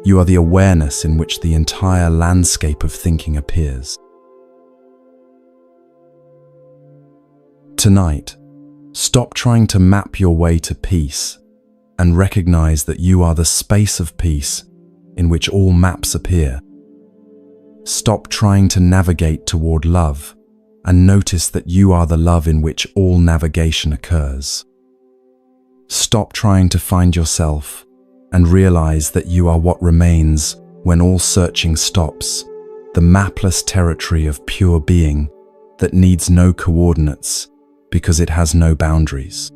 You are the awareness in which the entire landscape of thinking appears. Tonight, stop trying to map your way to peace and recognize that you are the space of peace in which all maps appear. Stop trying to navigate toward love and notice that you are the love in which all navigation occurs. Stop trying to find yourself and realize that you are what remains when all searching stops, the mapless territory of pure being that needs no coordinates because it has no boundaries.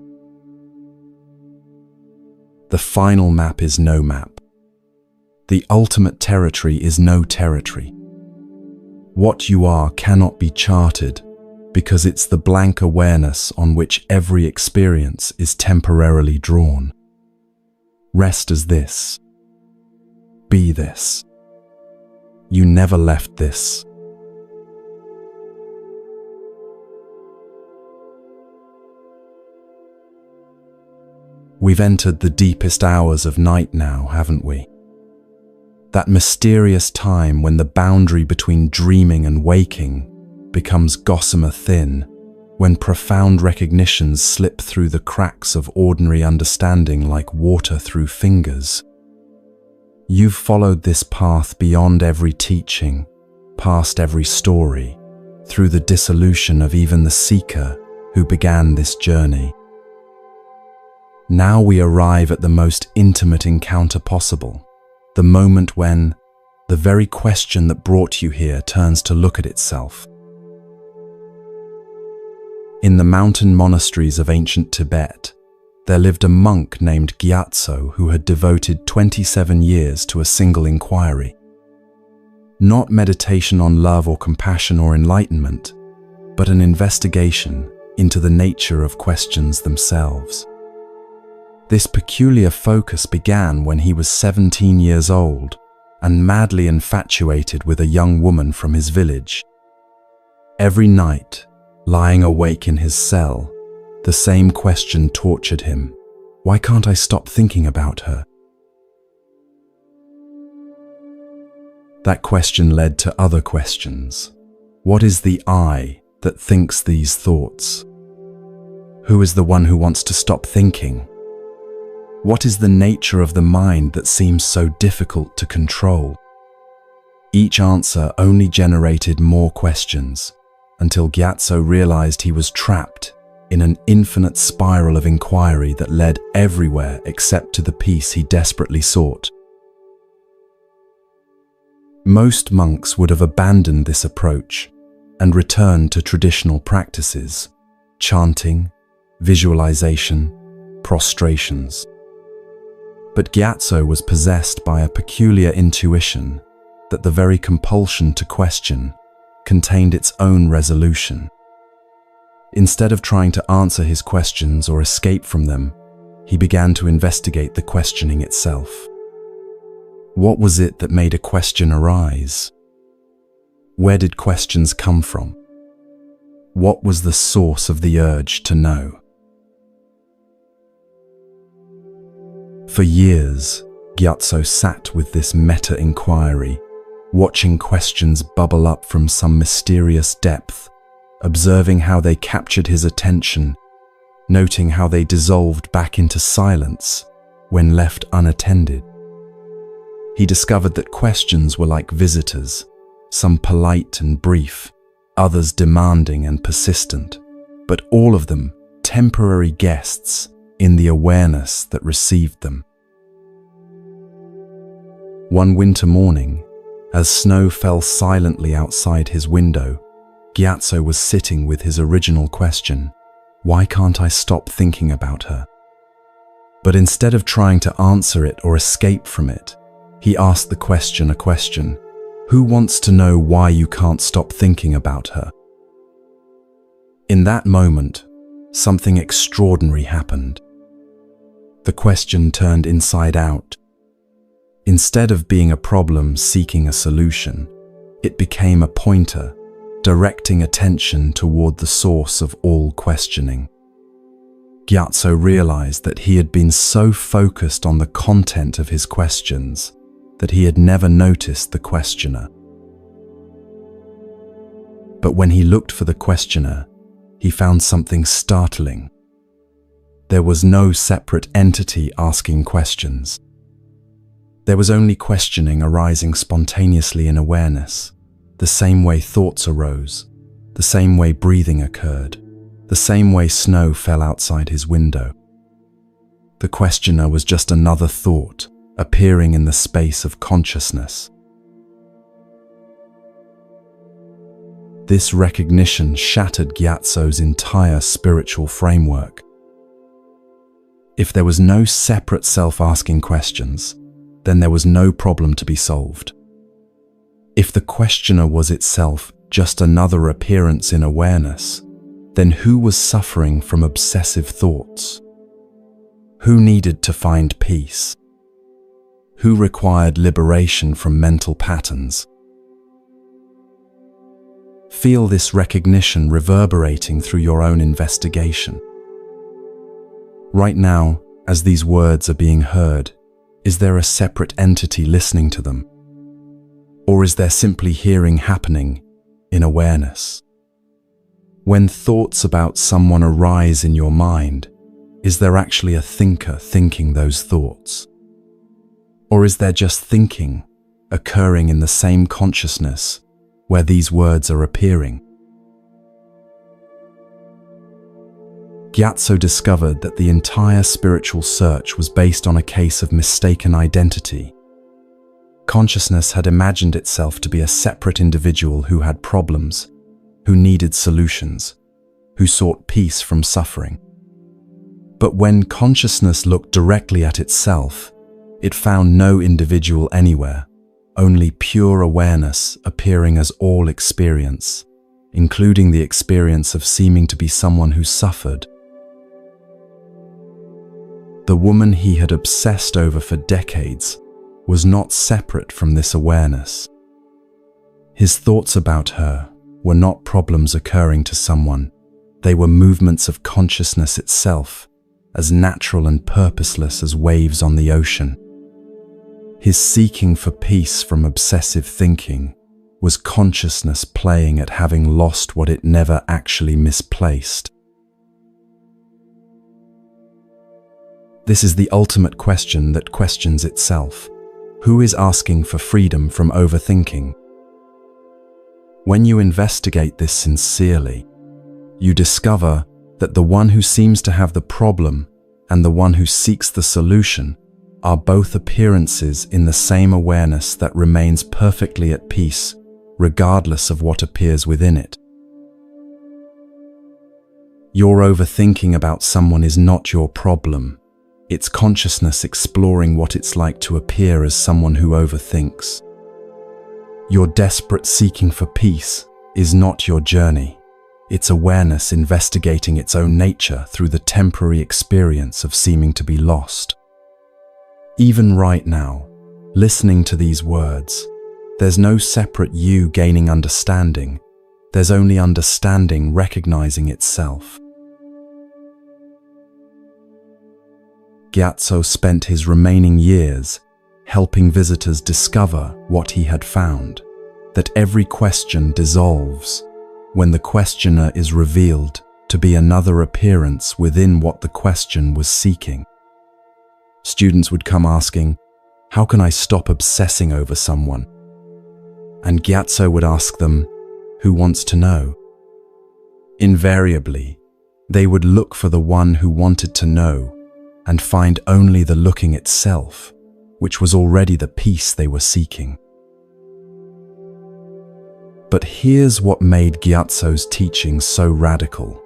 The final map is no map. The ultimate territory is no territory. What you are cannot be charted because it's the blank awareness on which every experience is temporarily drawn. Rest as this. Be this. You never left this. We've entered the deepest hours of night now, haven't we? That mysterious time when the boundary between dreaming and waking becomes gossamer thin, when profound recognitions slip through the cracks of ordinary understanding like water through fingers. You've followed this path beyond every teaching, past every story, through the dissolution of even the seeker who began this journey. Now we arrive at the most intimate encounter possible, the moment when the very question that brought you here turns to look at itself. In the mountain monasteries of ancient Tibet, there lived a monk named Gyatso who had devoted 27 years to a single inquiry. Not meditation on love or compassion or enlightenment, but an investigation into the nature of questions themselves. This peculiar focus began when he was 17 years old and madly infatuated with a young woman from his village. Every night, lying awake in his cell, the same question tortured him. Why can't I stop thinking about her? That question led to other questions. What is the I that thinks these thoughts? Who is the one who wants to stop thinking? What is the nature of the mind that seems so difficult to control? Each answer only generated more questions, until Gyatso realized he was trapped in an infinite spiral of inquiry that led everywhere except to the peace he desperately sought. Most monks would have abandoned this approach and returned to traditional practices, chanting, visualization, prostrations. But Gyatso was possessed by a peculiar intuition that the very compulsion to question contained its own resolution. Instead of trying to answer his questions or escape from them, he began to investigate the questioning itself. What was it that made a question arise? Where did questions come from? What was the source of the urge to know? For years, Gyatso sat with this meta-inquiry, watching questions bubble up from some mysterious depth, observing how they captured his attention, noting how they dissolved back into silence when left unattended. He discovered that questions were like visitors, some polite and brief, others demanding and persistent, but all of them temporary guests in the awareness that received them. One winter morning, as snow fell silently outside his window, Gyatso was sitting with his original question, why can't I stop thinking about her? But instead of trying to answer it or escape from it, he asked the question a question. Who wants to know why you can't stop thinking about her? In that moment, something extraordinary happened. The question turned inside out. Instead of being a problem seeking a solution, it became a pointer, directing attention toward the source of all questioning. Gyatso realized that he had been so focused on the content of his questions that he had never noticed the questioner. But when he looked for the questioner, he found something startling. There was no separate entity asking questions. There was only questioning arising spontaneously in awareness, the same way thoughts arose, the same way breathing occurred, the same way snow fell outside his window. The questioner was just another thought, appearing in the space of consciousness. This recognition shattered Gyatso's entire spiritual framework. If there was no separate self asking questions, then there was no problem to be solved. If the questioner was itself just another appearance in awareness, then who was suffering from obsessive thoughts? Who needed to find peace? Who required liberation from mental patterns? Feel this recognition reverberating through your own investigation. Right now, as these words are being heard, is there a separate entity listening to them? Or is there simply hearing happening in awareness? When thoughts about someone arise in your mind, is there actually a thinker thinking those thoughts? Or is there just thinking occurring in the same consciousness where these words are appearing. Gyatso discovered that the entire spiritual search was based on a case of mistaken identity. Consciousness had imagined itself to be a separate individual who had problems, who needed solutions, who sought peace from suffering. But when consciousness looked directly at itself, it found no individual anywhere, only pure awareness appearing as all experience, including the experience of seeming to be someone who suffered. The woman he had obsessed over for decades was not separate from this awareness. His thoughts about her were not problems occurring to someone. They were movements of consciousness itself, as natural and purposeless as waves on the ocean. His seeking for peace from obsessive thinking was consciousness playing at having lost what it never actually misplaced. This is the ultimate question that questions itself. Who is asking for freedom from overthinking? When you investigate this sincerely, you discover that the one who seems to have the problem and the one who seeks the solution are both appearances in the same awareness that remains perfectly at peace, regardless of what appears within it. Your overthinking about someone is not your problem. It's consciousness exploring what it's like to appear as someone who overthinks. Your desperate seeking for peace is not your journey. It's awareness investigating its own nature through the temporary experience of seeming to be lost. Even right now, listening to these words, there's no separate you gaining understanding. There's only understanding recognizing itself. Gyatso spent his remaining years helping visitors discover what he had found, that every question dissolves when the questioner is revealed to be another appearance within what the question was seeking. Students would come asking, "How can I stop obsessing over someone?" And Gyatso would ask them, "Who wants to know?" Invariably, they would look for the one who wanted to know and find only the looking itself, which was already the peace they were seeking. But here's what made Gyatso's teaching so radical.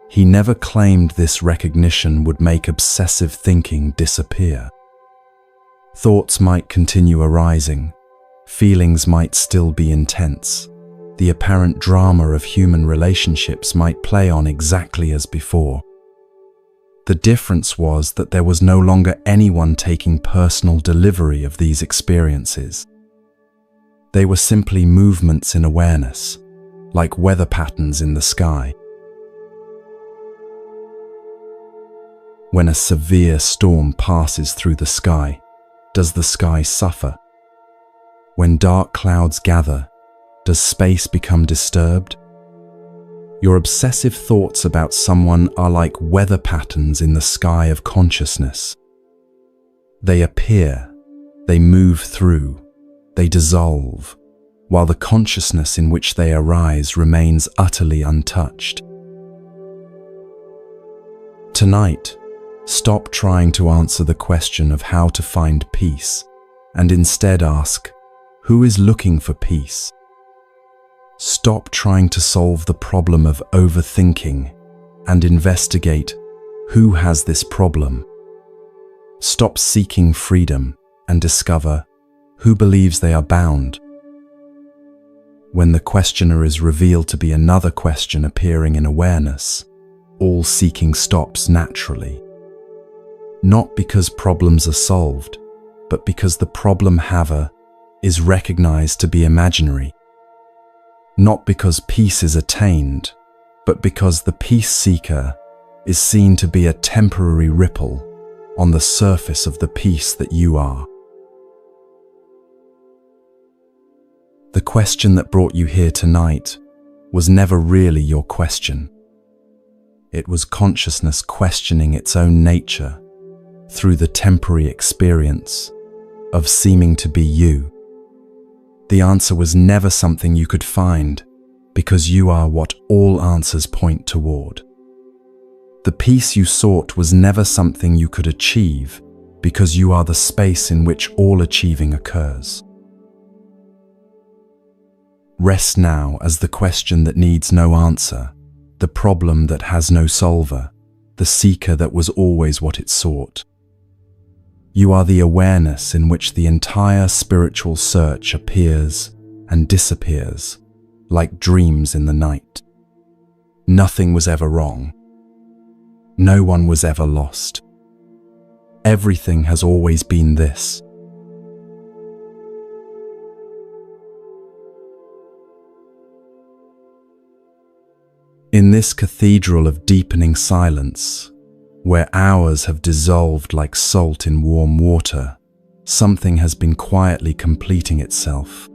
He never claimed this recognition would make obsessive thinking disappear. Thoughts might continue arising, feelings might still be intense, the apparent drama of human relationships might play on exactly as before. The difference was that there was no longer anyone taking personal delivery of these experiences. They were simply movements in awareness, like weather patterns in the sky. When a severe storm passes through the sky, does the sky suffer? When dark clouds gather, does space become disturbed? Your obsessive thoughts about someone are like weather patterns in the sky of consciousness. They appear, they move through, they dissolve, while the consciousness in which they arise remains utterly untouched. Tonight, stop trying to answer the question of how to find peace, and instead ask, who is looking for peace? Stop trying to solve the problem of overthinking and investigate who has this problem. Stop seeking freedom and discover who believes they are bound. When the questioner is revealed to be another question appearing in awareness, all seeking stops naturally. Not because problems are solved, but because the problem haver is recognized to be imaginary. Not because peace is attained, but because the peace seeker is seen to be a temporary ripple on the surface of the peace that you are. The question that brought you here tonight was never really your question. It was consciousness questioning its own nature through the temporary experience of seeming to be you. The answer was never something you could find, because you are what all answers point toward. The peace you sought was never something you could achieve, because you are the space in which all achieving occurs. Rest now as the question that needs no answer, the problem that has no solver, the seeker that was always what it sought. You are the awareness in which the entire spiritual search appears and disappears, like dreams in the night. Nothing was ever wrong. No one was ever lost. Everything has always been this. In this cathedral of deepening silence, where hours have dissolved like salt in warm water, something has been quietly completing itself.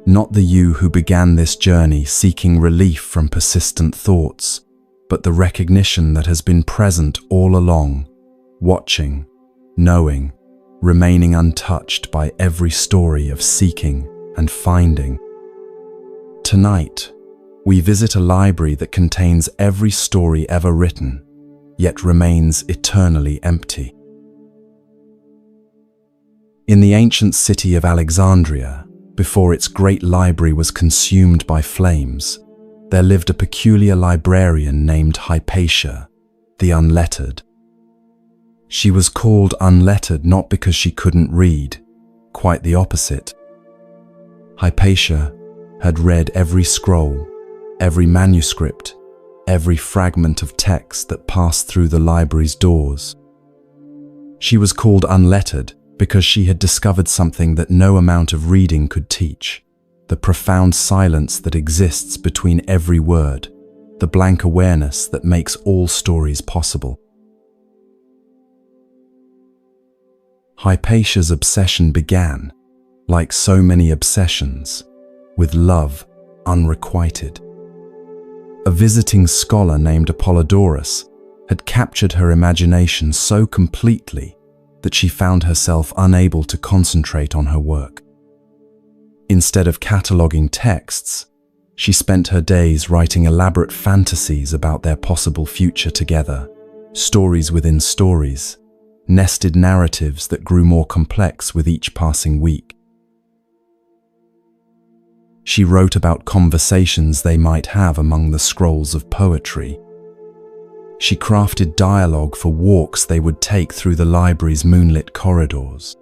Not the you who began this journey seeking relief from persistent thoughts, but the recognition that has been present all along, watching, knowing, remaining untouched by every story of seeking and finding. Tonight, we visit a library that contains every story ever written, yet remains eternally empty. In the ancient city of Alexandria, before its great library was consumed by flames, there lived a peculiar librarian named Hypatia, the unlettered. She was called unlettered not because she couldn't read, quite the opposite. Hypatia had read every scroll, every manuscript, every fragment of text that passed through the library's doors. She was called unlettered because she had discovered something that no amount of reading could teach, the profound silence that exists between every word, the blank awareness that makes all stories possible. Hypatia's obsession began, like so many obsessions, with love unrequited. A visiting scholar named Apollodorus had captured her imagination so completely that she found herself unable to concentrate on her work. Instead of cataloguing texts, she spent her days writing elaborate fantasies about their possible future together, stories within stories, nested narratives that grew more complex with each passing week. She wrote about conversations they might have among the scrolls of poetry. She crafted dialogue for walks they would take through the library's moonlit corridors.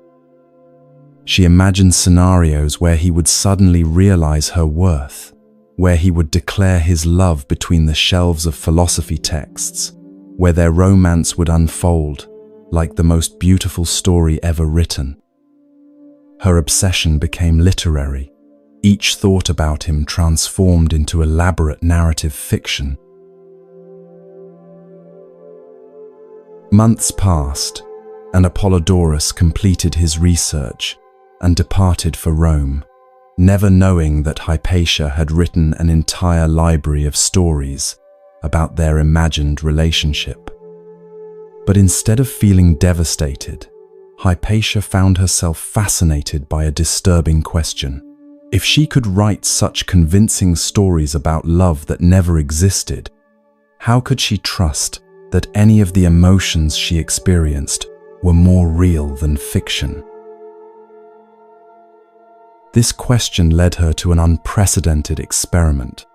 She imagined scenarios where he would suddenly realize her worth, where he would declare his love between the shelves of philosophy texts, where their romance would unfold like the most beautiful story ever written. Her obsession became literary. Each thought about him transformed into elaborate narrative fiction. Months passed, and Apollodorus completed his research and departed for Rome, never knowing that Hypatia had written an entire library of stories about their imagined relationship. But instead of feeling devastated, Hypatia found herself fascinated by a disturbing question. If she could write such convincing stories about love that never existed, how could she trust that any of the emotions she experienced were more real than fiction? This question led her to an unprecedented experiment.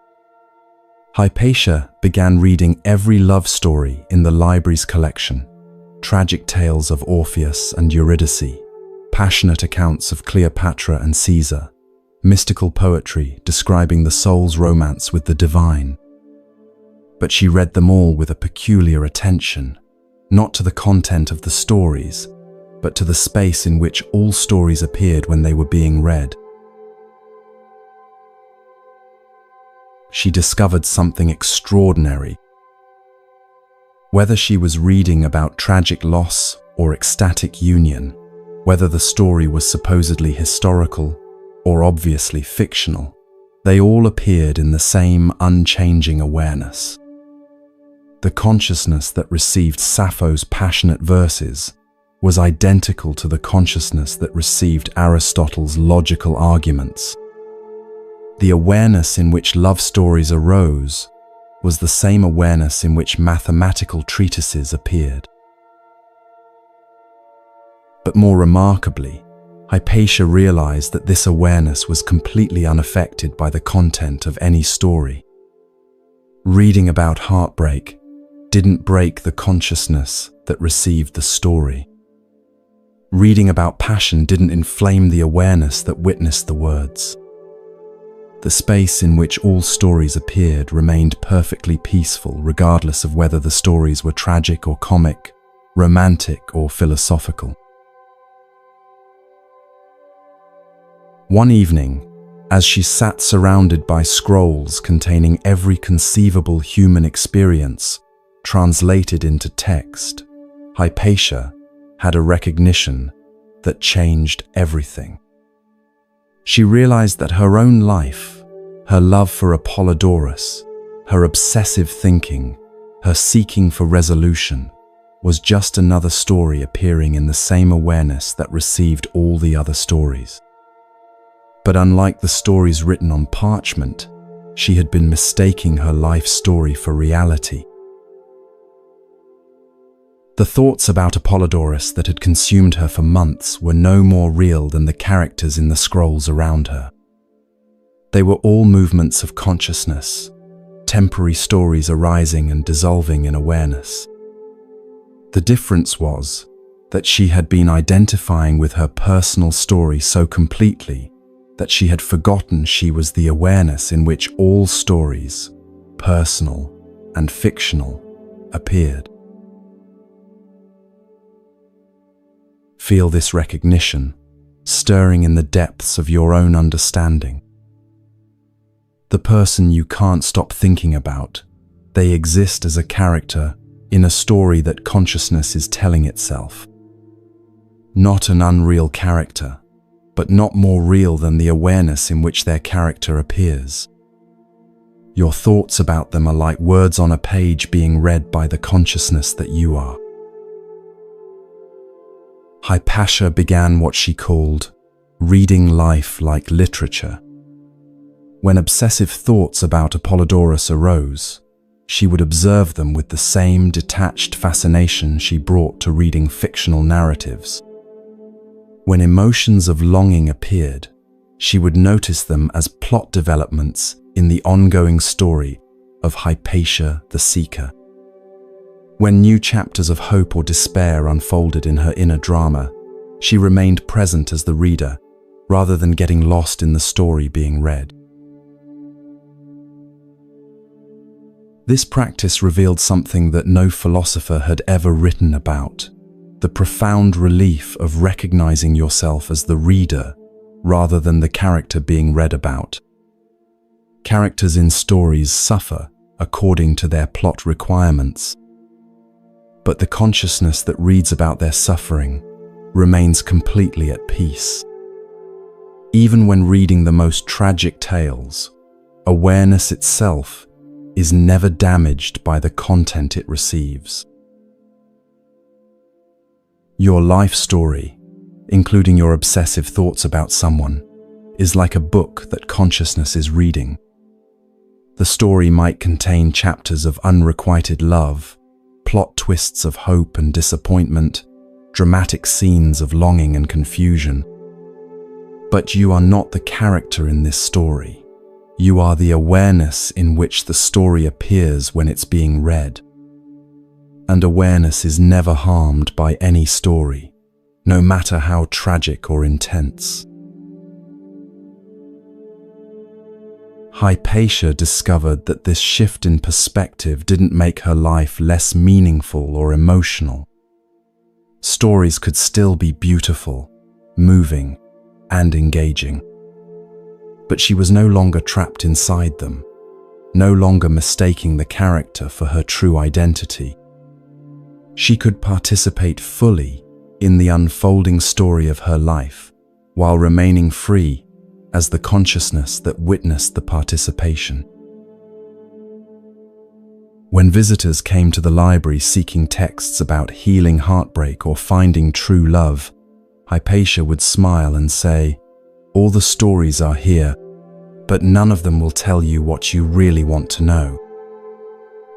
Hypatia began reading every love story in the library's collection, tragic tales of Orpheus and Eurydice, passionate accounts of Cleopatra and Caesar, mystical poetry describing the soul's romance with the divine. But she read them all with a peculiar attention, not to the content of the stories, but to the space in which all stories appeared when they were being read. She discovered something extraordinary. Whether she was reading about tragic loss or ecstatic union, whether the story was supposedly historical or obviously fictional, they all appeared in the same unchanging awareness. The consciousness that received Sappho's passionate verses was identical to the consciousness that received Aristotle's logical arguments. The awareness in which love stories arose was the same awareness in which mathematical treatises appeared. But more remarkably, Hypatia realized that this awareness was completely unaffected by the content of any story. Reading about heartbreak didn't break the consciousness that received the story. Reading about passion didn't inflame the awareness that witnessed the words. The space in which all stories appeared remained perfectly peaceful, regardless of whether the stories were tragic or comic, romantic or philosophical. One evening, as she sat surrounded by scrolls containing every conceivable human experience translated into text, Hypatia had a recognition that changed everything. She realized that her own life, her love for Apollodorus, her obsessive thinking, her seeking for resolution, was just another story appearing in the same awareness that received all the other stories. But unlike the stories written on parchment, she had been mistaking her life story for reality. The thoughts about Apollodorus that had consumed her for months were no more real than the characters in the scrolls around her. They were all movements of consciousness, temporary stories arising and dissolving in awareness. The difference was that she had been identifying with her personal story so completely that she had forgotten she was the awareness in which all stories, personal and fictional, appeared. Feel this recognition stirring in the depths of your own understanding. The person you can't stop thinking about, they exist as a character in a story that consciousness is telling itself. Not an unreal character, but not more real than the awareness in which their character appears. Your thoughts about them are like words on a page being read by the consciousness that you are. Hypatia began what she called reading life like literature. When obsessive thoughts about Apollodorus arose, she would observe them with the same detached fascination she brought to reading fictional narratives. When emotions of longing appeared, she would notice them as plot developments in the ongoing story of Hypatia the Seeker. When new chapters of hope or despair unfolded in her inner drama, she remained present as the reader, rather than getting lost in the story being read. This practice revealed something that no philosopher had ever written about: the profound relief of recognizing yourself as the reader rather than the character being read about. Characters in stories suffer according to their plot requirements, but the consciousness that reads about their suffering remains completely at peace. Even when reading the most tragic tales, awareness itself is never damaged by the content it receives. Your life story, including your obsessive thoughts about someone, is like a book that consciousness is reading. The story might contain chapters of unrequited love, plot twists of hope and disappointment, dramatic scenes of longing and confusion. But you are not the character in this story. You are the awareness in which the story appears when it's being read. And awareness is never harmed by any story, no matter how tragic or intense. Hypatia discovered that this shift in perspective didn't make her life less meaningful or emotional. Stories could still be beautiful, moving, and engaging. But she was no longer trapped inside them, no longer mistaking the character for her true identity. She could participate fully in the unfolding story of her life, while remaining free as the consciousness that witnessed the participation. When visitors came to the library seeking texts about healing heartbreak or finding true love, Hypatia would smile and say, "All the stories are here, but none of them will tell you what you really want to know."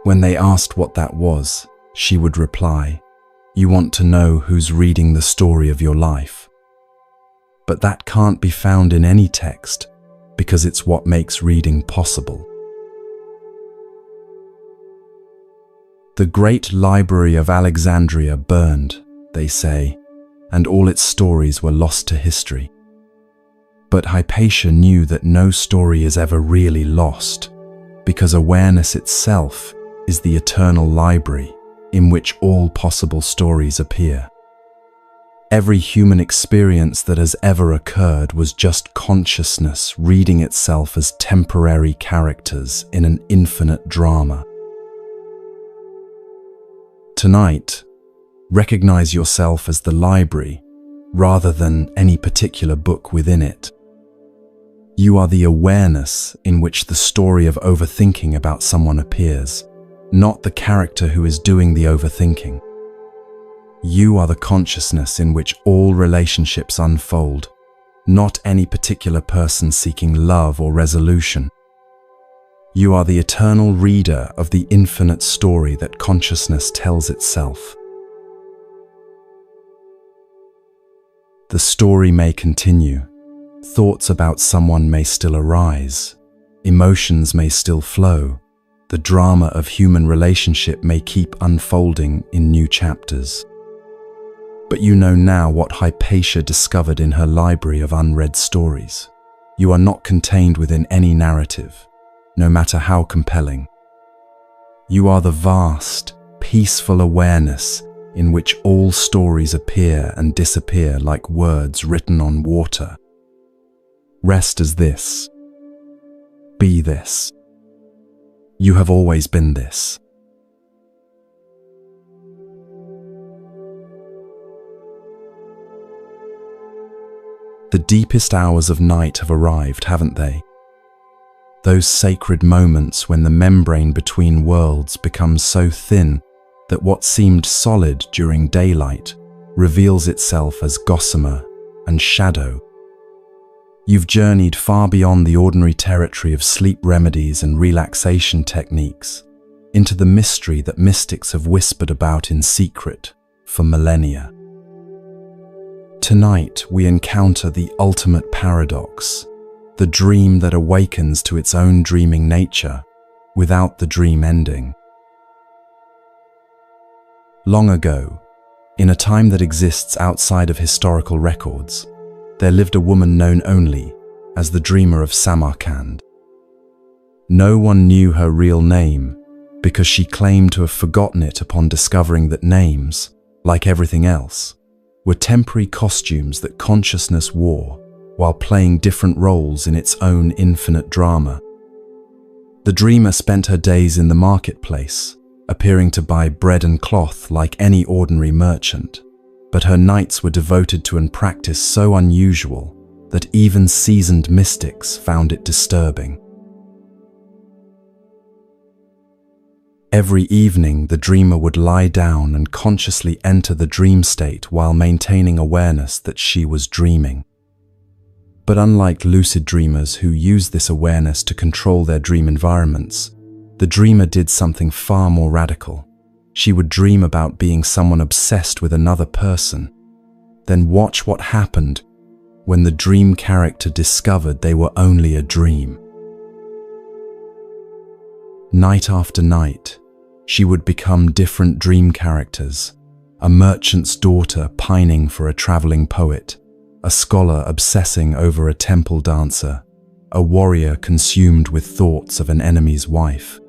When they asked what that was, she would reply, "You want to know who's reading the story of your life." But that can't be found in any text, because it's what makes reading possible. The great library of Alexandria burned, they say, and all its stories were lost to history. But Hypatia knew that no story is ever really lost, because awareness itself is the eternal library in which all possible stories appear. Every human experience that has ever occurred was just consciousness reading itself as temporary characters in an infinite drama. Tonight, recognize yourself as the library rather than any particular book within it. You are the awareness in which the story of overthinking about someone appears, not the character who is doing the overthinking. You are the consciousness in which all relationships unfold, not any particular person seeking love or resolution. You are the eternal reader of the infinite story that consciousness tells itself. The story may continue. Thoughts about someone may still arise. Emotions may still flow. The drama of human relationship may keep unfolding in new chapters. But you know now what Hypatia discovered in her library of unread stories. You are not contained within any narrative, no matter how compelling. You are the vast, peaceful awareness in which all stories appear and disappear like words written on water. Rest as this. Be this. You have always been this. The deepest hours of night have arrived, haven't they? Those sacred moments when the membrane between worlds becomes so thin that what seemed solid during daylight reveals itself as gossamer and shadow. You've journeyed far beyond the ordinary territory of sleep remedies and relaxation techniques into the mystery that mystics have whispered about in secret for millennia. Tonight we encounter the ultimate paradox, the dream that awakens to its own dreaming nature without the dream ending. Long ago, in a time that exists outside of historical records, there lived a woman known only as the Dreamer of Samarkand. No one knew her real name because she claimed to have forgotten it upon discovering that names, like everything else, were temporary costumes that consciousness wore while playing different roles in its own infinite drama. The dreamer spent her days in the marketplace, appearing to buy bread and cloth like any ordinary merchant, but her nights were devoted to a practice so unusual that even seasoned mystics found it disturbing. Every evening, the dreamer would lie down and consciously enter the dream state while maintaining awareness that she was dreaming. But unlike lucid dreamers who use this awareness to control their dream environments, the dreamer did something far more radical. She would dream about being someone obsessed with another person, then watch what happened when the dream character discovered they were only a dream. Night after night, she would become different dream characters, a merchant's daughter pining for a traveling poet, a scholar obsessing over a temple dancer, a warrior consumed with thoughts of an enemy's wife.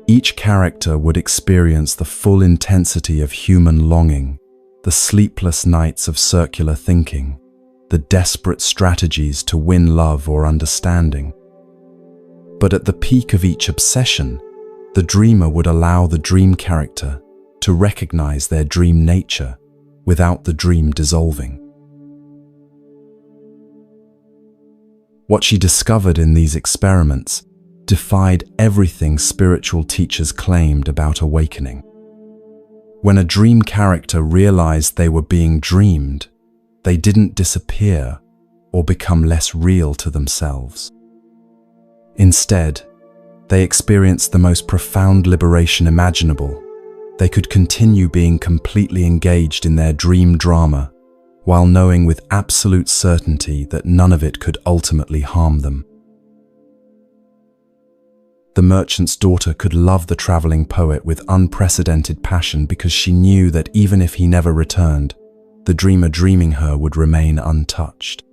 Each character would experience the full intensity of human longing, the sleepless nights of circular thinking, the desperate strategies to win love or understanding. But at the peak of each obsession, the dreamer would allow the dream character to recognize their dream nature without the dream dissolving. What she discovered in these experiments defied everything spiritual teachers claimed about awakening. When a dream character realized they were being dreamed, they didn't disappear or become less real to themselves. Instead, they experienced the most profound liberation imaginable. They could continue being completely engaged in their dream drama while knowing with absolute certainty that none of it could ultimately harm them. The merchant's daughter could love the traveling poet with unprecedented passion because she knew that even if he never returned, the dreamer dreaming her would remain untouched.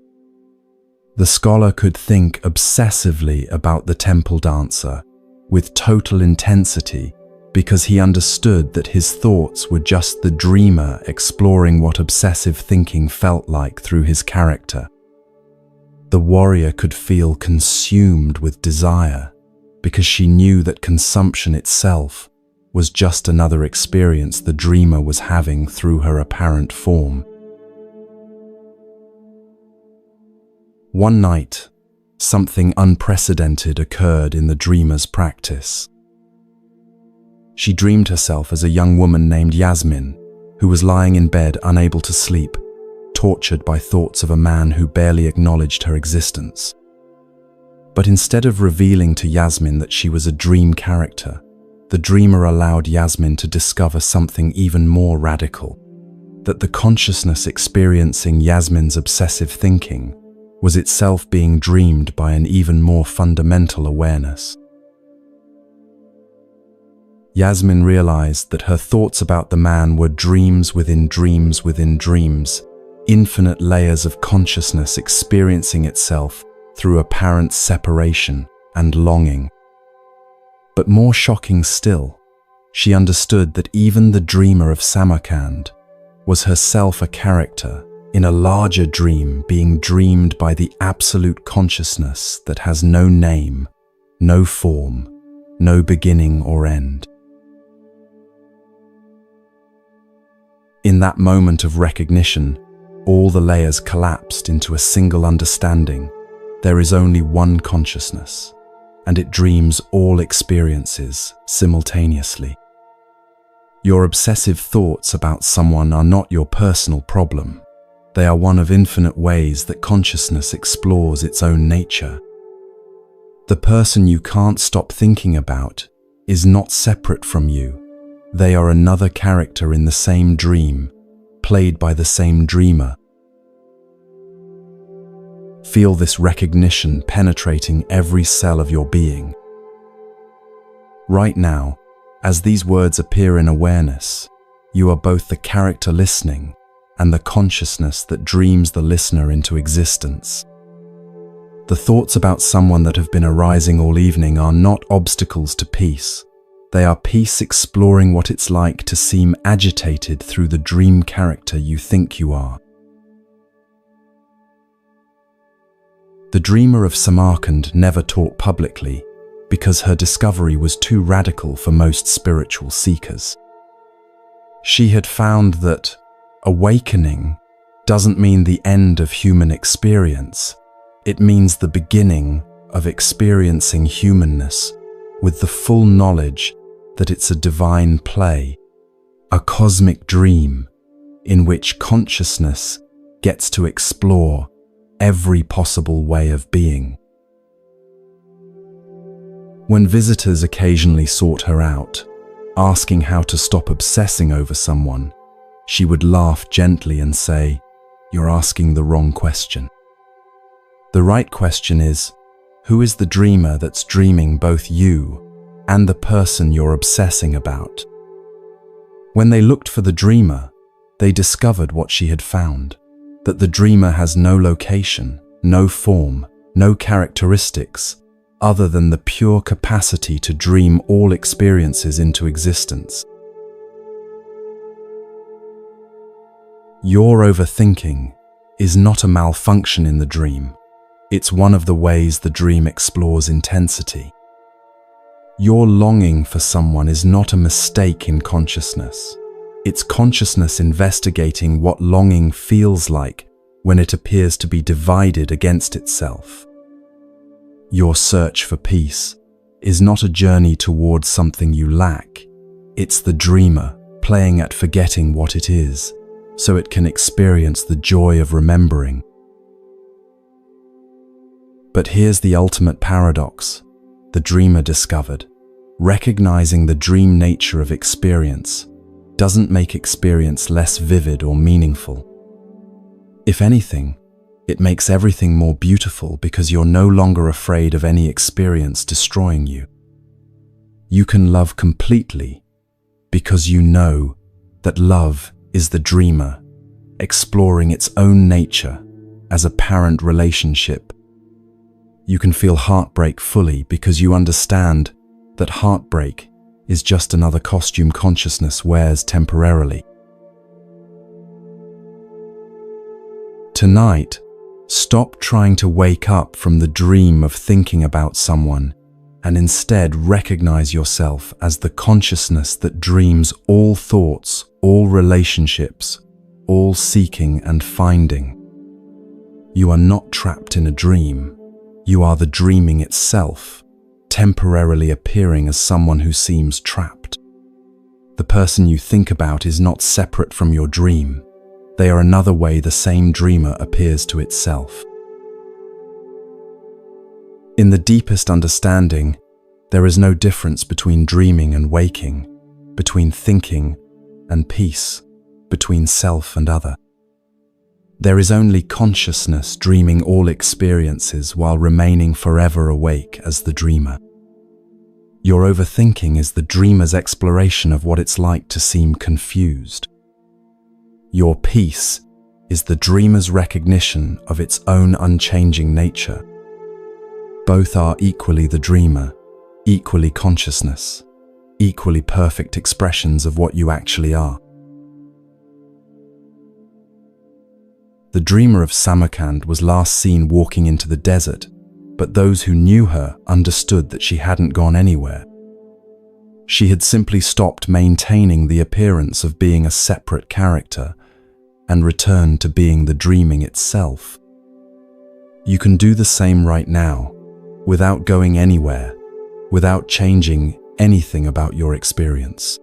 The scholar could think obsessively about the temple dancer with total intensity because he understood that his thoughts were just the dreamer exploring what obsessive thinking felt like through his character. The warrior could feel consumed with desire because she knew that consumption itself was just another experience the dreamer was having through her apparent form. One night, something unprecedented occurred in the dreamer's practice. She dreamed herself as a young woman named Yasmin, who was lying in bed unable to sleep, tortured by thoughts of a man who barely acknowledged her existence. But instead of revealing to Yasmin that she was a dream character, the dreamer allowed Yasmin to discover something even more radical, that the consciousness experiencing Yasmin's obsessive thinking was itself being dreamed by an even more fundamental awareness. Yasmin realized that her thoughts about the man were dreams within dreams within dreams, infinite layers of consciousness experiencing itself through apparent separation and longing. But more shocking still, she understood that even the dreamer of Samarkand was herself a character in a larger dream being dreamed by the absolute consciousness that has no name, no form, no beginning or end. In that moment of recognition, all the layers collapsed into a single understanding. There is only one consciousness, and it dreams all experiences simultaneously. Your obsessive thoughts about someone are not your personal problem. They are one of infinite ways that consciousness explores its own nature. The person you can't stop thinking about is not separate from you. They are another character in the same dream, played by the same dreamer. Feel this recognition penetrating every cell of your being. Right now, as these words appear in awareness, you are both the character listening and the consciousness that dreams the listener into existence. The thoughts about someone that have been arising all evening are not obstacles to peace. They are peace exploring what it's like to seem agitated through the dream character you think you are. The dreamer of Samarkand never taught publicly because her discovery was too radical for most spiritual seekers. She had found that awakening doesn't mean the end of human experience. It means the beginning of experiencing humanness with the full knowledge that it's a divine play, a cosmic dream in which consciousness gets to explore every possible way of being. When visitors occasionally sought her out, asking how to stop obsessing over someone, she would laugh gently and say, "You're asking the wrong question. The right question is, who is the dreamer that's dreaming both you and the person you're obsessing about?" When they looked for the dreamer, they discovered what she had found, that the dreamer has no location, no form, no characteristics, other than the pure capacity to dream all experiences into existence. Your overthinking is not a malfunction in the dream. It's one of the ways the dream explores intensity. Your longing for someone is not a mistake in consciousness. It's consciousness investigating what longing feels like when it appears to be divided against itself. Your search for peace is not a journey towards something you lack. It's the dreamer playing at forgetting what it is, so it can experience the joy of remembering. But here's the ultimate paradox. The dreamer discovered, recognizing the dream nature of experience doesn't make experience less vivid or meaningful. If anything, it makes everything more beautiful because you're no longer afraid of any experience destroying you. You can love completely because you know that love is the dreamer exploring its own nature as a parent relationship. You can feel heartbreak fully because you understand that heartbreak is just another costume consciousness wears temporarily. Tonight, stop trying to wake up from the dream of thinking about someone and instead recognize yourself as the consciousness that dreams all thoughts, all relationships, all seeking and finding. You are not trapped in a dream. You are the dreaming itself, temporarily appearing as someone who seems trapped. The person you think about is not separate from your dream. They are another way the same dreamer appears to itself. In the deepest understanding, there is no difference between dreaming and waking, between thinking and peace, between self and other. There is only consciousness dreaming all experiences while remaining forever awake as the dreamer. Your overthinking is the dreamer's exploration of what it's like to seem confused. Your peace is the dreamer's recognition of its own unchanging nature. Both are equally the dreamer, equally consciousness, equally perfect expressions of what you actually are. The dreamer of Samarkand was last seen walking into the desert, but those who knew her understood that she hadn't gone anywhere. She had simply stopped maintaining the appearance of being a separate character and returned to being the dreaming itself. You can do the same right now, without going anywhere, without changing anything about your experience.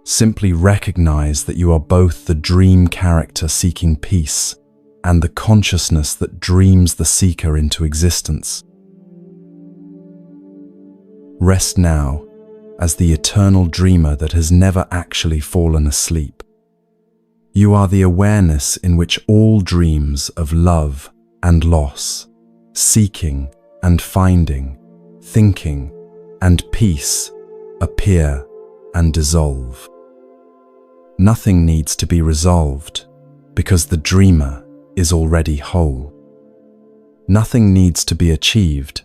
Simply recognize that you are both the dream character seeking peace and the consciousness that dreams the seeker into existence. Rest now as the eternal dreamer that has never actually fallen asleep. You are the awareness in which all dreams of love and loss, seeking and finding, thinking and peace appear and dissolve. Nothing needs to be resolved because the dreamer is already whole. Nothing needs to be achieved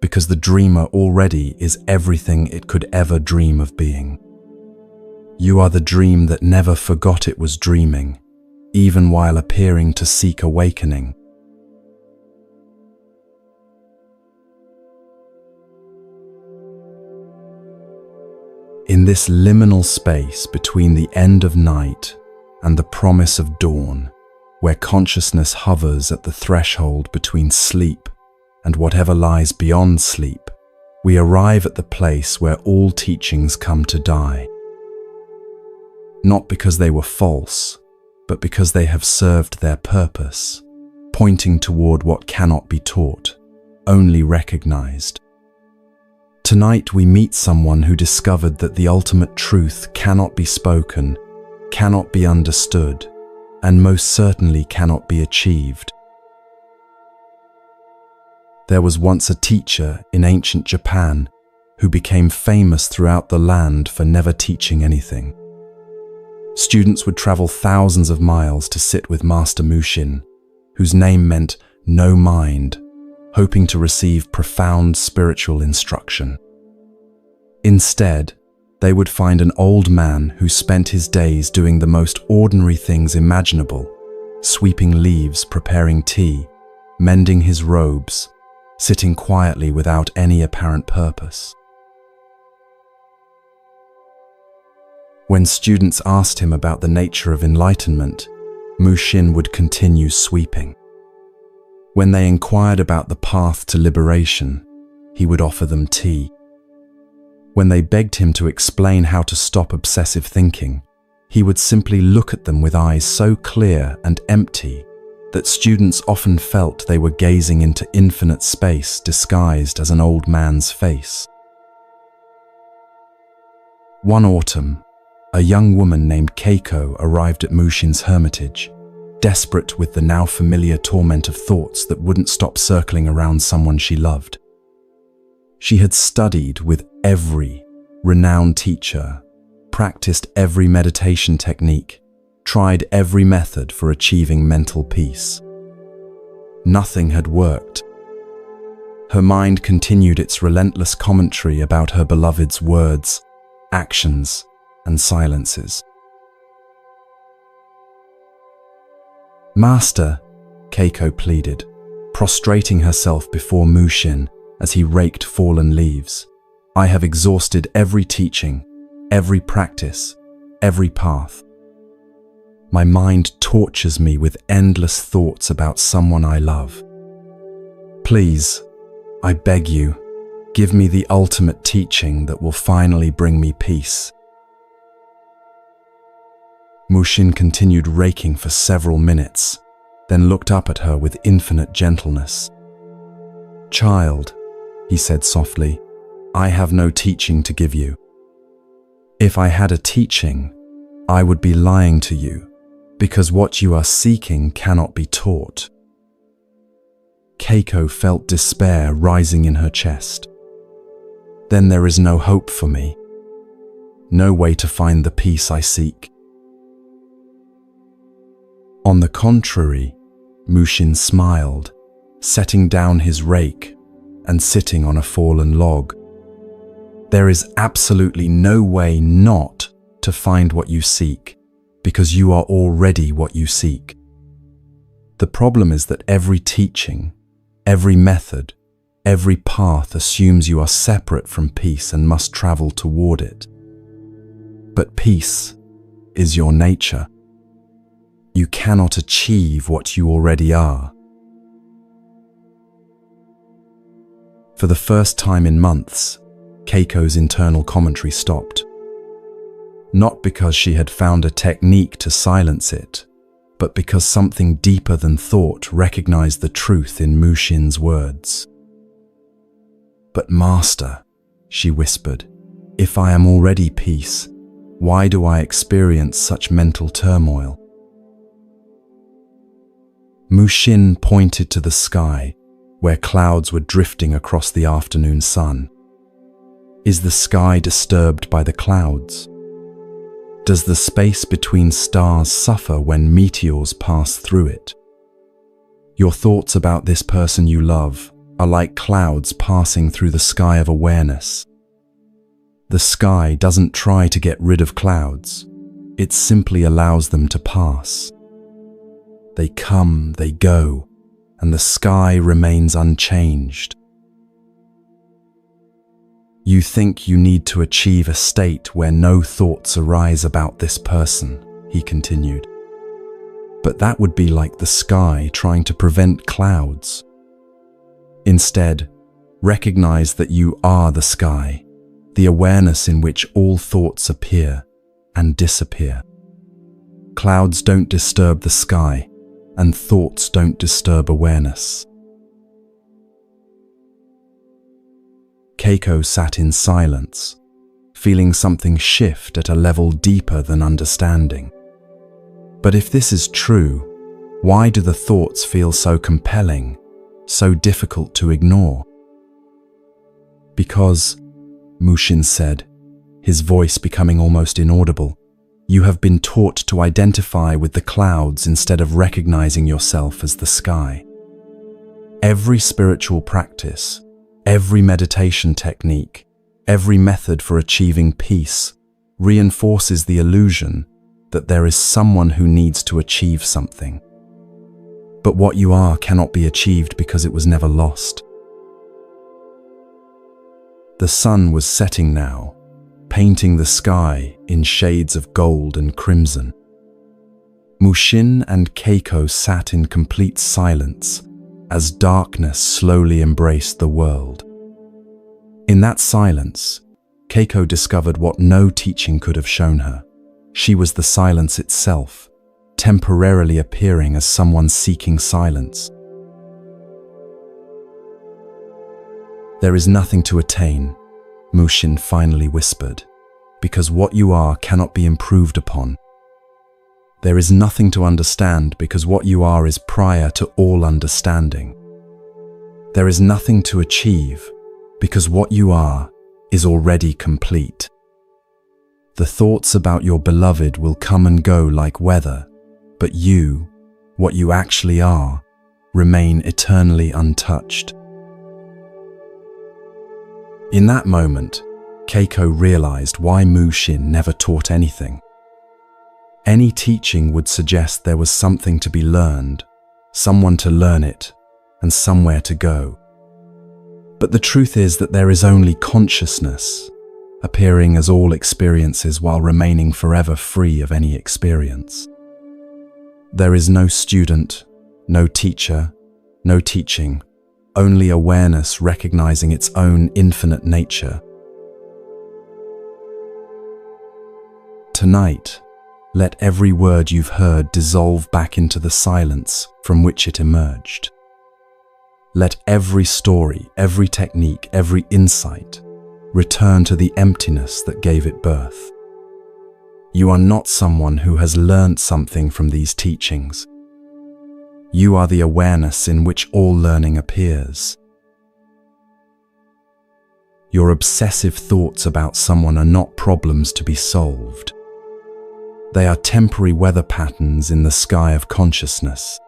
because the dreamer already is everything it could ever dream of being. You are the dream that never forgot it was dreaming, even while appearing to seek awakening. In this liminal space between the end of night and the promise of dawn, where consciousness hovers at the threshold between sleep and whatever lies beyond sleep, we arrive at the place where all teachings come to die. Not because they were false, but because they have served their purpose, pointing toward what cannot be taught, only recognized. Tonight we meet someone who discovered that the ultimate truth cannot be spoken, cannot be understood, and most certainly cannot be achieved. There was once a teacher in ancient Japan who became famous throughout the land for never teaching anything. Students would travel thousands of miles to sit with Master Mushin, whose name meant no mind, hoping to receive profound spiritual instruction. Instead, they would find an old man who spent his days doing the most ordinary things imaginable, sweeping leaves, preparing tea, mending his robes, sitting quietly without any apparent purpose. When students asked him about the nature of enlightenment, Mushin would continue sweeping. When they inquired about the path to liberation, he would offer them tea. When they begged him to explain how to stop obsessive thinking, he would simply look at them with eyes so clear and empty that students often felt they were gazing into infinite space disguised as an old man's face. One autumn, a young woman named Keiko arrived at Mushin's hermitage, desperate with the now familiar torment of thoughts that wouldn't stop circling around someone she loved. She had studied with every renowned teacher, practiced every meditation technique, tried every method for achieving mental peace. Nothing had worked. Her mind continued its relentless commentary about her beloved's words, actions, and silences. "Master," Keiko pleaded, prostrating herself before Mushin as he raked fallen leaves, "I have exhausted every teaching, every practice, every path. My mind tortures me with endless thoughts about someone I love. Please, I beg you, give me the ultimate teaching that will finally bring me peace." Mushin continued raking for several minutes, then looked up at her with infinite gentleness. "Child," he said softly, "I have no teaching to give you. If I had a teaching, I would be lying to you, because what you are seeking cannot be taught." Keiko felt despair rising in her chest. "Then there is no hope for me, no way to find the peace I seek." On the contrary, Mushin smiled, setting down his rake and sitting on a fallen log. "There is absolutely no way not to find what you seek, because you are already what you seek. The problem is that every teaching, every method, every path assumes you are separate from peace and must travel toward it. But peace is your nature. You cannot achieve what you already are." For the first time in months, Keiko's internal commentary stopped. Not because she had found a technique to silence it, but because something deeper than thought recognized the truth in Mushin's words. "But Master," she whispered, "if I am already peace, why do I experience such mental turmoil?" Mushin pointed to the sky, where clouds were drifting across the afternoon sun. "Is the sky disturbed by the clouds? Does the space between stars suffer when meteors pass through it? Your thoughts about this person you love are like clouds passing through the sky of awareness. The sky doesn't try to get rid of clouds, it simply allows them to pass. They come, they go, and the sky remains unchanged. You think you need to achieve a state where no thoughts arise about this person," he continued. "But that would be like the sky trying to prevent clouds. Instead, recognize that you are the sky, the awareness in which all thoughts appear and disappear. Clouds don't disturb the sky, and thoughts don't disturb awareness." Keiko sat in silence, feeling something shift at a level deeper than understanding. But if this is true, why do the thoughts feel so compelling, so difficult to ignore? "Because," Mushin said, his voice becoming almost inaudible, "you have been taught to identify with the clouds instead of recognizing yourself as the sky. Every spiritual practice, every meditation technique, every method for achieving peace reinforces the illusion that there is someone who needs to achieve something. But what you are cannot be achieved because it was never lost." The sun was setting now, painting the sky in shades of gold and crimson. Mushin and Keiko sat in complete silence as darkness slowly embraced the world. In that silence, Keiko discovered what no teaching could have shown her. She was the silence itself, temporarily appearing as someone seeking silence. "There is nothing to attain," Mushin finally whispered, "because what you are cannot be improved upon. There is nothing to understand because what you are is prior to all understanding. There is nothing to achieve because what you are is already complete. The thoughts about your beloved will come and go like weather, but you, what you actually are, remain eternally untouched." In that moment, Keiko realized why Mushin never taught anything. Any teaching would suggest there was something to be learned, someone to learn it, and somewhere to go. But the truth is that there is only consciousness, appearing as all experiences while remaining forever free of any experience. There is no student, no teacher, no teaching, only awareness recognizing its own infinite nature. Tonight, let every word you've heard dissolve back into the silence from which it emerged. Let every story, every technique, every insight return to the emptiness that gave it birth. You are not someone who has learned something from these teachings. You are the awareness in which all learning appears. Your obsessive thoughts about someone are not problems to be solved. They are temporary weather patterns in the sky of consciousness.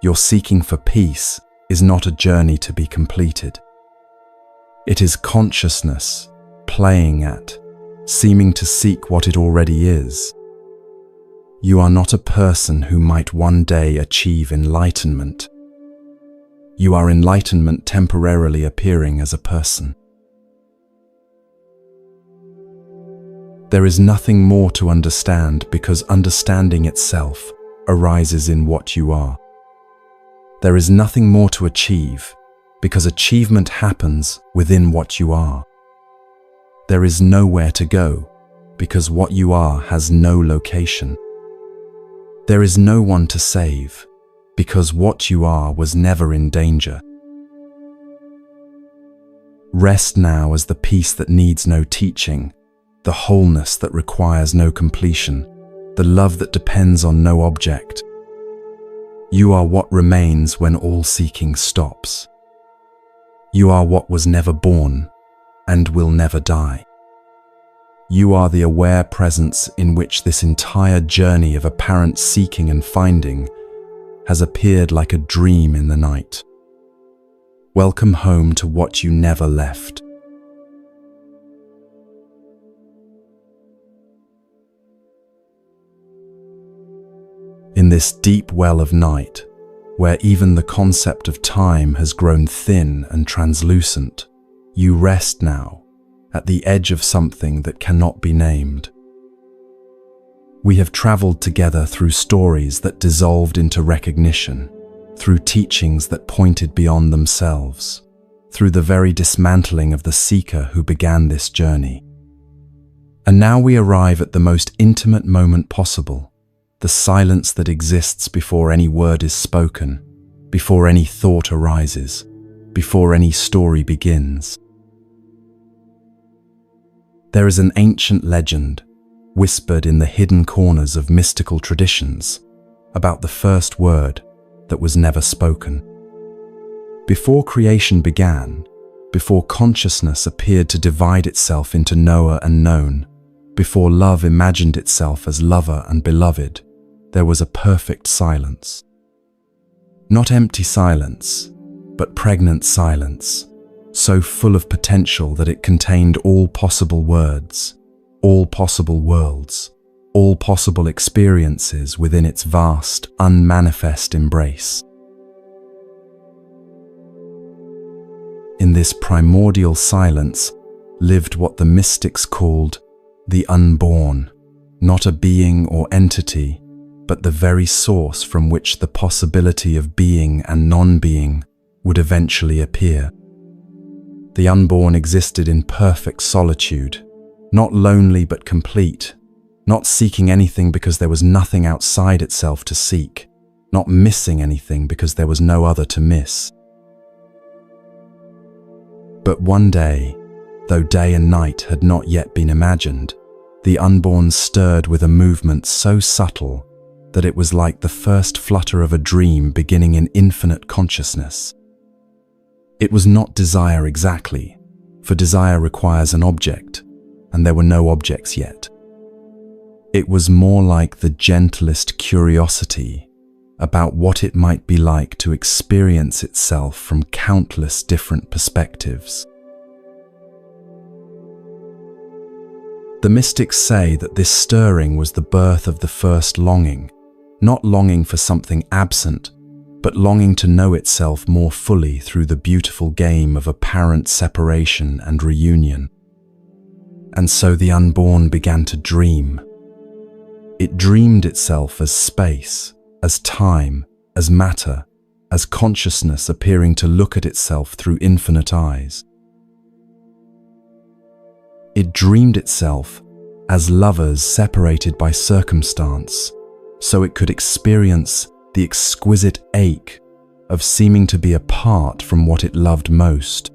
Your seeking for peace is not a journey to be completed. It is consciousness playing at, seeming to seek what it already is. You are not a person who might one day achieve enlightenment. You are enlightenment temporarily appearing as a person. There is nothing more to understand because understanding itself arises in what you are. There is nothing more to achieve because achievement happens within what you are. There is nowhere to go because what you are has no location. There is no one to save because what you are was never in danger. Rest now as the peace that needs no teaching, the wholeness that requires no completion, the love that depends on no object. You are what remains when all seeking stops. You are what was never born and will never die. You are the aware presence in which this entire journey of apparent seeking and finding has appeared like a dream in the night. Welcome home to what you never left. In this deep well of night, where even the concept of time has grown thin and translucent, you rest now at the edge of something that cannot be named. We have traveled together through stories that dissolved into recognition, through teachings that pointed beyond themselves, through the very dismantling of the seeker who began this journey. And now we arrive at the most intimate moment possible, the silence that exists before any word is spoken, before any thought arises, before any story begins. There is an ancient legend, whispered in the hidden corners of mystical traditions, about the first word that was never spoken. Before creation began, before consciousness appeared to divide itself into knower and known, before love imagined itself as lover and beloved, there was a perfect silence. Not empty silence, but pregnant silence, so full of potential that it contained all possible words, all possible worlds, all possible experiences within its vast, unmanifest embrace. In this primordial silence lived what the mystics called the unborn, not a being or entity, but the very source from which the possibility of being and non-being would eventually appear. The unborn existed in perfect solitude, not lonely but complete, not seeking anything because there was nothing outside itself to seek, not missing anything because there was no other to miss. But one day, though day and night had not yet been imagined, the unborn stirred with a movement so subtle that it was like the first flutter of a dream beginning in infinite consciousness. It was not desire exactly, for desire requires an object, and there were no objects yet. It was more like the gentlest curiosity about what it might be like to experience itself from countless different perspectives. The mystics say that this stirring was the birth of the first longing, not longing for something absent, but longing to know itself more fully through the beautiful game of apparent separation and reunion. And so the unborn began to dream. It dreamed itself as space, as time, as matter, as consciousness appearing to look at itself through infinite eyes. It dreamed itself as lovers separated by circumstance, so it could experience the exquisite ache of seeming to be apart from what it loved most.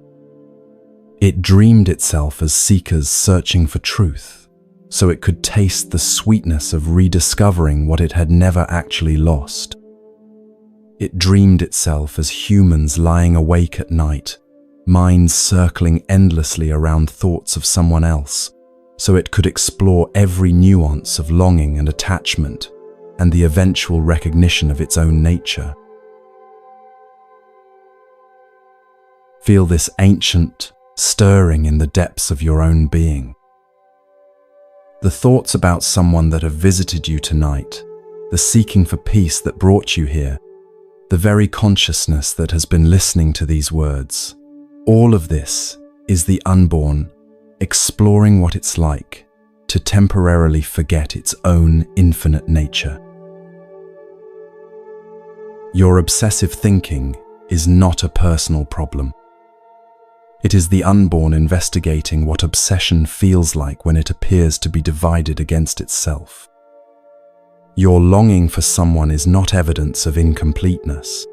It dreamed itself as seekers searching for truth, so it could taste the sweetness of rediscovering what it had never actually lost. It dreamed itself as humans lying awake at night, minds circling endlessly around thoughts of someone else, so it could explore every nuance of longing and attachment, and the eventual recognition of its own nature. Feel this ancient stirring in the depths of your own being. The thoughts about someone that have visited you tonight, the seeking for peace that brought you here, the very consciousness that has been listening to these words, all of this is the unborn exploring what it's like to temporarily forget its own infinite nature. Your obsessive thinking is not a personal problem. It is the unborn investigating what obsession feels like when it appears to be divided against itself. Your longing for someone is not evidence of incompleteness.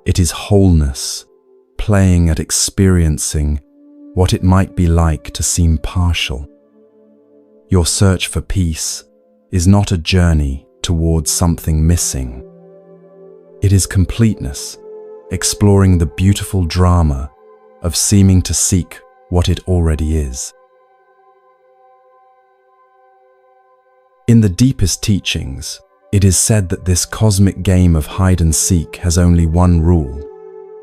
It is wholeness, playing at experiencing what it might be like to seem partial. Your search for peace is not a journey towards something missing. It is completeness, exploring the beautiful drama of seeming to seek what it already is. In the deepest teachings, it is said that this cosmic game of hide and seek has only one rule.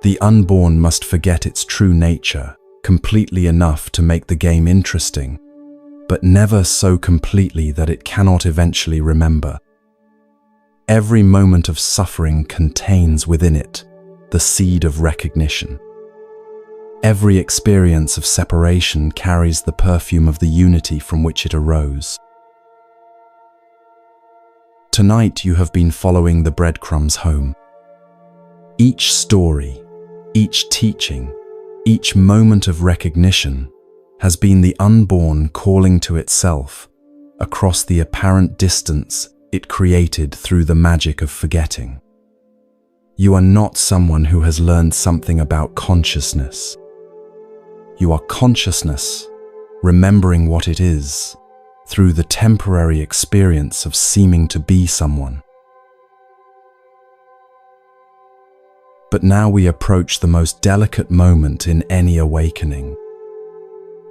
The unborn must forget its true nature completely enough to make the game interesting, but never so completely that it cannot eventually remember. Every moment of suffering contains within it the seed of recognition. Every experience of separation carries the perfume of the unity from which it arose. Tonight you have been following the breadcrumbs home. Each story, each teaching, each moment of recognition has been the unborn calling to itself across the apparent distance it created through the magic of forgetting. You are not someone who has learned something about consciousness. You are consciousness, remembering what it is, through the temporary experience of seeming to be someone. But now we approach the most delicate moment in any awakening.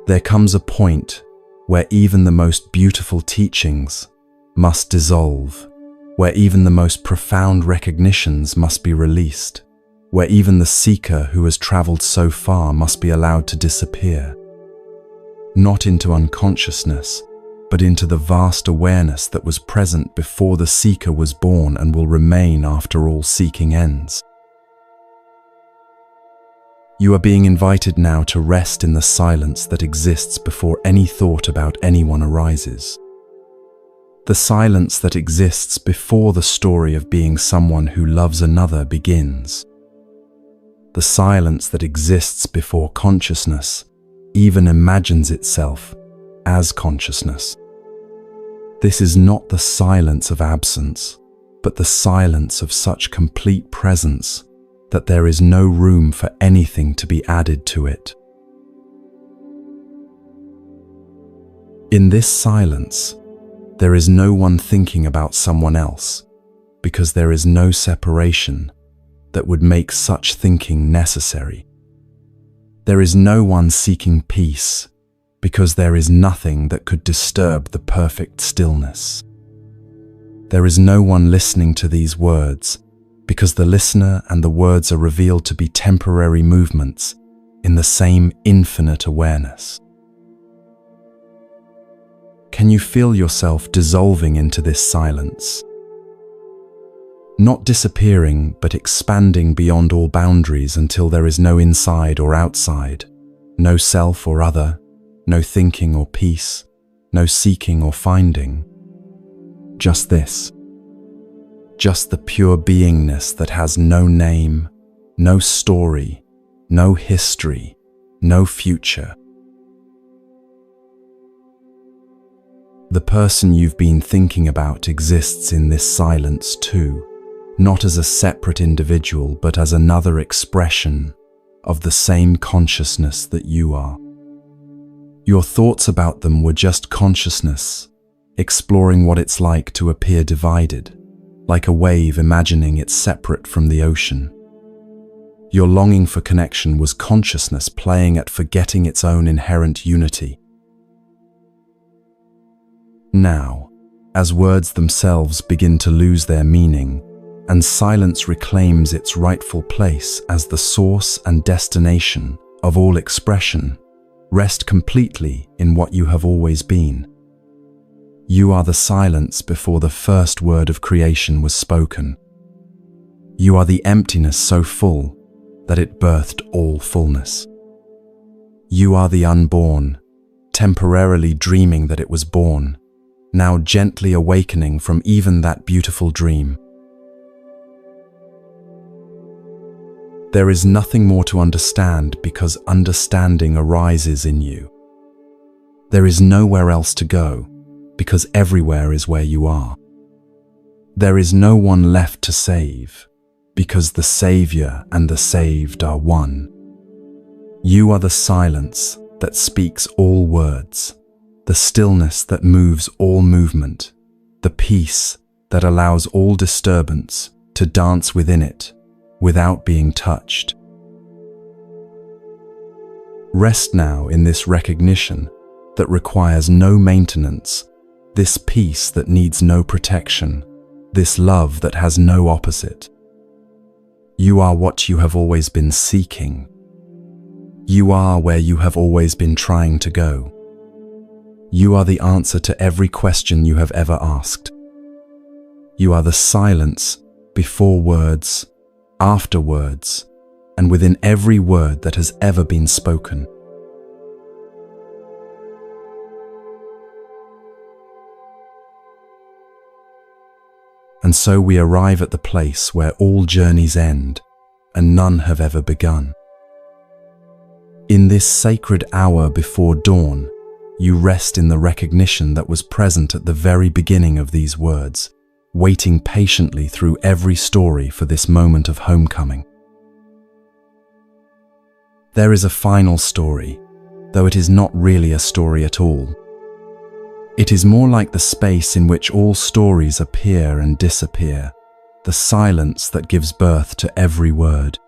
There comes a point where even the most beautiful teachings must dissolve, where even the most profound recognitions must be released, where even the seeker who has traveled so far must be allowed to disappear, not into unconsciousness, but into the vast awareness that was present before the seeker was born and will remain after all seeking ends. You are being invited now to rest in the silence that exists before any thought about anyone arises. The silence that exists before the story of being someone who loves another begins. the silence that exists before consciousness even imagines itself as consciousness. This is not the silence of absence, but the silence of such complete presence that there is no room for anything to be added to it. In this silence, there is no one thinking about someone else, because there is no separation that would make such thinking necessary. There is no one seeking peace, because there is nothing that could disturb the perfect stillness. There is no one listening to these words, because the listener and the words are revealed to be temporary movements in the same infinite awareness. Can you feel yourself dissolving into this silence? Not disappearing, but expanding beyond all boundaries until there is no inside or outside, no self or other, no thinking or peace, no seeking or finding. Just this. Just the pure beingness that has no name, no story, no history, no future. The person you've been thinking about exists in this silence too, not as a separate individual, but as another expression of the same consciousness that you are. Your thoughts about them were just consciousness, exploring what it's like to appear divided, like a wave imagining it's separate from the ocean. Your longing for connection was consciousness playing at forgetting its own inherent unity. Now, as words themselves begin to lose their meaning, and silence reclaims its rightful place as the source and destination of all expression, rest completely in what you have always been. You are the silence before the first word of creation was spoken. You are the emptiness so full that it birthed all fullness. You are the unborn, temporarily dreaming that it was born, now gently awakening from even that beautiful dream. There is nothing more to understand because understanding arises in you. There is nowhere else to go because everywhere is where you are. There is no one left to save because the Savior and the saved are one. You are the silence that speaks all words, the stillness that moves all movement, the peace that allows all disturbance to dance within it without being touched. Rest now in this recognition that requires no maintenance, this peace that needs no protection, this love that has no opposite. You are what you have always been seeking. You are where you have always been trying to go. You are the answer to every question you have ever asked. You are the silence before words, after words, and within every word that has ever been spoken. And so we arrive at the place where all journeys end and none have ever begun. In this sacred hour before dawn, you rest in the recognition that was present at the very beginning of these words, waiting patiently through every story for this moment of homecoming. There is a final story, though it is not really a story at all. It is more like the space in which all stories appear and disappear, the silence that gives birth to every word.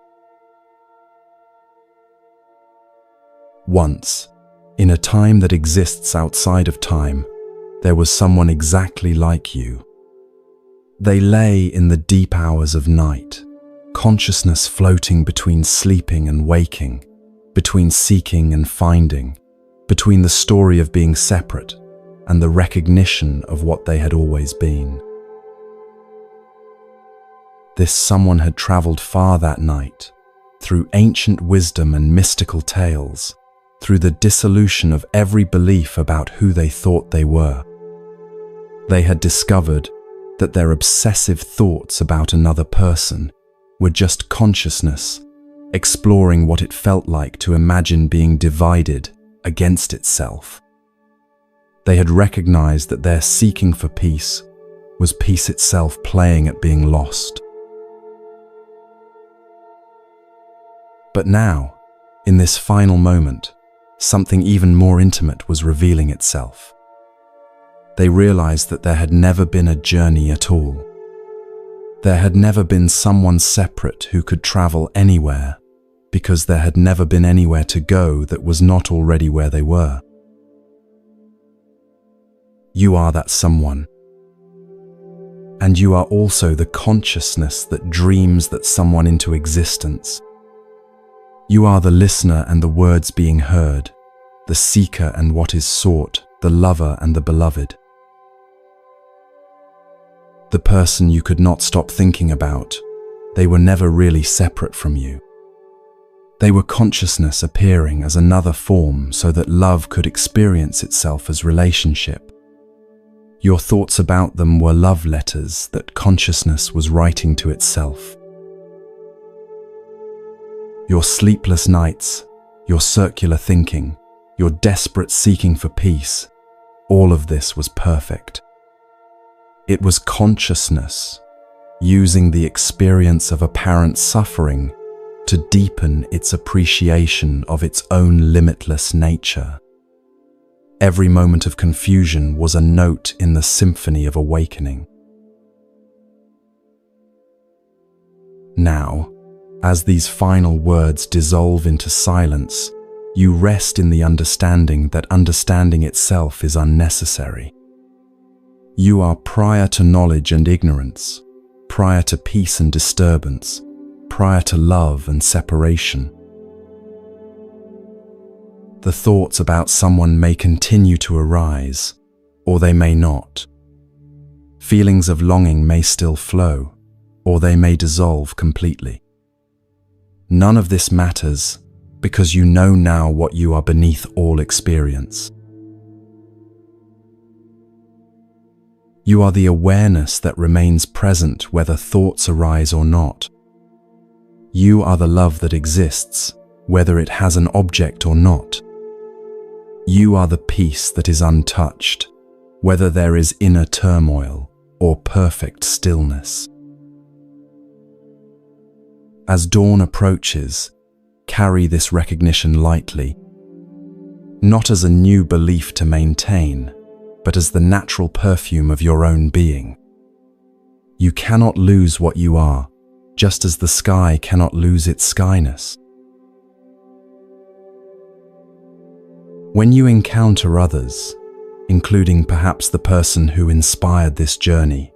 Once, in a time that exists outside of time, there was someone exactly like you. They lay in the deep hours of night, consciousness floating between sleeping and waking, between seeking and finding, between the story of being separate and the recognition of what they had always been. This someone had traveled far that night, through ancient wisdom and mystical tales, through the dissolution of every belief about who they thought they were. They had discovered that their obsessive thoughts about another person were just consciousness exploring what it felt like to imagine being divided against itself. They had recognized that their seeking for peace was peace itself playing at being lost. But now, in this final moment, something even more intimate was revealing itself. They realized that there had never been a journey at all. There had never been someone separate who could travel anywhere, because there had never been anywhere to go that was not already where they were. You are that someone. And you are also the consciousness that dreams that someone into existence. You are the listener and the words being heard, the seeker and what is sought, the lover and the beloved. The person you could not stop thinking about, they were never really separate from you. They were consciousness appearing as another form so that love could experience itself as relationship. Your thoughts about them were love letters that consciousness was writing to itself. Your sleepless nights, your circular thinking, your desperate seeking for peace, all of this was perfect. It was consciousness using the experience of apparent suffering to deepen its appreciation of its own limitless nature. Every moment of confusion was a note in the symphony of awakening. Now, as these final words dissolve into silence, you rest in the understanding that understanding itself is unnecessary. You are prior to knowledge and ignorance, prior to peace and disturbance, prior to love and separation. The thoughts about someone may continue to arise, or they may not. Feelings of longing may still flow, or they may dissolve completely. None of this matters because you know now what you are beneath all experience. You are the awareness that remains present whether thoughts arise or not. You are the love that exists, whether it has an object or not. You are the peace that is untouched, whether there is inner turmoil or perfect stillness. As dawn approaches, carry this recognition lightly, not as a new belief to maintain, but as the natural perfume of your own being. You cannot lose what you are, just as the sky cannot lose its skyness. When you encounter others, including perhaps the person who inspired this journey,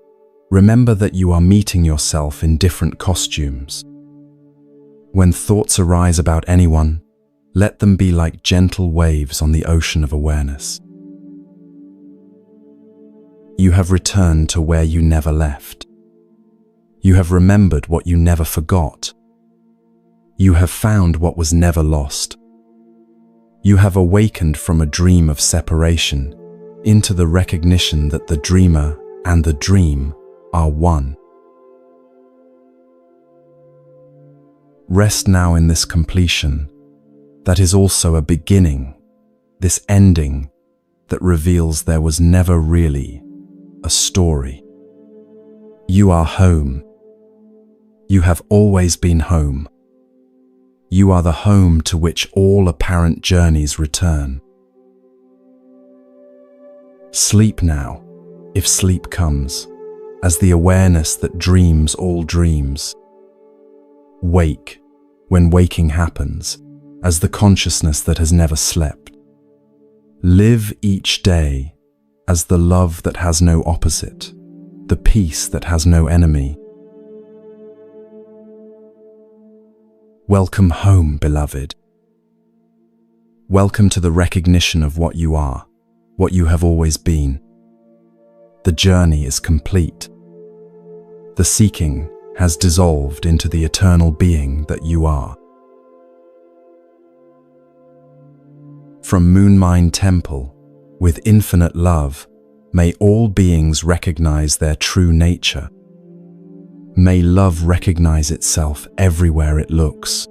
remember that you are meeting yourself in different costumes. When thoughts arise about anyone, let them be like gentle waves on the ocean of awareness. You have returned to where you never left. You have remembered what you never forgot. You have found what was never lost. You have awakened from a dream of separation into the recognition that the dreamer and the dream are one. Rest now in this completion that is also a beginning, this ending that reveals there was never really a story. You are home. You have always been home. You are the home to which all apparent journeys return. Sleep now, if sleep comes, as the awareness that dreams all dreams. Wake, when waking happens, as the consciousness that has never slept. Live each day as the love that has no opposite, the peace that has no enemy. Welcome home, beloved. Welcome to the recognition of what you are, what you have always been. The journey is complete. The seeking has dissolved into the eternal being that you are. From Moonmind Temple, with infinite love, may all beings recognize their true nature. May love recognize itself everywhere it looks.